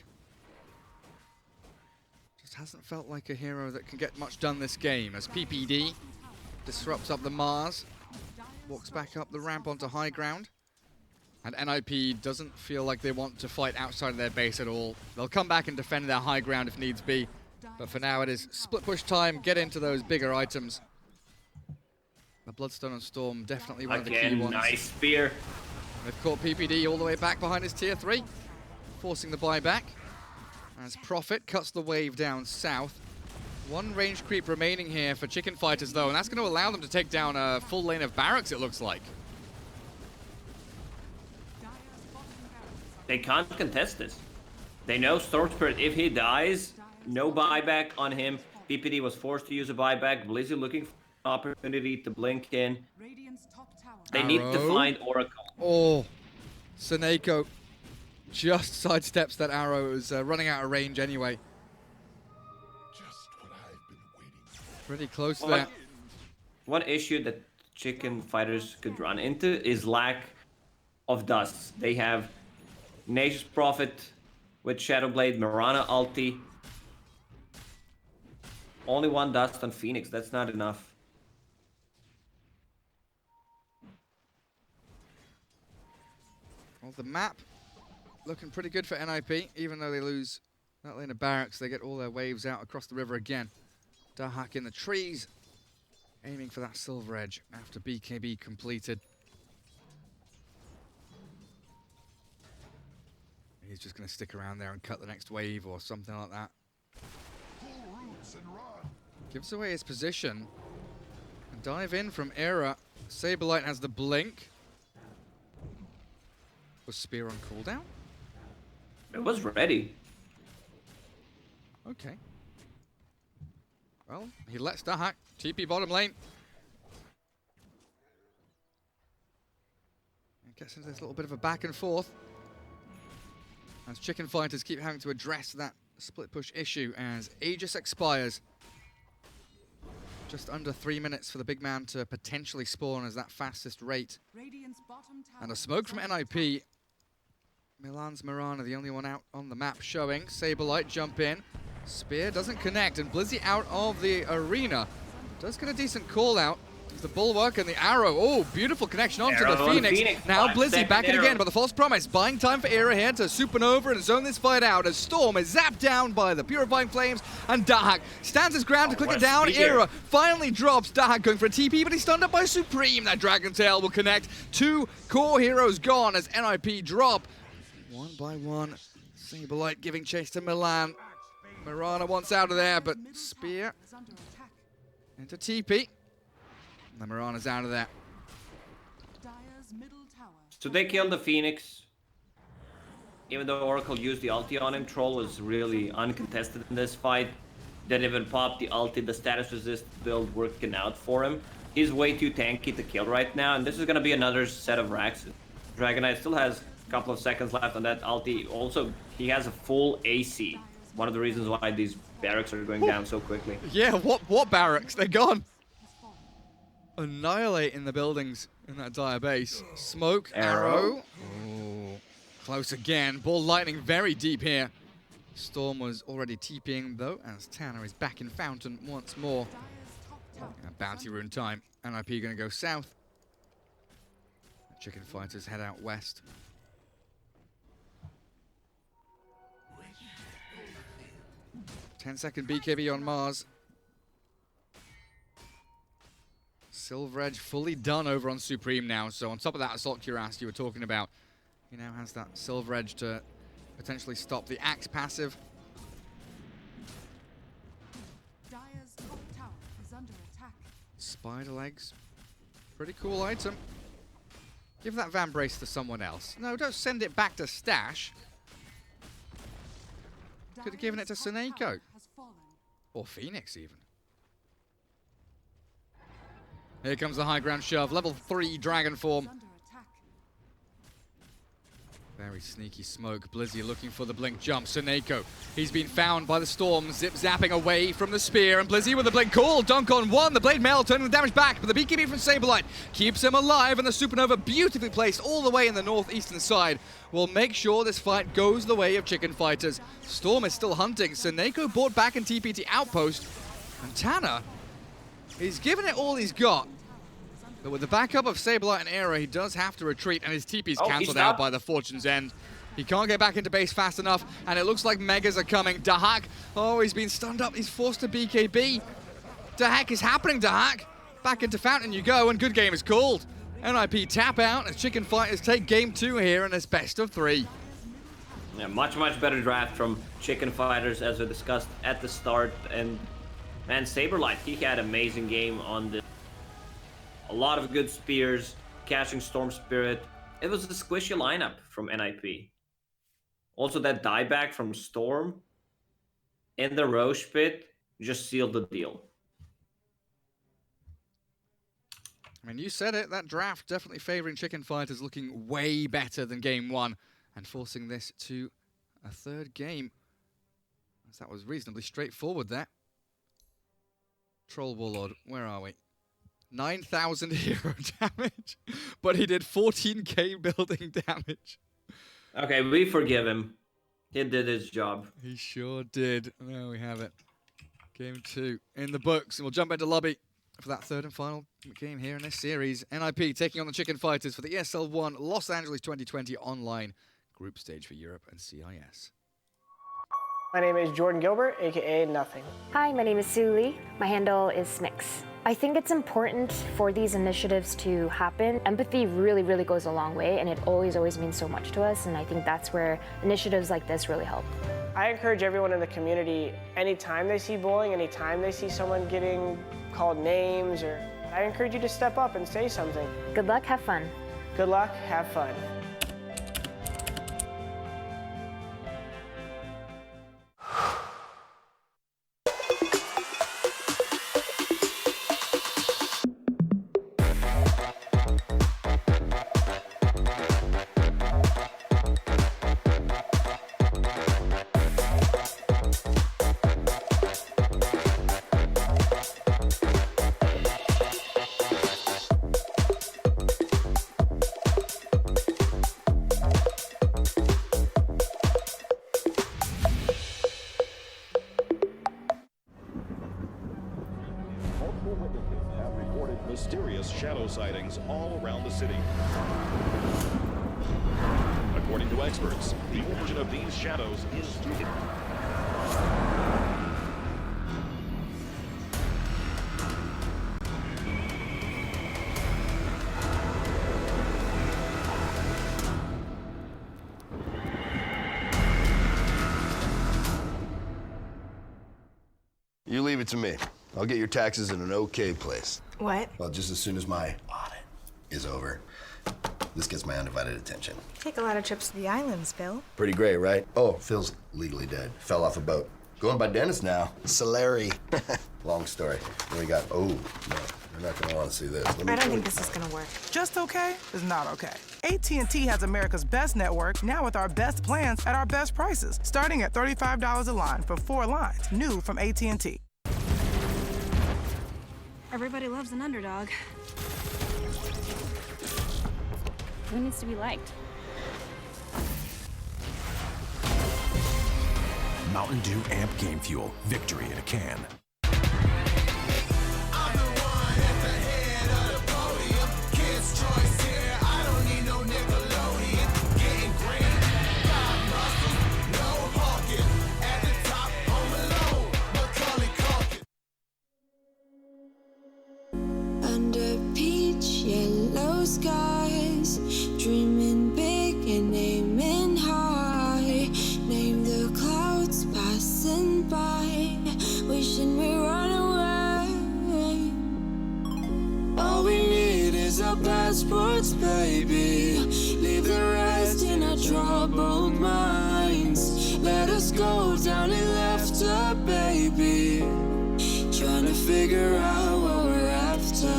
[SPEAKER 13] Just hasn't felt like a hero that can get much done this game as PPD disrupts up the Mars. Walks back up the ramp onto high ground. And NIP doesn't feel like they want to fight outside of their base at all. They'll come back and defend their high ground if needs be. But for now it is split push time, get into those bigger items. The Bloodstone on Storm, definitely one of the key
[SPEAKER 14] Again,
[SPEAKER 13] ones.
[SPEAKER 14] nice spear.
[SPEAKER 13] They've caught PPD all the way back behind his tier 3, forcing the buyback. As Prophet cuts the wave down south. One range creep remaining here for Chicken Fighters, though, and that's going to allow them to take down a full lane of barracks, it looks like.
[SPEAKER 14] They can't contest this. They know Storm Spirit, if he dies, no buyback on him. PPD was forced to use a buyback. Blizzy looking for an opportunity to blink in. They need to find Oracle.
[SPEAKER 13] Oh, Seneko just sidesteps that arrow. It was running out of range anyway. Pretty close there.
[SPEAKER 14] One issue that Chicken Fighters could run into is lack of dust. They have Nature's Prophet with Shadowblade, Mirana ulti. Only one dust on Phoenix, that's not enough.
[SPEAKER 13] Well, the map looking pretty good for NIP, even though they lose that lane of barracks. They get all their waves out across the river again. Dahak in the trees, aiming for that silver edge after BKB completed. He's just going to stick around there and cut the next wave or something like that. Gives away his position. And dive in from Era. Saberlight has the blink. Was Spear on cooldown?
[SPEAKER 14] It was ready.
[SPEAKER 13] Okay. Well, he lets Dahak TP bottom lane. It gets into this little bit of a back and forth. As Chicken Fighters keep having to address that split push issue as Aegis expires. Just under 3 minutes for the big man to potentially spawn as that fastest rate. And a smoke from NIP. Milan's Mirana, the only one out on the map showing. Saberlight jump in. Spear doesn't connect, and Blizzy out of the arena. Does get a decent call out. The bulwark and the arrow. Oh, beautiful connection onto the Phoenix. Now Blizzy back in again, but the false promise. Buying time for Era here to supernova and zone this fight out as Storm is zapped down by the purifying flames, and Dahak stands his ground to click it down. Era finally drops. Dahak going for a TP, but he's stunned up by Supreme. That Dragon Tail will connect. 2 core heroes gone as NIP drop. One by one. Saberlight giving chase to Milan. Mirana wants out of there, but Spear into TP. And the Mirana's out of there.
[SPEAKER 14] So they killed the Phoenix. Even though Oracle used the ulti on him, Troll was really uncontested in this fight. Didn't even pop the ulti, the status resist build working out for him. He's way too tanky to kill right now, and this is gonna be another set of racks. Dragon Knight still has a couple of seconds left on that ulti. Also, he has a full AC. One of the reasons why these barracks are going down so quickly.
[SPEAKER 13] Yeah, what barracks? They're gone. Annihilating the buildings in that dire base. Smoke, arrow. Oh, close again. Ball lightning very deep here. Storm was already TPing though, as Tanner is back in Fountain once more. Bounty rune time. NIP going to go south. Chicken Fighters head out west. Ten-second BKB on Mars. Silver Edge fully done over on Supreme now. So on top of that Assault Cuirass you were talking about, he now has that Silver Edge to potentially stop the Axe passive.
[SPEAKER 8] Dire's top tower is under attack.
[SPEAKER 13] Spider legs. Pretty cool item. Give that Van Brace to someone else. No, don't send it back to Stash. Could have given it to Seneko. Or Phoenix, even. Here comes the high ground shove. Level 3 dragon form. Very sneaky smoke. Blizzy looking for the blink jump. Seneko, he's been found by the Storm. Zip zapping away from the spear. And Blizzy with the blink call. Dunk on 1. The blade mail turning the damage back. But the BKB from Saberlight keeps him alive. And the supernova, beautifully placed all the way in the northeastern side, will make sure this fight goes the way of Chicken Fighters. Storm is still hunting. Seneko brought back in TPT outpost. And Tanner, he's given it all he's got. But with the backup of Saberlight and Era, he does have to retreat, and his TP's cancelled out by the Fortune's End. He can't get back into base fast enough, and it looks like Megas are coming. Dahak, oh, he's been stunned up. He's forced to BKB. The heck is happening, Dahak? Back into Fountain you go, and good game is called. NIP tap out as Chicken Fighters take game 2 here in this best of 3.
[SPEAKER 14] Yeah, much better draft from Chicken Fighters, as we discussed at the start. And man, Saberlight, he had an amazing game on this. A lot of good spears, catching Storm Spirit. It was a squishy lineup from NIP. Also, that dieback from Storm in the Roche pit just sealed the deal.
[SPEAKER 13] I mean, you said it, that draft definitely favoring Chicken Fighters, looking way better than game 1 and forcing this to a third game. As that was reasonably straightforward there. Troll Warlord, where are we? 9,000 hero damage, but he did 14k building damage.
[SPEAKER 14] Okay, we forgive him. He did his job.
[SPEAKER 13] He sure did. There we have it. Game 2 in the books, and we'll jump into lobby for that third and final game here in this series. NIP taking on the Chicken Fighters for the ESL 1 Los Angeles 2020 online group stage for Europe and CIS.
[SPEAKER 15] My name is Jordan Gilbert, aka Nothing.
[SPEAKER 16] Hi, my name is Sue Lee. My handle is Smix. I think it's important for these initiatives to happen. Empathy really, really goes a long way, and it always means so much to us, and I think that's where initiatives like this really help.
[SPEAKER 15] I encourage everyone in the community, anytime they see bullying, anytime they see someone getting called names, or I encourage you to step up and say something.
[SPEAKER 16] Good luck, have fun.
[SPEAKER 15] Good luck, have fun.
[SPEAKER 6] Mysterious shadow sightings all around the city. According to experts, the origin of these shadows is due.
[SPEAKER 7] You leave it to me. I'll get your taxes in an okay place.
[SPEAKER 17] What?
[SPEAKER 7] Well, just as soon as my audit is over, this gets my undivided attention.
[SPEAKER 17] Take a lot of trips to the islands, Phil.
[SPEAKER 7] Pretty great, right? Oh, Phil's legally dead. Fell off a boat. Going by Dennis now. Solari. Long story. Then we got, oh, no, you're not gonna want to see this.
[SPEAKER 17] I don't think this is gonna work.
[SPEAKER 9] Just okay is not okay. AT&T has America's best network, now with our best plans at our best prices, starting at $35 a line for 4 lines, new from AT&T.
[SPEAKER 10] Everybody loves an underdog. Who needs to be liked?
[SPEAKER 11] Mountain Dew Amp Game Fuel. Victory in a can.
[SPEAKER 1] Yellow skies, dreaming big and aiming high. Name the clouds passing by, wishing we run away. All we need is our passports, baby. Leave the rest in our troubled minds. Let us go down in laughter, baby. Trying to figure out what we're after.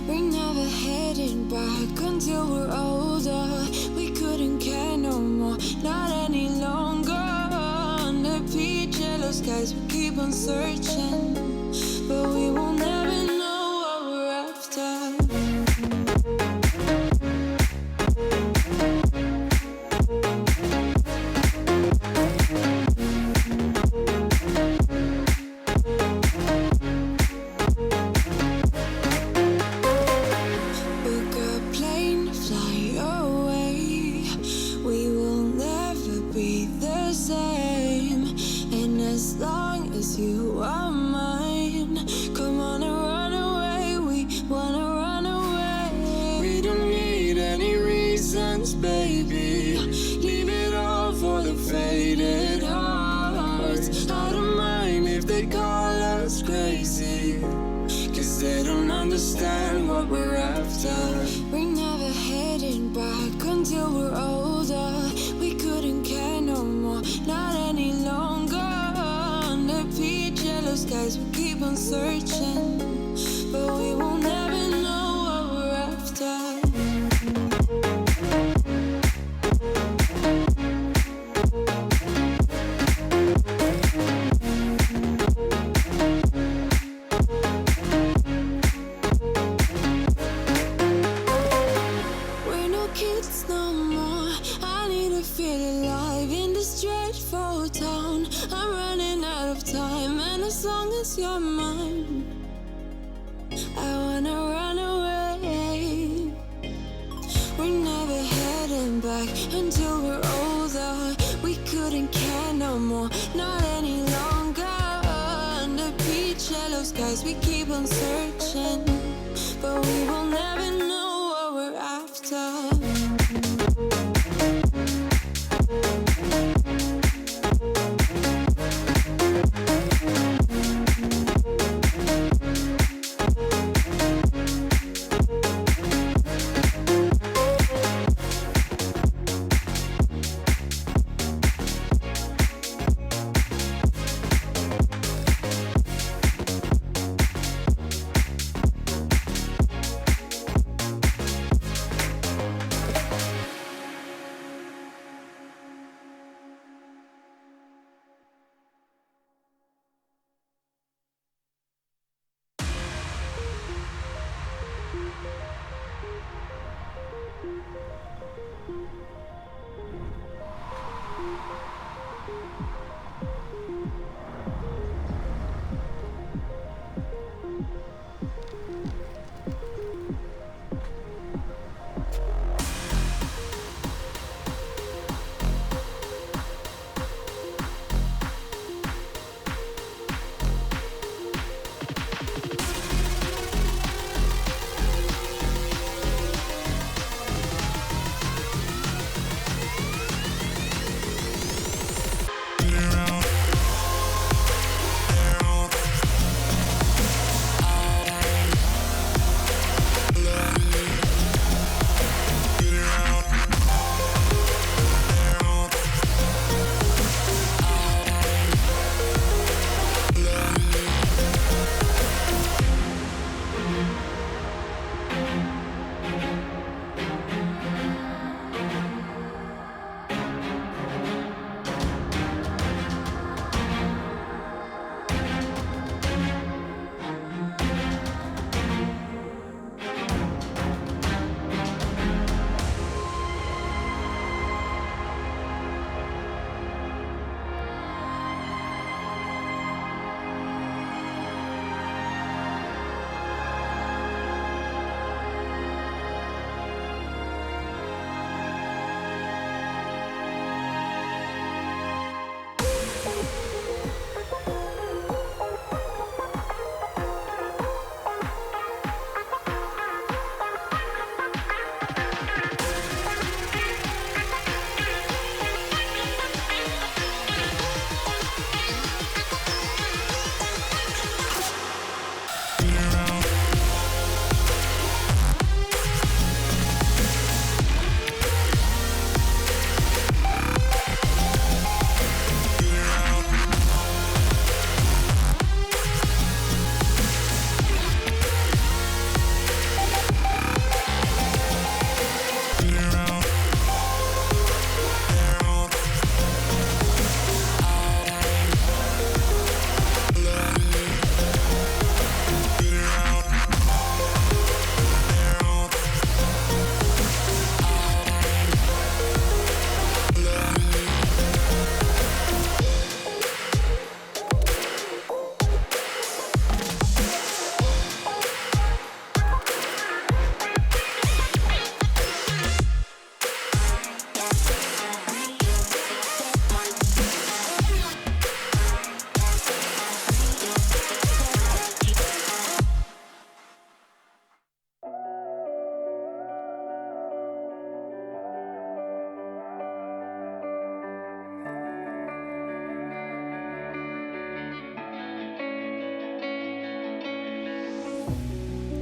[SPEAKER 1] We're never heading back until we're older. We couldn't care no more, not any longer. Under peach yellow skies, we keep on searching, but we will never know what we're after. You are mine. Come on and run understand what we're after. We're never heading back until we're older. We couldn't care no more, not any longer. Under peach yellow skies, we keep on searching, but we will never know what we're after. We're no kids no more. I need to feel alive in this dreadful town. I'm running out of time, and as long as you're mine, I wanna run away. We're never heading back until we're older. We couldn't care no more, not any longer. Under peach yellow skies, we keep on searching, but we will never know what we're after.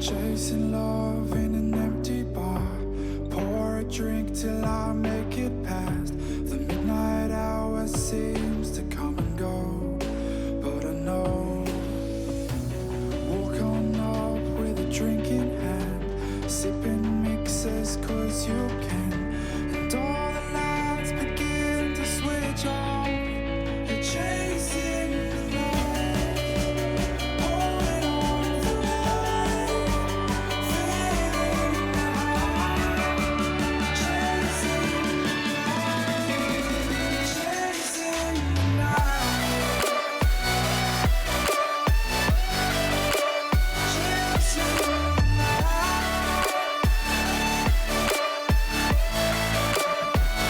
[SPEAKER 2] Chasing love in an empty bar. Pour a drink till I make it past. The midnight hour seems to come and go, but I know. Walk on up with a drink in hand, sipping mixers 'cause you can. And all the lights begin to switch off. You're chasing the light, holding on for life, feeling the high, chasing the light, chasing the night, chasing the night,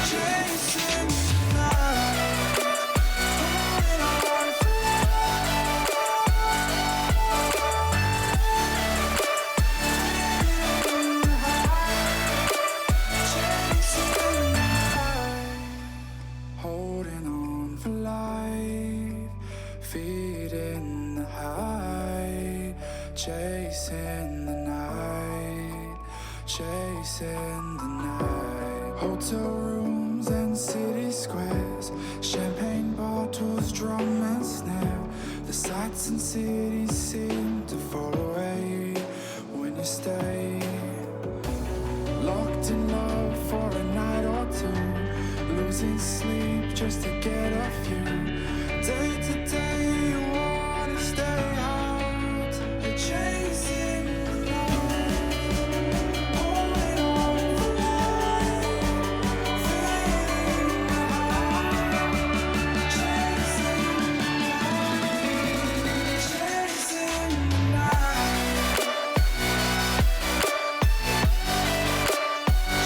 [SPEAKER 2] chasing the night, holding on for holding on for life, feeding the high, chasing the night, chasing the night. Hotel rooms and city squares, champagne bottles, drum and snare. The sights and cities seem to fall away when you stay. Locked in love for a night or two, losing sleep just to get off you. Day to day, you wanna stay out. You're chasing the light, holding on for life, feeling the high, chasing the night, chasing the night,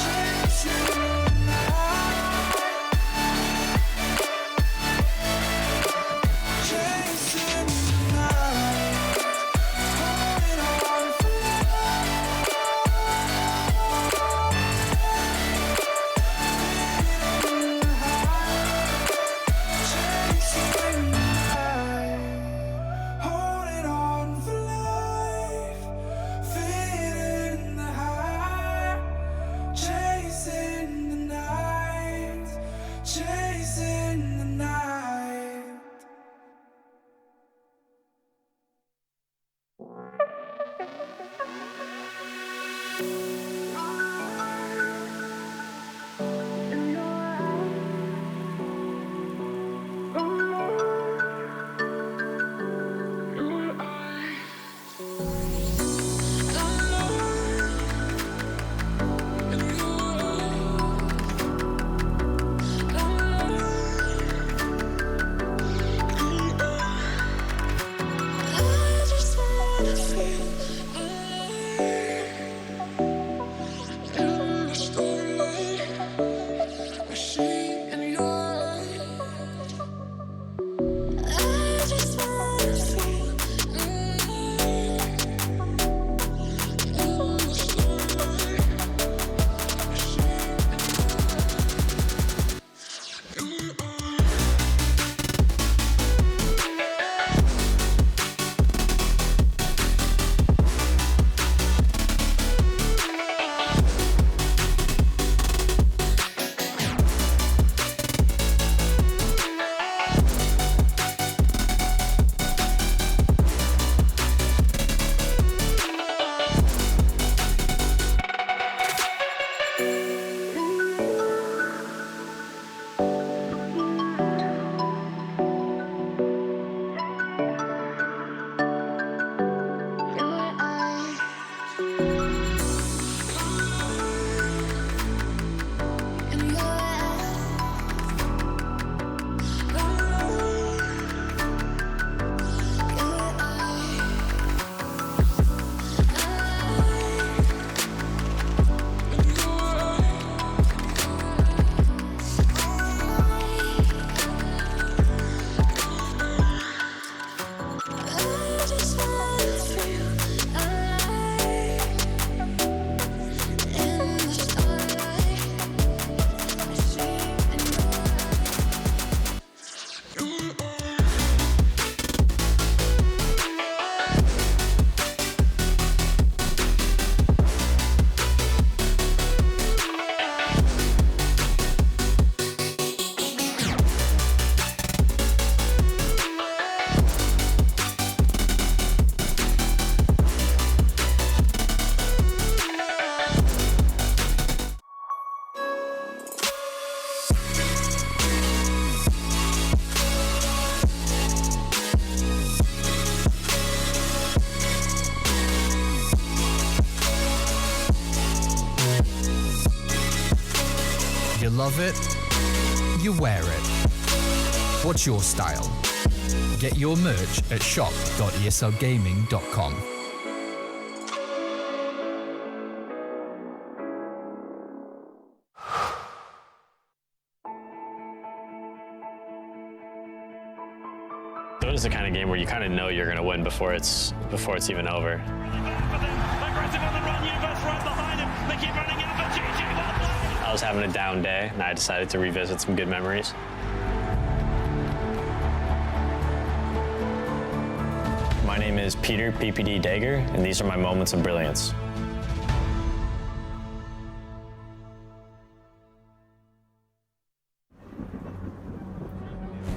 [SPEAKER 2] chasing the night, chasing
[SPEAKER 3] You love it, you wear it. What's your style? Get your merch at shop.eslgaming.com.
[SPEAKER 4] Dota is the kind of game where you kind of know you're going to win before it's even over.
[SPEAKER 5] Aggressive on the run, Universe right behind him. They keep running out, but GG, well played.
[SPEAKER 4] I was having a down day, and I decided to revisit some good memories. My name is Peter PPD Dager, and these are my moments of brilliance.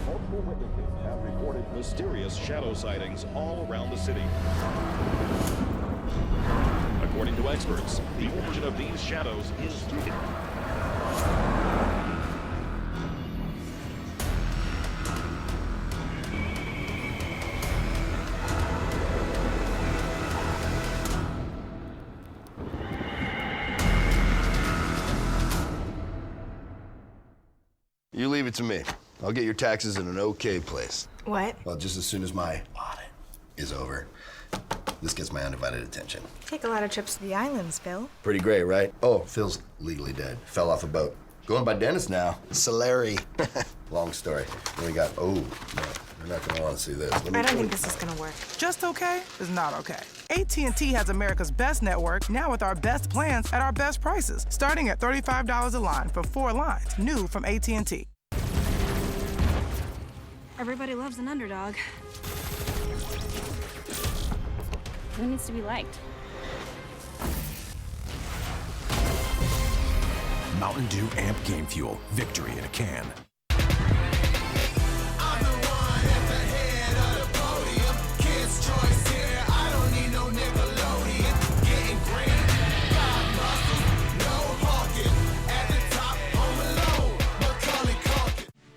[SPEAKER 6] Multiple witnesses have reported mysterious shadow sightings all around the city. According to experts, the origin of these shadows is
[SPEAKER 7] You leave it to me. I'll get your taxes in an okay place.
[SPEAKER 17] What?
[SPEAKER 7] Well, just as soon as my audit is over, this gets my undivided attention.
[SPEAKER 17] Take a lot of trips to the islands, Phil.
[SPEAKER 7] Pretty great, right? Oh, Phil's legally dead. Fell off a boat. Going by Dennis now. Solari. Long story. Then we got, oh, no, you're not gonna want to see this.
[SPEAKER 17] I don't think this is gonna work.
[SPEAKER 9] Just okay is not okay. AT&T has America's best network, now with our best plans at our best prices, starting at $35 a line for 4 lines, new from AT&T.
[SPEAKER 10] Everybody loves an underdog. Who needs to be liked?
[SPEAKER 11] Mountain Dew Amp Game Fuel. Victory in a can.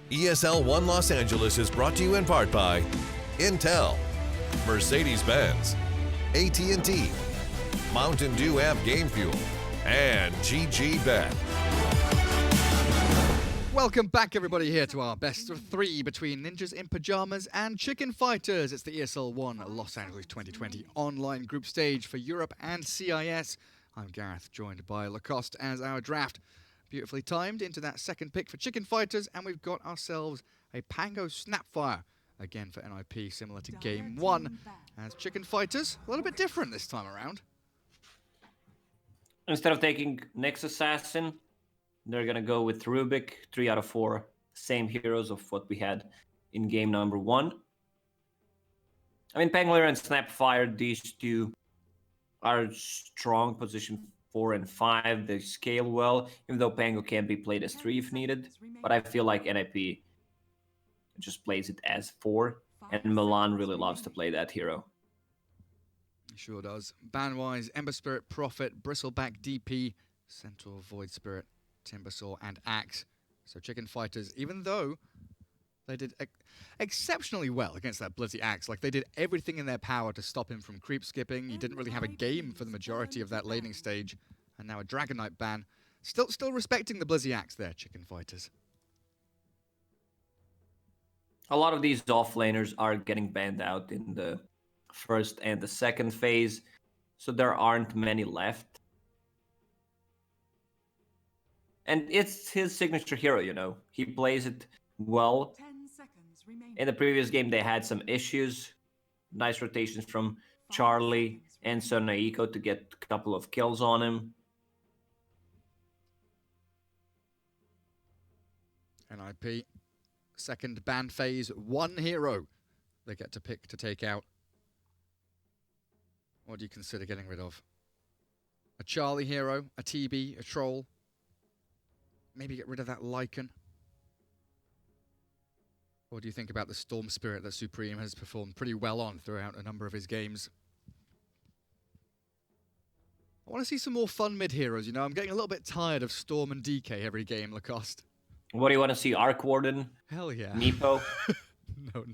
[SPEAKER 12] ESL 1 Los Angeles is brought to you in part by Intel, Mercedes-Benz, AT&T, Mountain Dew Amp Game Fuel, and GG Bet.
[SPEAKER 13] Welcome back, everybody, here to our best of 3 between Ninjas in Pyjamas and Chicken Fighters. It's the ESL 1 Los Angeles 2020 online group stage for Europe and CIS. I'm Gareth, joined by Lacoste as our draft. Beautifully timed into that second pick for Chicken Fighters, and we've got ourselves a Pango Snapfire, again for NIP, similar to Game 1. As Chicken Fighters, a little bit different this time around.
[SPEAKER 14] Instead of taking Nyx Assassin, they're going to go with Rubik, 3 out of 4. Same heroes of what we had in game number 1. I mean, Pangler and Snapfire, these two are strong position 4 and 5. They scale well, even though Pango can be played as 3 if needed. But I feel like NIP just plays it as 4. And Milan really loves to play that hero.
[SPEAKER 13] He sure does. Ban-wise, Ember Spirit, Prophet, Bristleback, DP, Centaur, Void Spirit, Timbersaw, and Axe. So Chicken Fighters, even though they did exceptionally well against that Blizzy Axe, like they did everything in their power to stop him from creep skipping. He didn't really have a game for the majority of that laning stage. And now a Dragon Knight ban. Still respecting the Blizzy Axe there, Chicken Fighters.
[SPEAKER 14] A lot of these offlaners are getting banned out in the first and the second phase, so there aren't many left. And it's his signature hero, you know. He plays it well. In the previous game, they had some issues. Nice rotations from Charlie and Sonaiko to get a couple of kills on him.
[SPEAKER 13] NIP, second ban phase, 1 hero they get to pick to take out. What do you consider getting rid of? A Charlie hero, a TB, a Troll? Maybe get rid of that Lycan? What do you think about the Storm Spirit that Supreme has performed pretty well on throughout a number of his games? I want to see some more fun mid-heroes, you know. I'm getting a little bit tired of Storm and DK every game, Lacoste.
[SPEAKER 14] What do you want to see? Arc Warden?
[SPEAKER 13] Hell yeah.
[SPEAKER 14] Nepo?
[SPEAKER 13] No.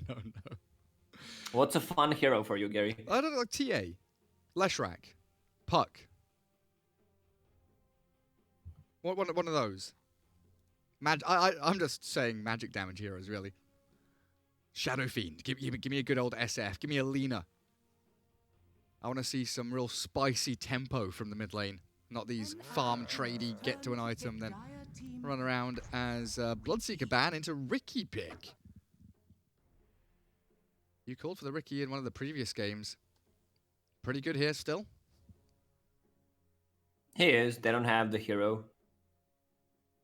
[SPEAKER 14] What's a fun hero for you, Gary?
[SPEAKER 13] I don't know, like TA, Leshrac, Puck. One of those. I'm just saying magic damage heroes, really. Shadow Fiend. Give me a good old SF. Give me a Lina. I want to see some real spicy tempo from the mid lane. Not these farm tradey, get to an item, then run around as Bloodseeker ban into Riki pick. You called for the Riki in one of the previous games. Pretty good here still.
[SPEAKER 14] He is. They don't have the hero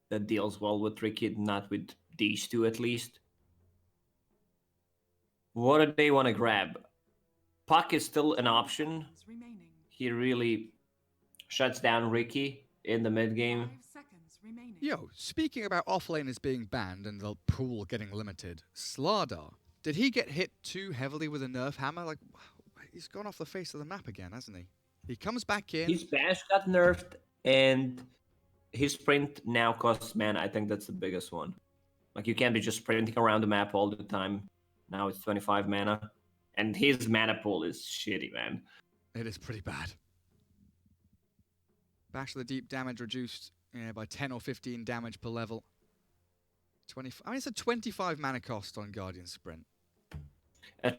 [SPEAKER 14] that deals well with Riki, not with these two at least. What do they want to grab? Puck is still an option. He really shuts down Riki in the mid game.
[SPEAKER 13] Yo, speaking about offlaners being banned and the pool getting limited, Slardar, did he get hit too heavily with a nerf hammer? Like, he's gone off the face of the map again, hasn't he? He comes back in.
[SPEAKER 14] His bash got nerfed, and his sprint now costs mana. I think that's the biggest one. Like, you can't be just sprinting around the map all the time. Now it's 25 mana. And his mana pool is shitty, man.
[SPEAKER 13] It is pretty bad. Bash of the Deep damage reduced by 10 or 15 damage per level. I mean, it's a 25 mana cost on Guardian Sprint.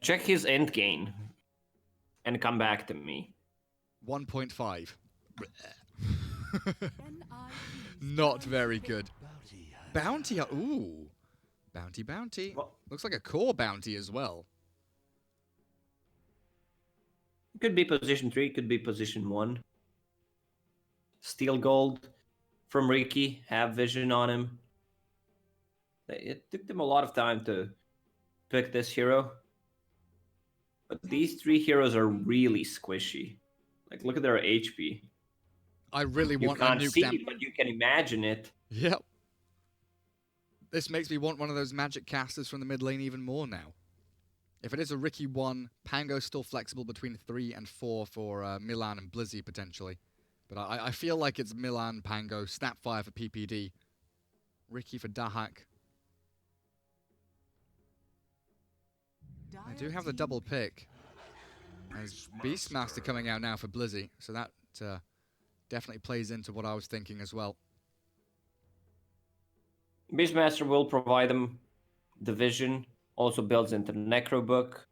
[SPEAKER 14] Check his end gain and come back to me.
[SPEAKER 13] 1.5. Not very good. Bounty. Ooh. Bounty.
[SPEAKER 14] Well,
[SPEAKER 13] looks like a core bounty as well.
[SPEAKER 14] Could be position 3, could be position 1. Steal gold from Riki, have vision on him. It took them a lot of time to pick this hero. But these 3 heroes are really squishy. Like, look at their HP.
[SPEAKER 13] I really want
[SPEAKER 14] you can't
[SPEAKER 13] a nuke
[SPEAKER 14] see it, but you can imagine it.
[SPEAKER 13] Yep. This makes me want one of those magic casters from the mid lane even more now. If it is a Riki 1, Pango's still flexible between 3 and 4 for Milan and Blizzy, potentially. But I feel like it's Milan, Pango, Snapfire for PPD, Riki for Dahak. I do have the double pick. There's Beastmaster coming out now for Blizzy, so that definitely plays into what I was thinking as well.
[SPEAKER 14] Beastmaster will provide them the vision. Also builds into the Necro Book,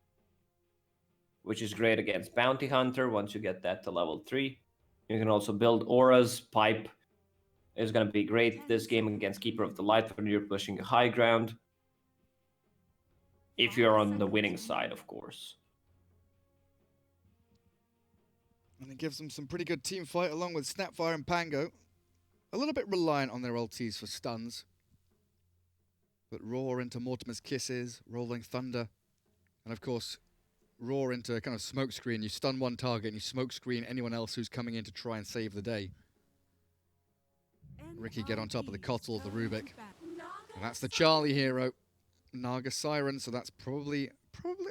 [SPEAKER 14] which is great against Bounty Hunter once you get that to level 3. You can also build auras. Pipe is going to be great this game against Keeper of the Light when you're pushing a high ground. If you're on the winning side, of course.
[SPEAKER 13] And it gives them some pretty good team fight along with Snapfire and Pango. A little bit reliant on their ultis for stuns. But Roar into Mortimer's Kisses, Rolling Thunder, and of course, Roar into a kind of smokescreen. You stun one target and you smokescreen anyone else who's coming in to try and save the day. Riki get on top of the Kotl, the Rubik. And that's the Charlie hero, Naga Siren, so that's probably,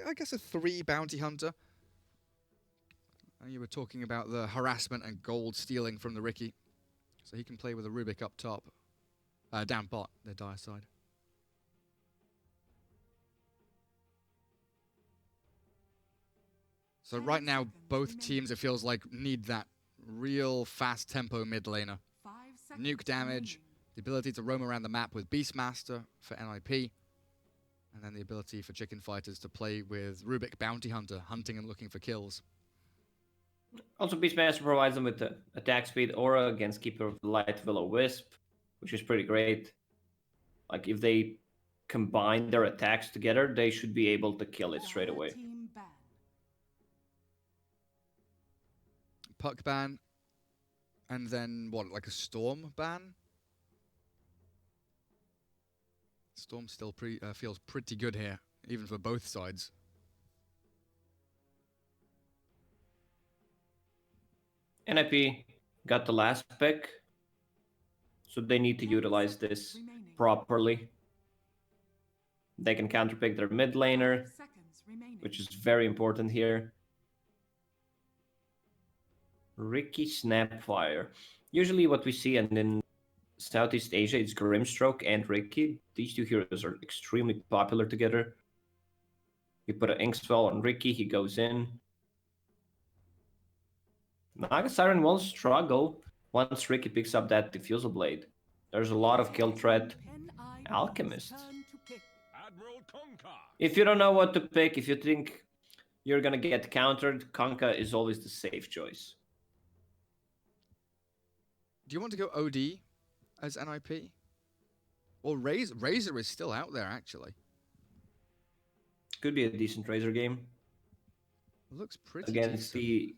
[SPEAKER 13] I guess, a 3 bounty hunter. And you were talking about the harassment and gold stealing from the Riki. So he can play with a Rubik up top. Down bot, their dire side. So right now, both teams, it feels like, need that real fast tempo mid laner. Nuke damage, the ability to roam around the map with Beastmaster for NIP, and then the ability for Chicken Fighters to play with Rubik Bounty Hunter, hunting and looking for kills.
[SPEAKER 14] Also, Beastmaster provides them with the attack speed aura against Keeper of the Light Will-O-Wisp, which is pretty great. Like, if they combine their attacks together, they should be able to kill it straight away.
[SPEAKER 13] Puck ban, and then what, like a Storm ban? Storm still feels pretty good here, even for both sides.
[SPEAKER 14] NIP got the last pick, so they need to utilize this properly. They can counterpick their mid laner, which is very important here. Riki Snapfire. Usually what we see, and in Southeast Asia, it's Grimstroke and Riki. These 2 heroes are extremely popular together. You put an Inkswell on Riki, he goes in. Naga Siren will struggle once Riki picks up that Diffusal Blade. There's a lot of kill threat Alchemist. If you don't know what to pick, if you think you're gonna get countered, Kunkka is always the safe choice.
[SPEAKER 13] Do you want to go OD as NIP? Or Razor is still out there, actually.
[SPEAKER 14] Could be a decent Razor game.
[SPEAKER 13] It looks pretty
[SPEAKER 14] against
[SPEAKER 13] decent.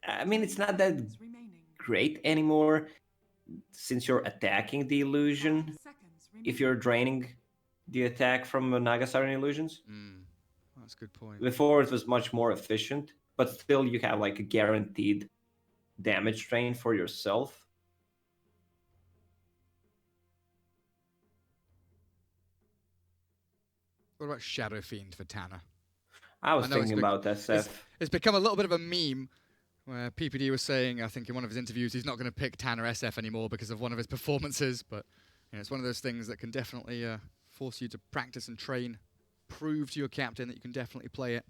[SPEAKER 14] I mean, it's not that great anymore since you're attacking the illusion. If you're draining the attack from Naga Siren illusions.
[SPEAKER 13] That's a good point.
[SPEAKER 14] Before it was much more efficient, but still you have like a guaranteed damage drain for yourself.
[SPEAKER 13] What about Shadow Fiend for Tanner?
[SPEAKER 14] I was thinking about SF.
[SPEAKER 13] It's become a little bit of a meme where PPD was saying, I think in one of his interviews, he's not going to pick Tanner SF anymore because of one of his performances. But you know, it's one of those things that can definitely force you to practice and train, prove to your captain that you can definitely play it.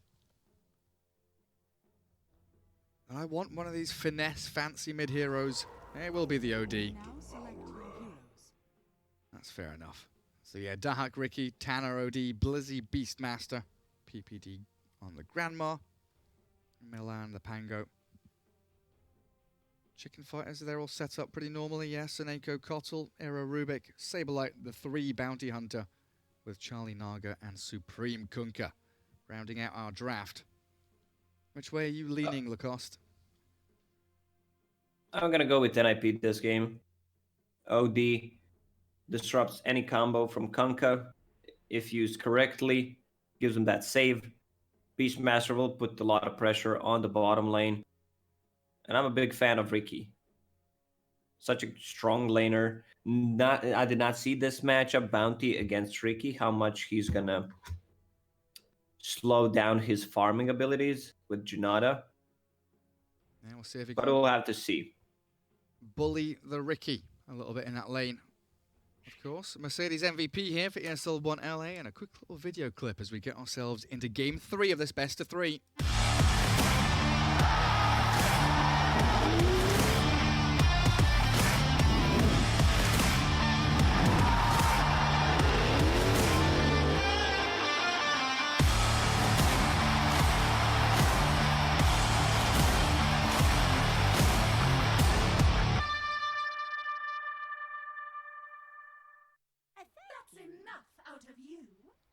[SPEAKER 13] And I want one of these finesse fancy mid-heroes. It will be the OD. That's fair enough. So yeah, Dahak, Ricky, Tanner, OD, Blizzy, Beastmaster, PPD on the Grandma, Milan, the Pango. Chicken Fighters, they're all set up pretty normally. Yes, Seneko, Kotl, Aero Rubik, Saberlight, the 3 Bounty Hunter, with Charlie Naga and Supreme Kunkka, rounding out our draft. Which way are you leaning, Lacoste?
[SPEAKER 14] I'm gonna go with NIP this game. OD disrupts any combo from Kunkka if used correctly, gives him that save. Beastmaster will put a lot of pressure on the bottom lane. And I'm a big fan of Ricky. Such a strong laner. I did not see this matchup, Bounty against Ricky, how much he's gonna slow down his farming abilities with Junada.
[SPEAKER 13] Yeah, we'll see if he
[SPEAKER 14] but
[SPEAKER 13] can
[SPEAKER 14] we'll have to see.
[SPEAKER 13] Bully the Ricky a little bit in that lane. Of course, Mercedes MVP here for ESL 1 LA, and a quick little video clip as we get ourselves into Game 3 of this best of 3.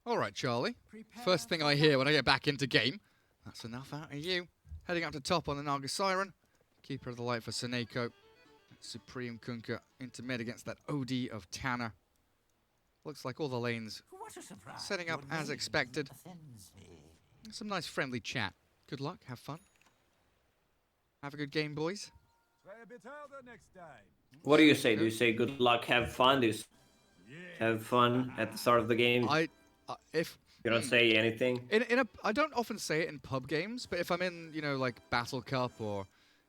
[SPEAKER 13] All right, Charlie. First thing I hear when I get back into game. That's enough out of you. Heading up to top on the Naga Siren. Keeper of the Light for Seneko. Supreme Kunkka into mid against that OD of Tanner. Looks like all the lanes setting up as expected. Some nice friendly chat. Good luck. Have fun. Have a good game, boys.
[SPEAKER 14] What do you say? Do you say good luck, have fun? Do you have fun at the start of the game?
[SPEAKER 13] If
[SPEAKER 14] you don't say anything.
[SPEAKER 13] I don't often say it in pub games, but if I'm in, you know, like Battle Cup or,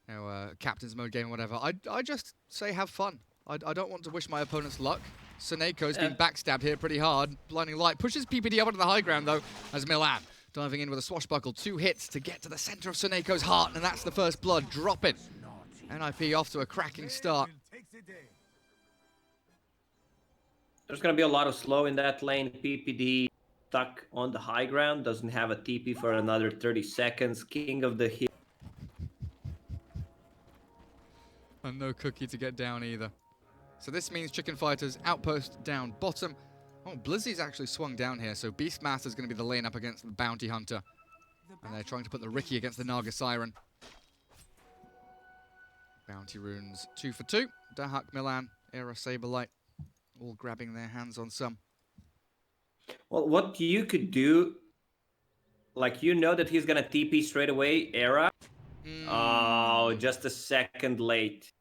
[SPEAKER 13] you know, Captain's Mode game or whatever, I just say have fun. I don't want to wish my opponents luck. Seneco's been backstabbed here pretty hard. Blinding Light pushes PPD up onto the high ground though, as Milan diving in with a swashbuckle. 2 hits to get to the center of Seneco's heart, and that's the first blood dropping. NIP off to a cracking start.
[SPEAKER 14] There's going to be a lot of slow in that lane. PPD stuck on the high ground, doesn't have a TP for another 30 seconds. King of the hill.
[SPEAKER 13] And no cookie to get down either. So this means Chicken Fighters outpost down bottom. Oh, Blizzy's actually swung down here, so Beastmaster's going to be the lane up against the Bounty Hunter. And they're trying to put the Ricky against the Naga Siren. Bounty runes 2 for 2. Dahak, Milan, Era, Saberlight, all grabbing their hands on some.
[SPEAKER 14] Well, what you could do, like, you know that he's gonna TP straight away, Era. Oh, just a second late.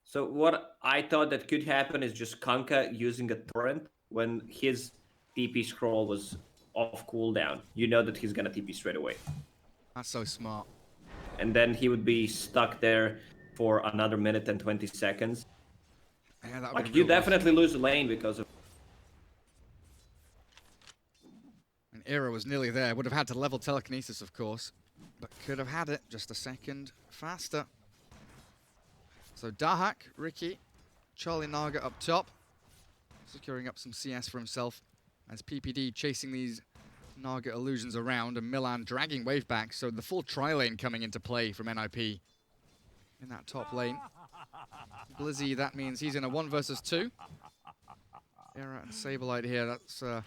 [SPEAKER 14] So what I thought that could happen is just Kunkka using a torrent when his TP scroll was off cooldown. You know that he's gonna TP straight away.
[SPEAKER 13] That's so smart.
[SPEAKER 14] And then he would be stuck there for another minute and 20 seconds.
[SPEAKER 13] Yeah, that
[SPEAKER 14] like, you definitely lose the lane because of...
[SPEAKER 13] And Era was nearly there. Would have had to level telekinesis, of course. But could have had it just a second faster. So Dahak, Ricky, Charlie Naga up top. securing up some CS for himself as PPD chasing these Naga illusions around and Milan dragging wave back, so the full tri-lane coming into play from NIP in that top lane. Blizzy, that means he's in a 1 versus 2. Era and Saberlight here, that's going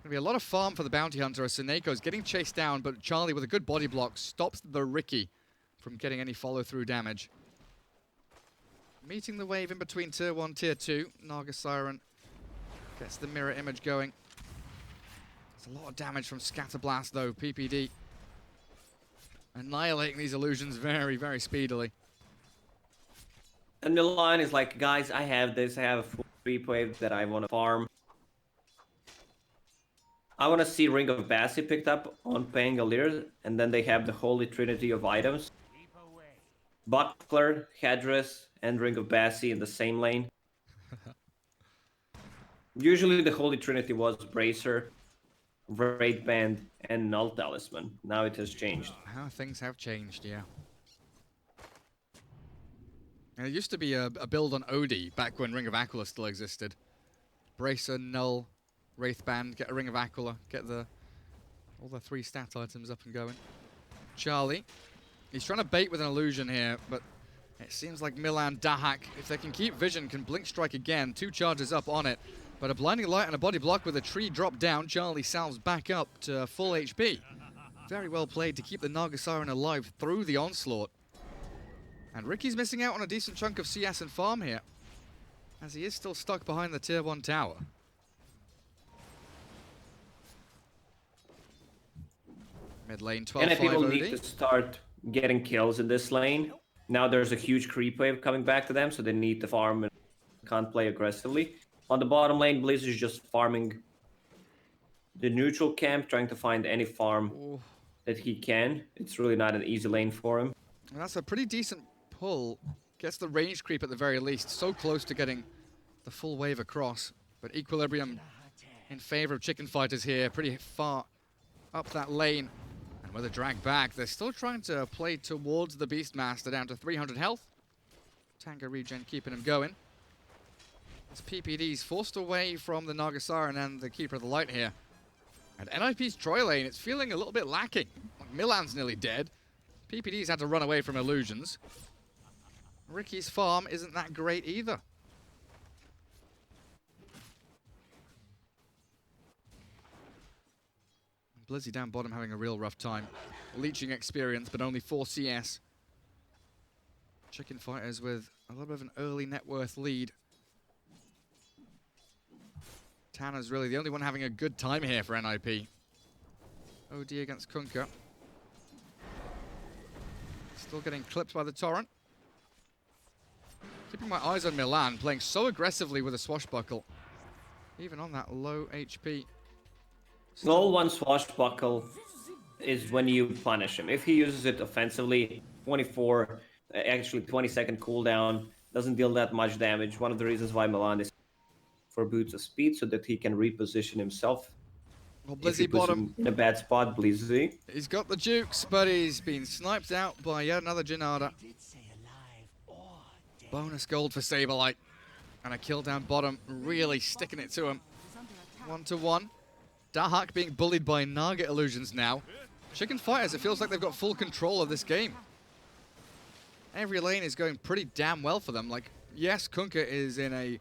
[SPEAKER 13] to be a lot of farm for the Bounty Hunter as Seneco's getting chased down, but Charlie with a good body block stops the Ricky from getting any follow-through damage. Meeting the wave in between Tier 1, Tier 2. Naga Siren gets the mirror image going. There's a lot of damage from Scatter Blast though. PPD annihilating these illusions very, very speedily.
[SPEAKER 14] And Milan is like, guys, I have this. I have a full creep wave that I want to farm. I want to see Ring of Bassi picked up on Pangolier, and then they have the Holy Trinity of items. Buckler, Headdress, and Ring of Bassi in the same lane. Usually the Holy Trinity was Bracer, Wraith Band, and Null Talisman. Now it has changed.
[SPEAKER 13] How things have changed, yeah. And it used to be a build on Odie back when Ring of Aquila still existed. Bracer, Null, Wraith Band, get a Ring of Aquila, get all the 3 stat items up and going. Charlie, he's trying to bait with an illusion here, but it seems like Milan Dahak, if they can keep vision, can blink strike again. 2 charges up on it, but a blinding light and a body block with a tree drop down. Charlie salves back up to full HP. Very well played to keep the Naga Siren alive through the onslaught. And Ricky's missing out on a decent chunk of CS and farm here, as he is still stuck behind the Tier 1 tower. Mid lane 12-5
[SPEAKER 14] And people
[SPEAKER 13] OD.
[SPEAKER 14] need to start getting kills in this lane. Now there's a huge creep wave coming back to them, so they need to farm and can't play aggressively. On the bottom lane, Blizz is just farming the neutral camp, trying to find any farm that he can. It's really not an easy lane for him.
[SPEAKER 13] And that's a pretty decent pull. Gets the range creep at the very least. So close to getting the full wave across. But Equilibrium in favor of Chicken Fighters here. Pretty far up that lane. And with a drag back, they're still trying to play towards the Beastmaster down to 300 health. Tango regen keeping him going. As PPD's forced away from the Naga Siren and the Keeper of the Light here. And NIP's Troy lane, it's feeling a little bit lacking. Like Milan's nearly dead. PPD's had to run away from illusions. Ricky's farm isn't that great either. Blizzy down bottom having a real rough time. Leeching experience, but only 4 CS. Chicken Fighters with a little bit of an early net worth lead. Tanner's really the only one having a good time here for NIP. OD against Kunkka. Still getting clipped by the Torrent. Keeping my eyes on Milan, playing so aggressively with a swashbuckle. Even on that low HP.
[SPEAKER 14] All one swashbuckle is when you punish him. If he uses it offensively, 20-second cooldown, doesn't deal that much damage. One of the reasons why Milan is for boots of speed, so that he can reposition himself.
[SPEAKER 13] Well, Blizzy bottom.
[SPEAKER 14] In a bad spot, Blizzy.
[SPEAKER 13] He's got the jukes, but he's been sniped out by yet another Janada. Bonus gold for Saberlight. And a kill down bottom, really sticking it to him. 1-1. Dahak being bullied by Naga illusions now. Chicken Fighters, it feels like they've got full control of this game. Every lane is going pretty damn well for them. Like, yes, Kunkka is in a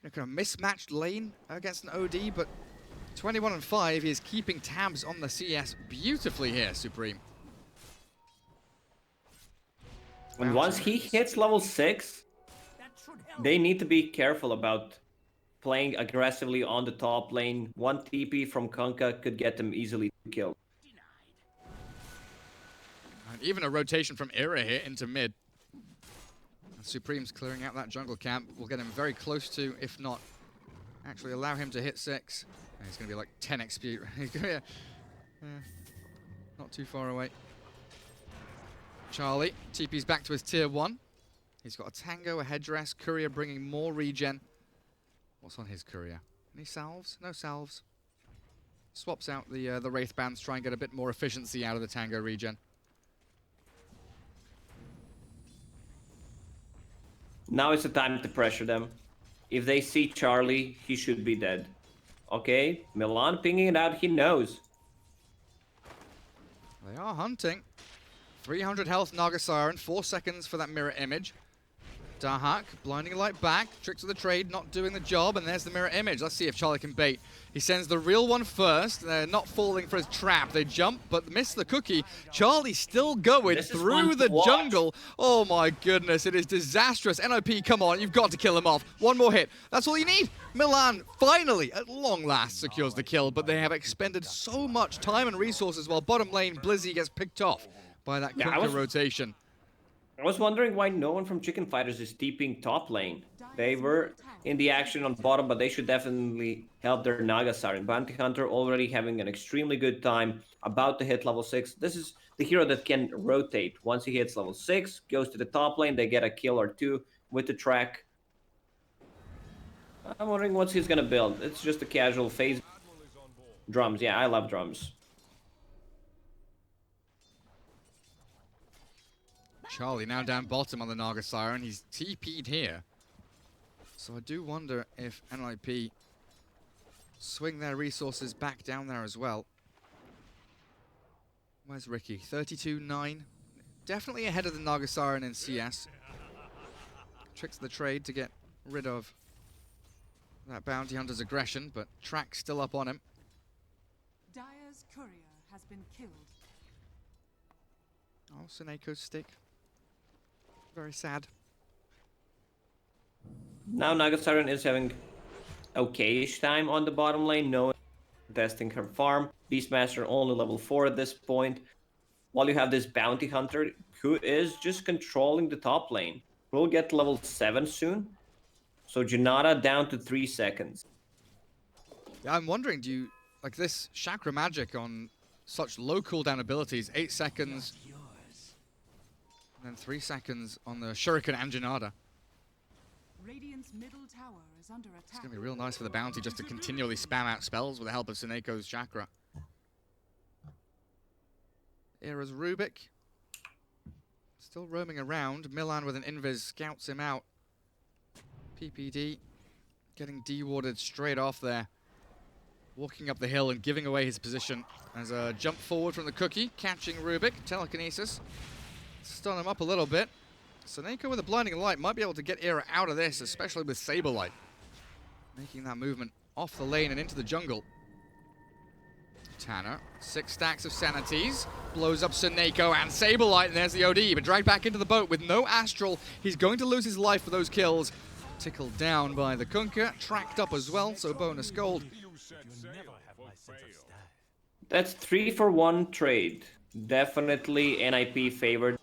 [SPEAKER 13] kind of mismatched lane against an OD, but 21-5 is keeping tabs on the CS beautifully here, Supreme.
[SPEAKER 14] And once he hits level 6, they need to be careful about playing aggressively on the top lane. 1 TP from Kunkka could get them easily killed.
[SPEAKER 13] And even a rotation from Ira here into mid. And Supreme's clearing out that jungle camp. We'll get him very close to, if not, actually allow him to hit 6. And he's going to be like 10 XP. He's going to be not too far away. Charlie, TP's back to his tier 1. He's got a Tango, a Headdress, Courier bringing more regen. What's on his Courier? Any salves? No salves. Swaps out the Wraith Bands, try and get a bit more efficiency out of the Tango regen.
[SPEAKER 14] Now is the time to pressure them. If they see Charlie, he should be dead. Okay, Milan pinging it out, he knows.
[SPEAKER 13] They are hunting. 300 health Naga Siren, 4 seconds for that mirror image. Dahak, blinding light back, tricks of the trade, not doing the job, and there's the mirror image. Let's see if Charlie can bait. He sends the real one first. They're not falling for his trap. They jump, but miss the cookie. Charlie still going through the jungle. Oh my goodness, it is disastrous. NIP, come on, you've got to kill him off. One more hit. That's all you need. Milan finally, at long last, secures the kill, but they have expended so much time and resources while bottom lane Blizzy gets picked off by that Kunkka rotation.
[SPEAKER 14] I was wondering why no one from Chicken Fighters is deeping top lane. They were in the action on bottom, but they should definitely help their Naga Siren. Bounty Hunter already having an extremely good time, about to hit level 6. This is the hero that can rotate. Once he hits level 6, goes to the top lane, they get a kill or two with the track. I'm wondering what he's gonna build. It's just a casual phase. Drums, yeah, I love drums.
[SPEAKER 13] Charlie now down bottom on the Naga Siren. He's TP'd here. So I do wonder if NIP swing their resources back down there as well. Where's Ricky? 32-9. Definitely ahead of the Naga Siren in CS. Tricks the trade to get rid of that Bounty Hunter's aggression, but Track's still up on him.
[SPEAKER 8] Dire's courier has been killed.
[SPEAKER 13] Oh, Suneko's stick. Very sad.
[SPEAKER 14] Now Naga Siren is having okay-ish time on the bottom lane, no testing her farm. Beastmaster only level 4 at this point. While you have this Bounty Hunter who is just controlling the top lane. We'll get level 7 soon. So Janata down to 3 seconds.
[SPEAKER 13] Yeah, I'm wondering, do you like this chakra magic on such low cooldown abilities? 8 seconds. And then 3 seconds on the Shuriken and Janata.
[SPEAKER 8] Radiant's middle tower is under attack.
[SPEAKER 13] It's going to be real nice for the Bounty just to continually spam out spells with the help of Suneko's chakra. Era's Rubik. Still roaming around. Milan with an invis scouts him out. PPD getting de-warded straight off there. Walking up the hill and giving away his position as a jump forward from the cookie. Catching Rubik. Telekinesis. Stun him up a little bit. Suneko with a blinding light might be able to get Era out of this, especially with Saberlight. Making that movement off the lane and into the jungle. Tanner, 6 stacks of sanities, blows up Suneko and Saberlight, and there's the OD, but dragged back into the boat with no Astral. He's going to lose his life for those kills. Tickled down by the Kunkka, tracked up as well, so bonus gold.
[SPEAKER 14] That's 3-for-1 trade. Definitely NIP favored.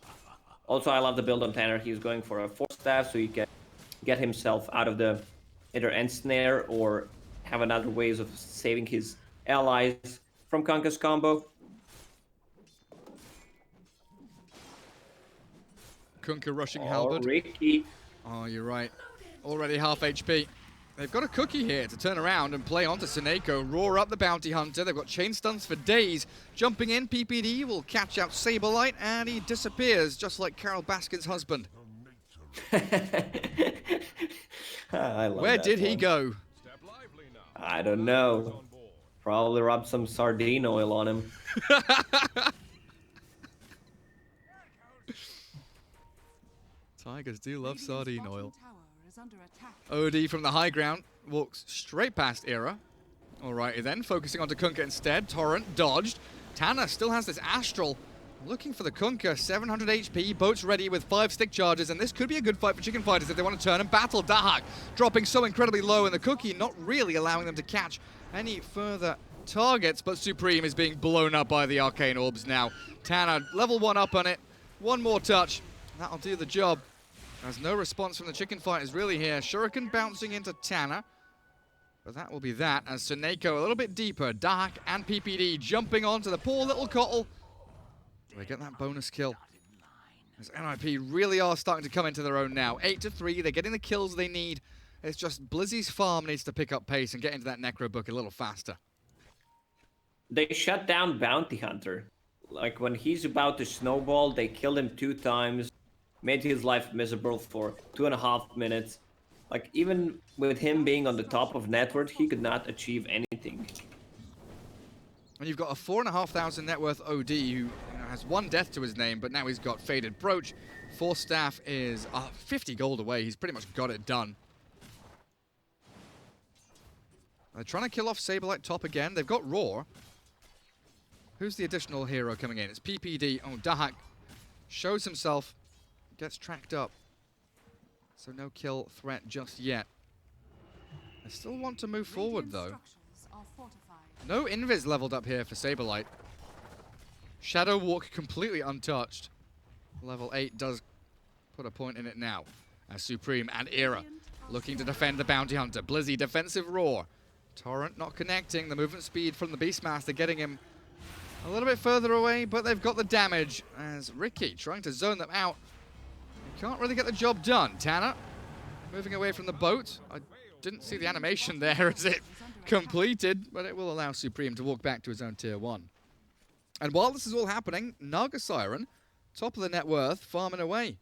[SPEAKER 14] Also, I love the build on Tanner. He's going for a 4 staff so he can get himself out of the either end snare or have another ways of saving his allies from Kunkka's combo.
[SPEAKER 13] Kunkka rushing Halberd.
[SPEAKER 14] Ricky.
[SPEAKER 13] Oh, you're right. Already half HP. They've got a cookie here to turn around and play onto Suneko, roar up the Bounty Hunter. They've got chain stuns for days. Jumping in, PPD will catch out Saberlight, and he disappears, just like Carol Baskin's husband.
[SPEAKER 14] I love
[SPEAKER 13] Where
[SPEAKER 14] that
[SPEAKER 13] did he
[SPEAKER 14] one.
[SPEAKER 13] go?
[SPEAKER 14] I don't know. Probably rubbed some sardine oil on him.
[SPEAKER 13] Tigers do love sardine oil.
[SPEAKER 8] Tower is under attack.
[SPEAKER 13] OD from the high ground walks straight past Era. Alrighty then, focusing onto Kunkka instead. Torrent dodged. Tanner still has this Astral. Looking for the Kunkka, 700 HP, boats ready with 5 stick charges, and this could be a good fight for Chicken Fighters if they want to turn and battle. Dahak dropping so incredibly low, and the cookie not really allowing them to catch any further targets, but Supreme is being blown up by the Arcane Orbs now. Tanner, level 1 up on it. One more touch. That'll do the job. There's no response from the Chicken Fighters really here. Shuriken bouncing into Tanner. But that will be that, as Suneko a little bit deeper. Dahak and PPD jumping onto the poor little Kotl. They get that bonus kill. As NIP really are starting to come into their own now. 8-3, they're getting the kills they need. It's just Blizzy's farm needs to pick up pace and get into that Necro book a little faster.
[SPEAKER 14] They shut down Bounty Hunter. Like when he's about to snowball, they killed him 2 times. Made his life miserable for 2.5 minutes. Like, even with him being on the top of net worth, he could not achieve anything.
[SPEAKER 13] And you've got a 4,500 net worth OD who has 1 death to his name, but now he's got Faded Brooch. Force Staff is 50 gold away. He's pretty much got it done. They're trying to kill off Saberlight top again. They've got Roar. Who's the additional hero coming in? It's PPD. Oh, Dahak shows himself, gets tracked up. So no kill threat just yet. I still want to move forward, though. No invis leveled up here for Saberlight. Shadow Walk completely untouched. Level 8 does put a point in it now. As Supreme and Era looking to defend the Bounty Hunter. Blizzy, defensive Roar. Torrent not connecting. The movement speed from the Beastmaster getting him a little bit further away, but they've got the damage as Ricky trying to zone them out. He can't really get the job done. Tanner moving away from the boat. I didn't see the animation there as it completed, but it will allow Supreme to walk back to his own tier 1. And while this is all happening, Naga Siren, top of the net worth, farming away.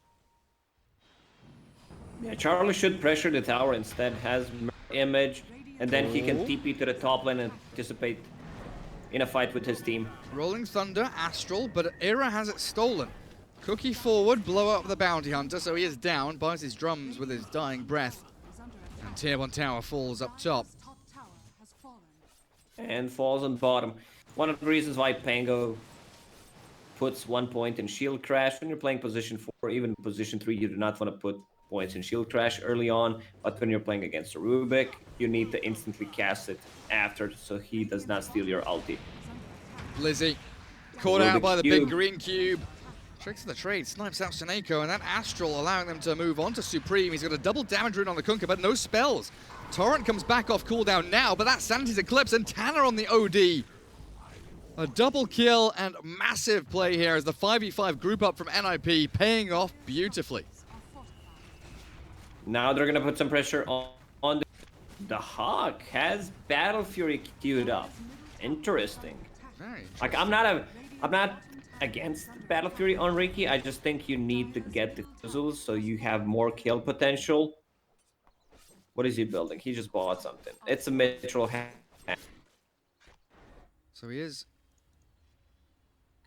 [SPEAKER 14] Yeah, Charlie should pressure the tower instead, has image, and then he can TP to the top lane and participate in a fight with his team.
[SPEAKER 13] Rolling Thunder, Astral, but Era has it stolen. Cookie forward, blow up the Bounty Hunter, so he is down, buys his drums with his dying breath. And tier 1 tower falls up top.
[SPEAKER 14] And falls on bottom. One of the reasons why Pango puts 1 point in shield crash when you're playing position 4, even position 3, you do not want to put points in shield crash early on, but when you're playing against a Rubik, you need to instantly cast it after so he does not steal your ulti.
[SPEAKER 13] Blizzy caught out by the big green cube. Tricks of the trade, snipes out Seneko, and that Astral allowing them to move on to Supreme. He's got a double damage rune on the Kunkka, but no spells. Torrent comes back off cooldown now, but that's Sanity's Eclipse and Tanner on the OD. A double kill and massive play here as the 5v5 group up from NIP paying off beautifully.
[SPEAKER 14] Now they're gonna put some pressure on the Hawk has Battle Fury queued up. Interesting.
[SPEAKER 13] Very interesting.
[SPEAKER 14] Like I'm not against Battle Fury on Ricky. I just think you need to get the fizzles so you have more kill potential. What is he building? He just bought something. It's a Mithril Hammer.
[SPEAKER 13] So he is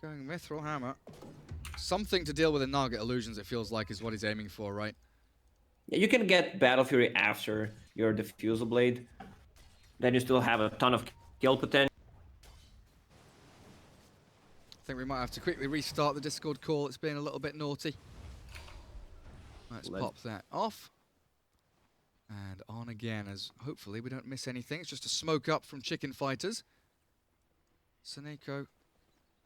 [SPEAKER 13] going Mithril Hammer. Something to deal with the Naga illusions, it feels like, is what he's aiming for, right?
[SPEAKER 14] Yeah, you can get Battle Fury after your Diffusal Blade. Then you still have a ton of kill potential.
[SPEAKER 13] I think we might have to quickly restart the Discord call. It's been a little bit naughty. Let's pop that off. And on again, as hopefully we don't miss anything. It's just a smoke up from Chicken Fighters. Seneko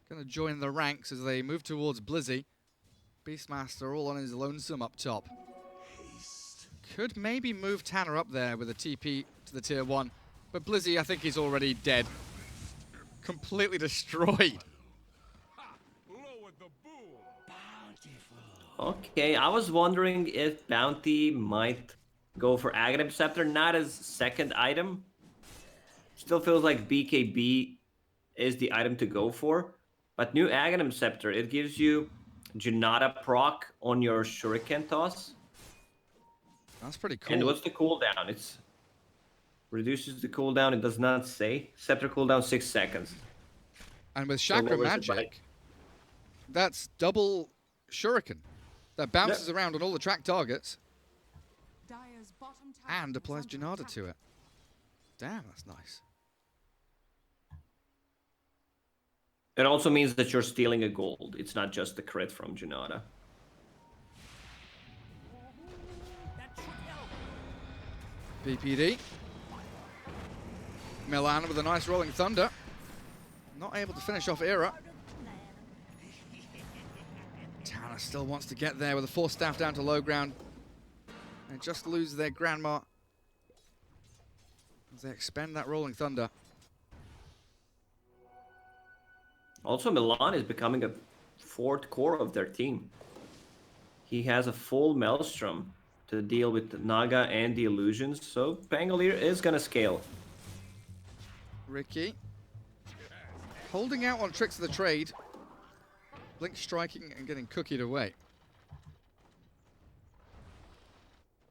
[SPEAKER 13] going to join the ranks as they move towards Blizzy. Beastmaster all on his lonesome up top. Could maybe move Tanner up there with a TP to the tier 1. But Blizzy, I think he's already dead. Completely destroyed.
[SPEAKER 14] Okay, I was wondering if Bounty might go for Aghanim Scepter, not as second item. Still feels like BKB is the item to go for. But new Aghanim Scepter, it gives you Janata proc on your Shuriken toss.
[SPEAKER 13] That's pretty cool.
[SPEAKER 14] And what's the cooldown? It's reduces the cooldown, it does not say. Scepter cooldown 6 seconds.
[SPEAKER 13] And with Chakra Magic, that's double Shuriken. That bounces around on all the track targets. And applies Janata to it. Damn, that's nice.
[SPEAKER 14] It also means that you're stealing a gold. It's not just the crit from Janata.
[SPEAKER 13] PPD. Milan with a nice rolling thunder. Not able to finish off Era. Tanner still wants to get there with a Force Staff down to low ground. And just lose their Grandma as they expend that rolling thunder.
[SPEAKER 14] Also, Milan is becoming a fourth core of their team. He has a full Maelstrom to deal with the Naga and the illusions, so Pangolier is gonna scale.
[SPEAKER 13] Ricky holding out on tricks of the trade. Blink striking and getting cookied away.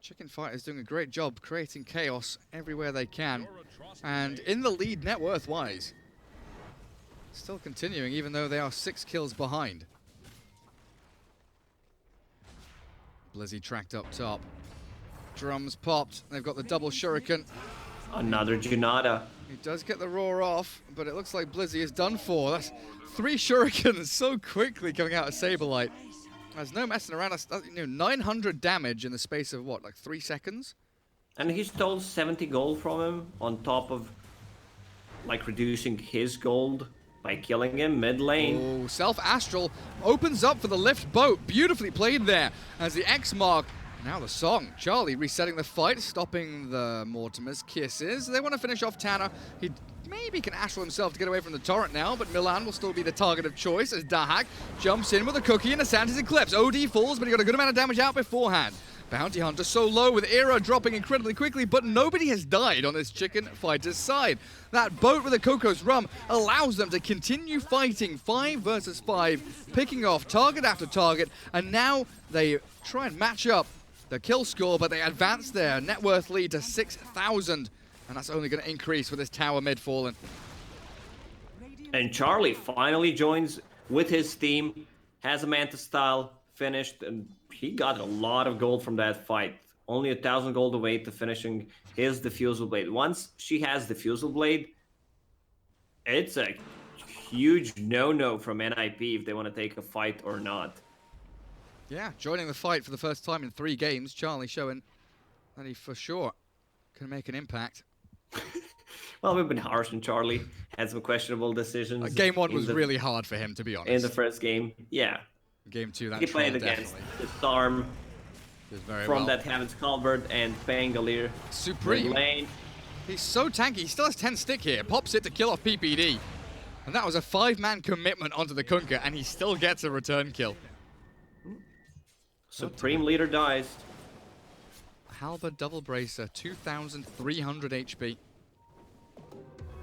[SPEAKER 13] Chicken Fighters doing a great job creating chaos everywhere they can. And in the lead net worth-wise. Still continuing, even though they are 6 kills behind. Blizzy tracked up top. Drums popped. They've got the double shuriken.
[SPEAKER 14] Another Junada.
[SPEAKER 13] He does get the roar off, but it looks like Blizzy is done for. That's 3 shurikens so quickly coming out of Saberlight. There's no messing around. That's 900 damage in the space of what, like 3 seconds?
[SPEAKER 14] And he stole 70 gold from him on top of like reducing his gold by killing him mid lane.
[SPEAKER 13] Oh, Self-Astral opens up for the lift boat. Beautifully played there as the X mark. Now the song. Charlie resetting the fight, stopping the Mortimer's kisses. They want to finish off Tanner. He maybe can astral himself to get away from the torrent now, but Milan will still be the target of choice as Dahak jumps in with a cookie and a Santa's Eclipse. OD falls, but he got a good amount of damage out beforehand. Bounty Hunter so low with Era dropping incredibly quickly, but nobody has died on this Chicken Fighter's side. That boat with the Coco's Rum allows them to continue fighting 5 versus 5, picking off target after target, and now they try and match up the kill score, but they advance their net worth lead to 6,000, and that's only going to increase with this tower mid fallen.
[SPEAKER 14] And Charlie finally joins with his team, has a Manta style finished, and he got a lot of gold from that fight. Only 1,000 gold away to finishing his Diffusal Blade. Once she has Diffusal Blade, it's a huge no-no from NIP if they want to take a fight or not.
[SPEAKER 13] Yeah, joining the fight for the first time in 3 games, Charlie showing that he for sure can make an impact.
[SPEAKER 14] Well, we've been harsh on Charlie. Had some questionable decisions.
[SPEAKER 13] Game 1 was really hard for him, to be honest.
[SPEAKER 14] In the first game, yeah.
[SPEAKER 13] Game 2, that
[SPEAKER 14] he played against the Storm from that Heaven's Culvert and Pangolier.
[SPEAKER 13] Supreme.
[SPEAKER 14] Lane.
[SPEAKER 13] He's so tanky. He still has 10 stick here. Pops it to kill off PPD. And that was a 5-man commitment onto the Kunkka, and he still gets a return kill.
[SPEAKER 14] Supreme leader dies.
[SPEAKER 13] Halberd double bracer, 2,300 HP.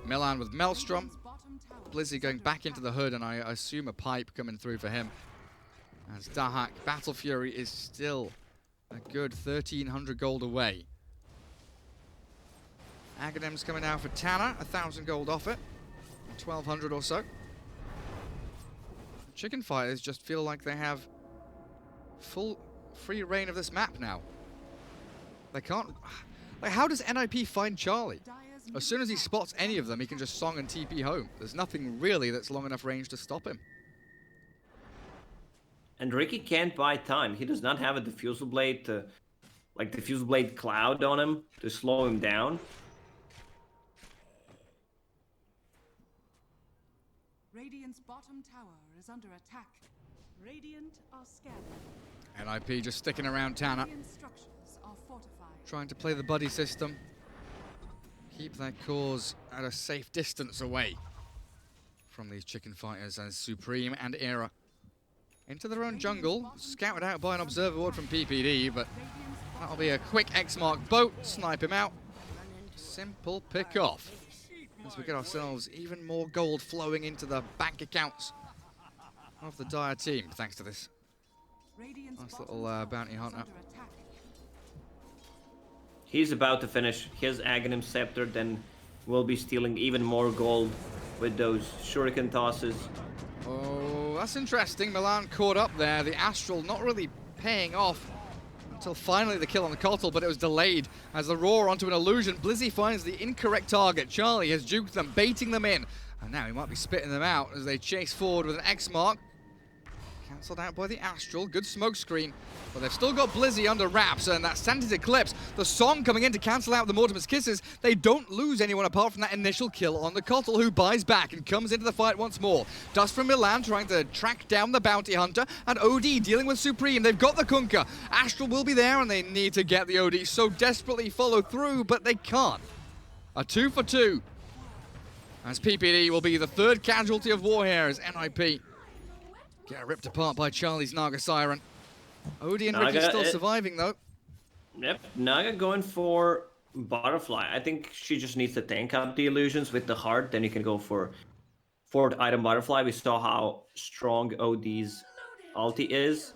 [SPEAKER 13] Milan with Maelstrom. Blizzy going back into the hood, and I assume a pipe coming through for him. As Dahak, Battle Fury is still a good 1,300 gold away. Aghanims coming out for Tanner, 1,000 gold off it. 1,200 or so. Chicken Fighters just feel like they have full free reign of this map now. They can't... Like, how does NIP find Charlie? As soon as he spots any of them, he can just song and TP home. There's nothing really that's long enough range to stop him.
[SPEAKER 14] And Ricky can't buy time. He does not have a Diffusal Blade to... like, Diffusal Blade Cloud on him to slow him down.
[SPEAKER 8] Radiant's bottom tower is under attack. Radiant are scanning.
[SPEAKER 13] NIP just sticking around Tanner.
[SPEAKER 8] Structures are fortified.
[SPEAKER 13] Trying to play the buddy system. Keep their cores at a safe distance away from these Chicken Fighters as Supreme and Era. Into their own jungle, scouted out by an observer ward from PPD, but that'll be a quick X-mark boat, snipe him out. Simple pick off. As we get ourselves even more gold flowing into the bank accounts of the Dire team, thanks to this nice little bounty hunter.
[SPEAKER 14] He's about to finish his Aghanim Scepter, then we'll be stealing even more gold with those Shuriken tosses.
[SPEAKER 13] Oh, that's interesting. Milan caught up there. The Astral not really paying off until finally the kill on the Kotal, but it was delayed as the roar onto an illusion. Blizzy finds the incorrect target. Charlie has juked them, baiting them in. And now he might be spitting them out as they chase forward with an X mark. Cancelled out by the Astral. Good smoke screen. But they've still got Blizzy under wraps, and that Santa's Eclipse, the song coming in to cancel out the Mortimer's Kisses. They don't lose anyone apart from that initial kill on the Kotal, who buys back and comes into the fight once more. Dust from Milan trying to track down the Bounty Hunter, and OD dealing with Supreme. They've got the Kunkka. Astral will be there, and they need to get the OD so desperately follow through, but they can't. A 2 for 2. As PPD will be the 3rd casualty of war here as NIP get ripped apart by Charlie's Naga Siren. Odie and Ricky still surviving, though.
[SPEAKER 14] Yep, Naga going for Butterfly. I think she just needs to tank up the illusions with the heart. Then you can go for 4th item Butterfly. We saw how strong OD's ulti is.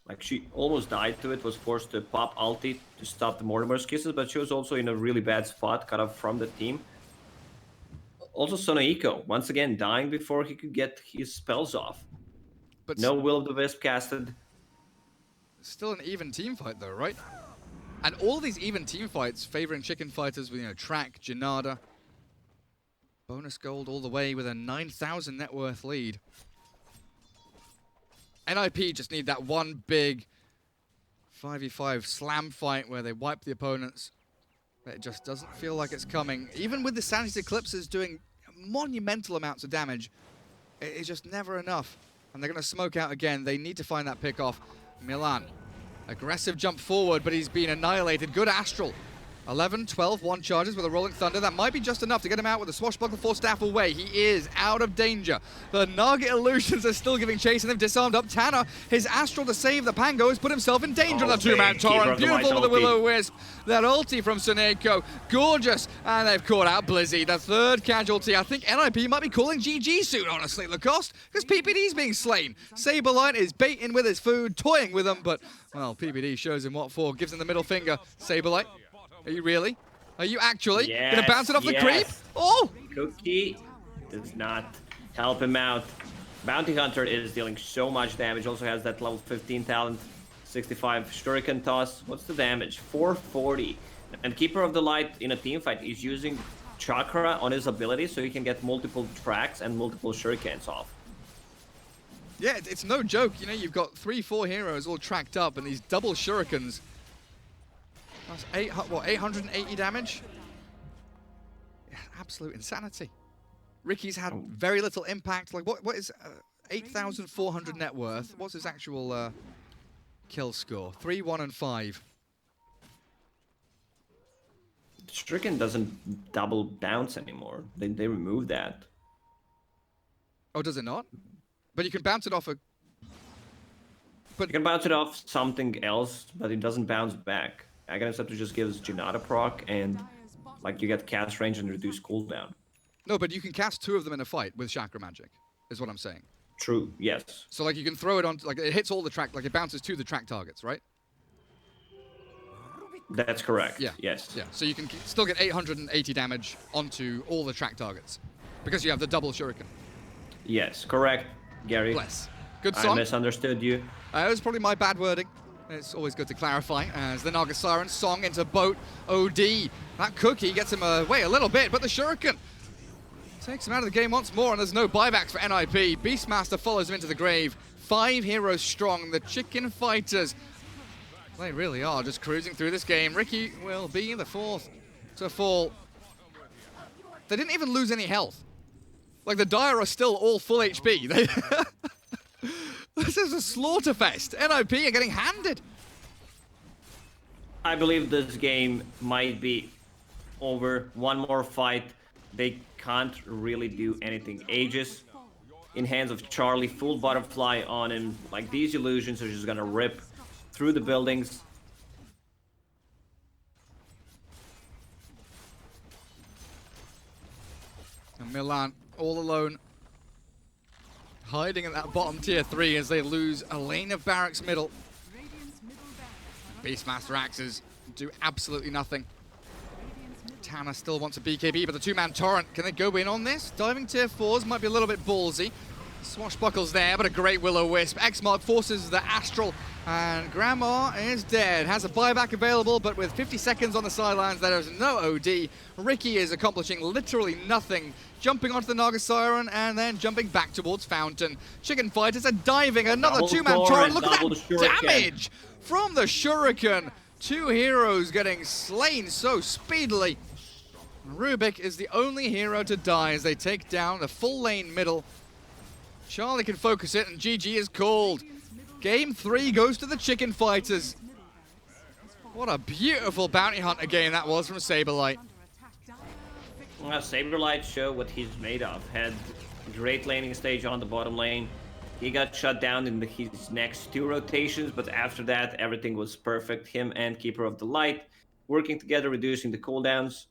[SPEAKER 14] Like, she almost died to it, was forced to pop ulti to stop the Mortimer's kisses, but she was also in a really bad spot, cut off from the team. Also, Sonoiko, once again, dying before he could get his spells off.
[SPEAKER 13] But
[SPEAKER 14] no Will of the Wisp casted.
[SPEAKER 13] Still an even team fight, though, right? And all these even team fights favoring chicken fighters with, Track, Janada. Bonus gold all the way with a 9,000 net worth lead. NIP just need that one big 5v5 slam fight where they wipe the opponents. But it just doesn't feel like it's coming. Even with the Sanity Eclipses doing monumental amounts of damage, it's just never enough. And they're going to smoke out again. They need to find that pick off. Milan, aggressive jump forward, but he's been annihilated. Good Astral. 11, 12, 1 charges with a Rolling Thunder. That might be just enough to get him out with the Swashbuckle Force Staff away. He is out of danger. The Nugget Illusions are still giving chase, and they've disarmed up Tanner. His Astral to save the Pango has put himself in danger. The two-man Torrent, beautiful with the Will-O-Wisp. That ulti from Suneko, gorgeous. And they've caught out Blizzy, the third casualty. I think NIP might be calling GG soon, honestly, Lacoste, because PPD's being slain. Saberlight is baiting with his food, toying with him, but, well, PPD shows him what for, gives him the middle finger. Saberlight. Are you really? Are you actually gonna bounce it off the creep? Oh!
[SPEAKER 14] Cookie does not help him out. Bounty Hunter is dealing so much damage. Also has that level 15 talent, 65 Shuriken toss. What's the damage? 440. And Keeper of the Light in a team fight is using Chakra on his ability so he can get multiple tracks and multiple Shurikens off.
[SPEAKER 13] Yeah, it's no joke. You've got 3-4 heroes all tracked up and these double Shurikens. That's 880 damage? Yeah, absolute insanity. Ricky's had very little impact. Like, what is 8,400 net worth? What's his actual kill score? 3, 1, and 5.
[SPEAKER 14] Stricken doesn't double bounce anymore. They removed that.
[SPEAKER 13] Oh, does it not? But you can bounce it off a...
[SPEAKER 14] But you can bounce it off something else, but it doesn't bounce back. Aghanim Scepter just gives Janata proc, and like you get cast range and reduce cooldown.
[SPEAKER 13] No, but you can cast 2 of them in a fight with Chakra Magic, is what I'm saying.
[SPEAKER 14] True, yes.
[SPEAKER 13] So like you can throw it on, like it hits all the track, like it bounces to the track targets, right?
[SPEAKER 14] That's correct,
[SPEAKER 13] yeah.
[SPEAKER 14] Yes.
[SPEAKER 13] Yeah, so you can still get 880 damage onto all the track targets, because you have the double Shuriken.
[SPEAKER 14] Yes, correct, Gary.
[SPEAKER 13] Bless. Good song.
[SPEAKER 14] I misunderstood you.
[SPEAKER 13] It was probably my bad wording. It's always good to clarify as the Naga Siren song into boat OD. That cookie gets him away a little bit, but the Shuriken takes him out of the game once more, and there's no buybacks for NIP. Beastmaster follows him into the grave. 5 heroes strong, the chicken fighters. They really are just cruising through this game. Ricky will be the 4th to fall. They didn't even lose any health. Like, the Dire are still all full HP. This is a slaughterfest. NIP are getting handed.
[SPEAKER 14] I believe this game might be over. One more fight. They can't really do anything. Aegis in hands of Charlie. Full butterfly on him. Like, these illusions are just gonna rip through the buildings.
[SPEAKER 13] And Milan all alone, hiding at that bottom tier 3 as they lose a lane of barracks middle. Beastmaster axes do absolutely nothing. Tanner still wants a BKB, but the 2-man Torrent, can they go in on this? Diving tier 4s might be a little bit ballsy. Swashbuckles there, but a great Will-O-Wisp. X-Mark forces the Astral, and Grandma is dead. Has a buyback available, but with 50 seconds on the sidelines, there is no OD. Ricky is accomplishing literally nothing. Jumping onto the Naga Siren, and then jumping back towards Fountain. Chicken Fighters are diving. Another 2-man Torrent. Look at that damage from the Shuriken. 2 heroes getting slain so speedily. Rubik is the only hero to die as they take down the full lane middle. Charlie can focus it, and GG is called. Game 3 goes to the Chicken Fighters. What a beautiful bounty hunter game that was from Saberlight.
[SPEAKER 14] Saberlight showed what he's made of. Had a great laning stage on the bottom lane. He got shut down in his next 2 rotations, but after that, everything was perfect. Him and Keeper of the Light working together, reducing the cooldowns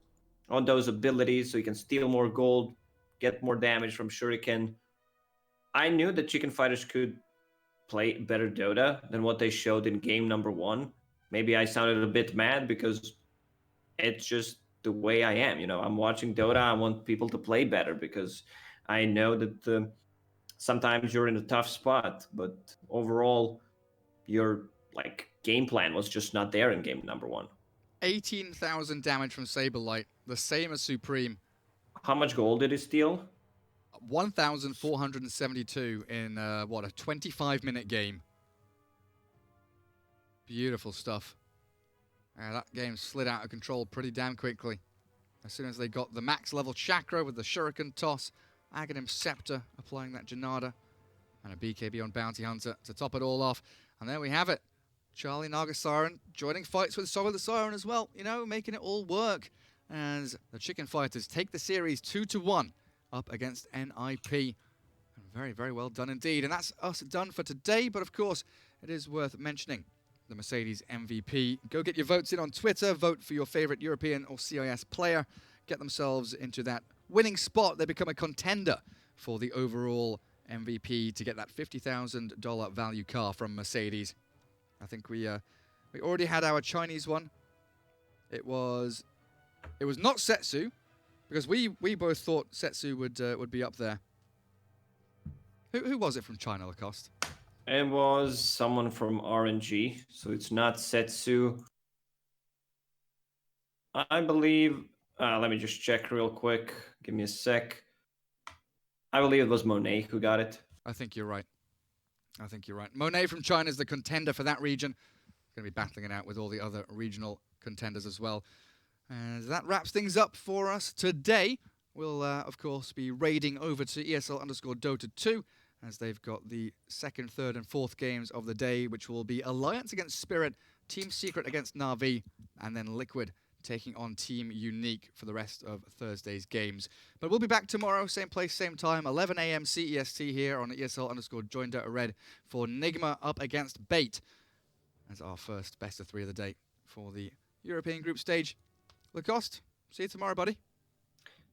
[SPEAKER 14] on those abilities so he can steal more gold, get more damage from Shuriken. I knew that Chicken Fighters could play better Dota than what they showed in game number 1. Maybe I sounded a bit mad because it's just the way I am. I'm watching Dota. I want people to play better because I know that sometimes you're in a tough spot, but overall, your game plan was just not there in game number 1.
[SPEAKER 13] 18,000 damage from Saberlight, the same as Supreme.
[SPEAKER 14] How much gold did he steal?
[SPEAKER 13] 1,472 in, a 25-minute game. Beautiful stuff. That game slid out of control pretty damn quickly. As soon as they got the max level Chakra with the Shuriken toss, Aghanim Scepter applying that Janada, and a BKB on Bounty Hunter to top it all off. And there we have it. Charlie Nagasiren joining fights with Solid the Siren as well, making it all work as the Chicken Fighters take the series 2-1 up against NIP. Very, very well done indeed. And that's us done for today, but of course, it is worth mentioning the Mercedes MVP. Go get your votes in on Twitter. Vote for your favorite European or CIS player. Get themselves into that winning spot. They become a contender for the overall MVP to get that $50,000 value car from Mercedes. I think we already had our Chinese one. It was not Setsu, because we both thought Setsu would be up there. Who was it from China, Lacoste?
[SPEAKER 14] It was someone from RNG, so it's not Setsu. I believe. Let me just check real quick. Give me a sec. I believe it was Monet who got it.
[SPEAKER 13] I think you're right. Monet from China is the contender for that region. Going to be battling it out with all the other regional contenders as well. And that wraps things up for us today. We'll, of course, be raiding over to ESL_Dota 2 as they've got the 2nd, 3rd, and 4th games of the day, which will be Alliance against Spirit, Team Secret against Na'Vi, and then Liquid taking on Team Unique for the rest of Thursday's games. But we'll be back tomorrow, same place, same time, 11 a.m. CEST here on ESL_Join Dota Red for Nigma up against Bait as our first best of 3 of the day for the European group stage. Lacoste, see you tomorrow, buddy.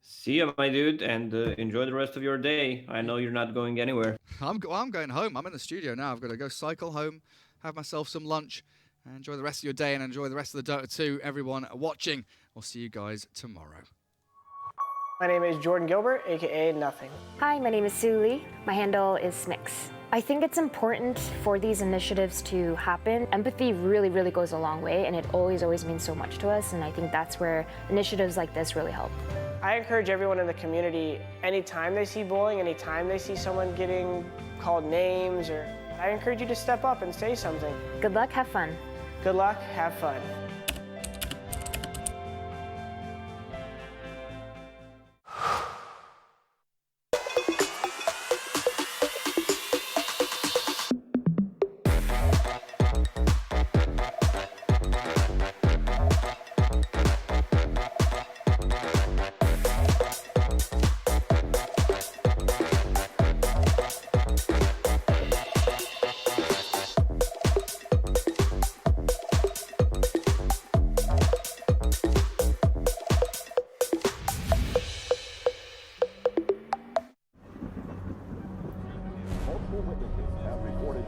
[SPEAKER 14] See you, my dude, and enjoy the rest of your day. I know you're not going anywhere.
[SPEAKER 13] I'm going home. I'm in the studio now. I've got to go cycle home, have myself some lunch, and enjoy the rest of your day and enjoy the rest of the Dota 2. Everyone watching, we'll see you guys tomorrow.
[SPEAKER 15] My name is Jordan Gilbert, aka Nothing.
[SPEAKER 16] Hi, my name is Sue Lee. My handle is Smix. I think it's important for these initiatives to happen. Empathy really, really goes a long way, and it always means so much to us, and I think that's where initiatives like this really help.
[SPEAKER 15] I encourage everyone in the community, anytime they see bullying, anytime they see someone getting called names, I encourage you to step up and say something.
[SPEAKER 16] Good luck, have fun.
[SPEAKER 15] Good luck, have fun.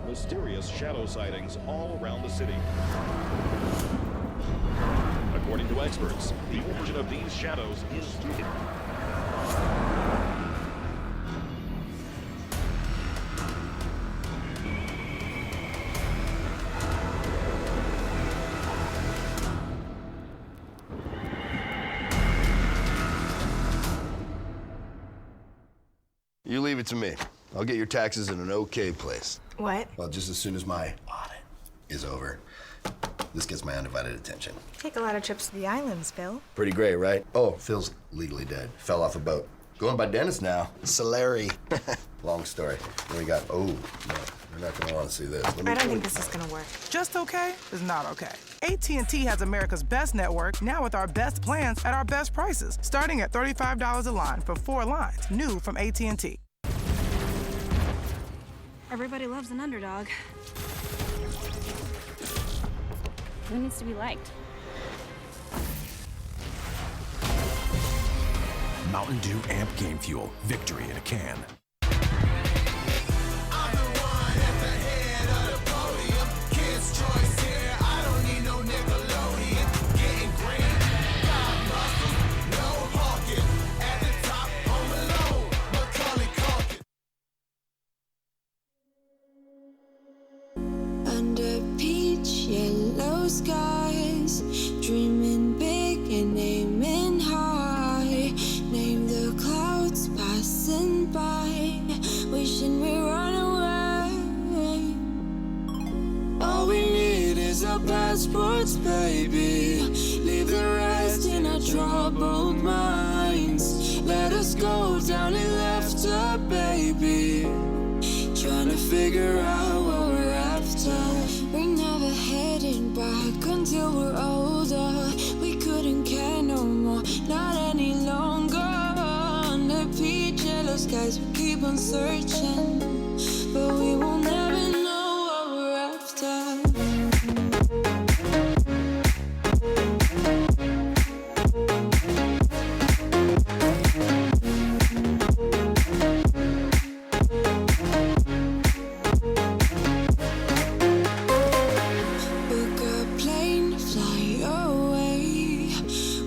[SPEAKER 6] Mysterious shadow sightings all around the city. According to experts, the origin of these shadows is
[SPEAKER 7] You leave it to me. I'll get your taxes in an okay place.
[SPEAKER 17] What?
[SPEAKER 7] Well, just as soon as my audit is over, this gets my undivided attention.
[SPEAKER 17] Take a lot of trips to the islands, Phil.
[SPEAKER 7] Pretty great, right? Oh, Phil's legally dead. Fell off a boat. Going by Dennis now. Solari. Long story. Then we got, oh, no, you're not gonna want to see this.
[SPEAKER 17] I don't think this is gonna work.
[SPEAKER 9] Just okay is not okay. AT&T has America's best network, now with our best plans at our best prices, starting at $35 a line for 4 lines, new from AT&T.
[SPEAKER 10] Everybody loves an underdog. Who needs to be liked?
[SPEAKER 11] Mountain Dew Amp Game Fuel. Victory in a can.
[SPEAKER 2] I'm the one at the head
[SPEAKER 1] Can we run away? All we need is our passports, baby. Leave the rest in our troubled minds. Let us go down in laughter, baby. Trying to figure out what we're after. We're never heading back until we're older. We couldn't care no more, not any longer. Under peach yellow skies, we keep on searching, but we will never know what we're after. Book a plane, fly away.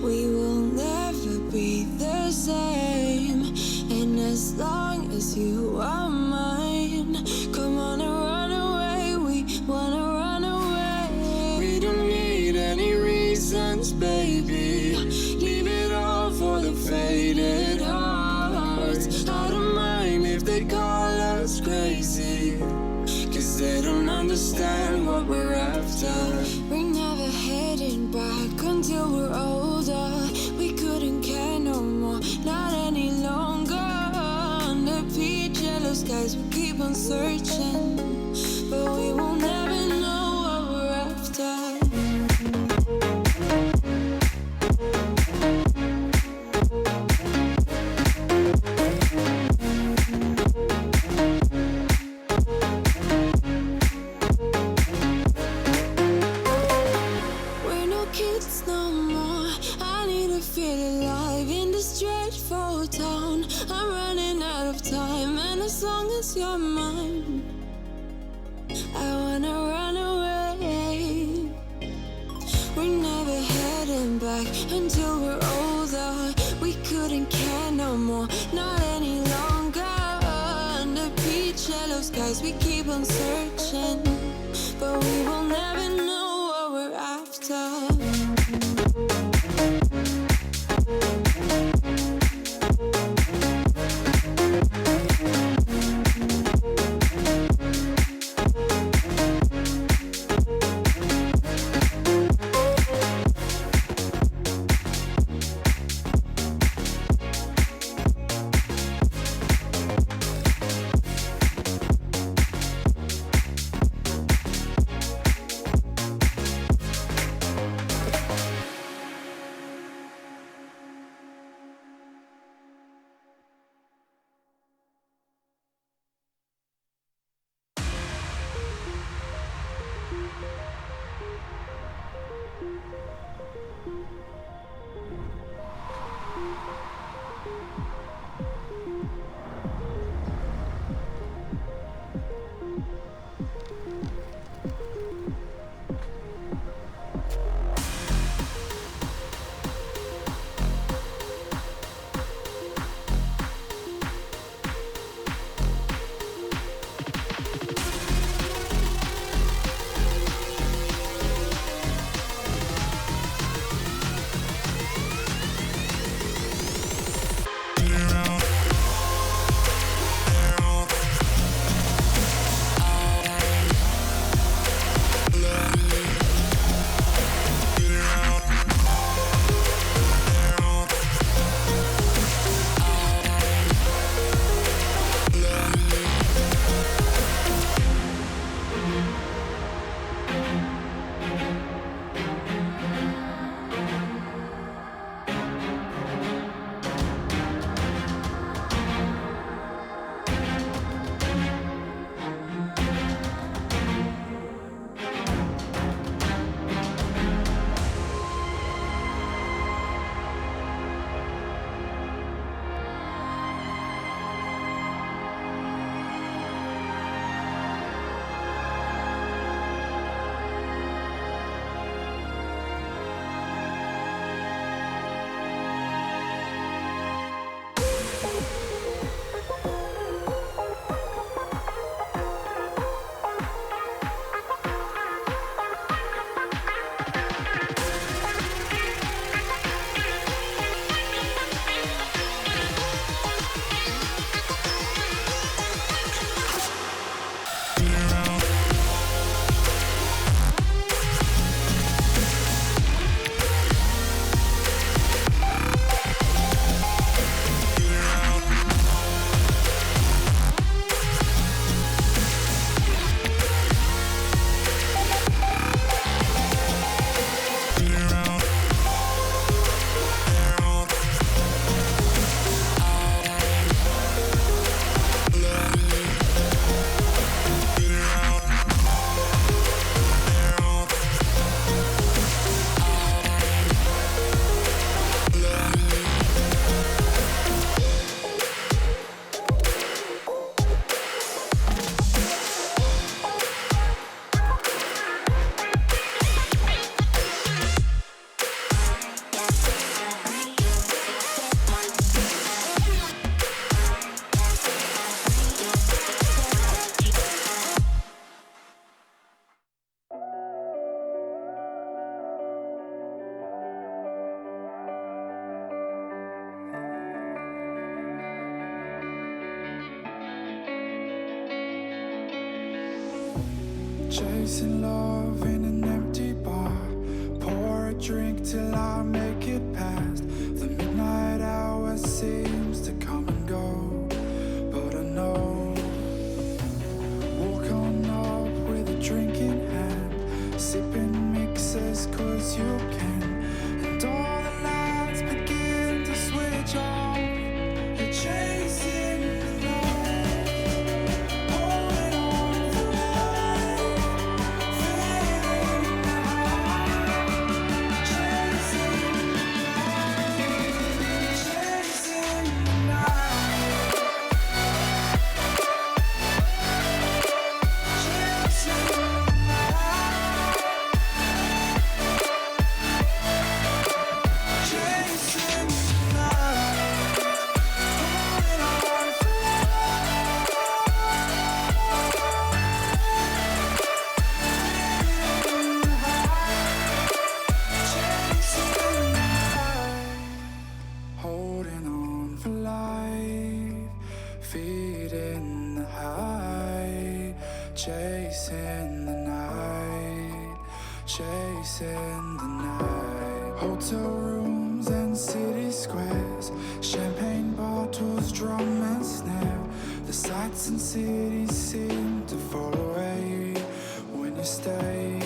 [SPEAKER 1] We will never be the same. And as long as you are mine, come on and run away. We wanna run away. We don't need any reasons, baby. Leave it all for the faded hearts. I don't mind if they call us crazy, 'cause they don't understand what we're after. We're never heading back until we're older. We couldn't care no more, not any longer. Under peach yellow skies, we keep on searching, but we will never know what we're after. We're no kids no more. I need to feel alive in this dreadful town. I'm running out of time, and as long as you're mine, I wanna run away. We're never heading back until we're older. We couldn't care no more, not any longer. Under peach yellow skies, we keep on searching, but we will never know what we're after.
[SPEAKER 2] Chasing love in an empty bar. Pour a drink till I make it past. The midnight hour seems to come and go, but I know. Walk on up with a drink in hand, sipping mixes cause you can. And all the lights begin to switch off. You're chasing the night, holding on for life, feeling the high, chasing the night, chasing the night, chasing the night, chasing the night, holding on for holding on for life, feeding the high, chasing the night, chasing the night. Hotel rooms and city squares, champagne bottles, drum and snare. The sights and cities seem to fall away when you stay.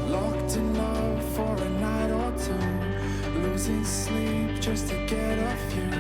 [SPEAKER 2] Locked in love for a night or two, losing sleep just to get off you.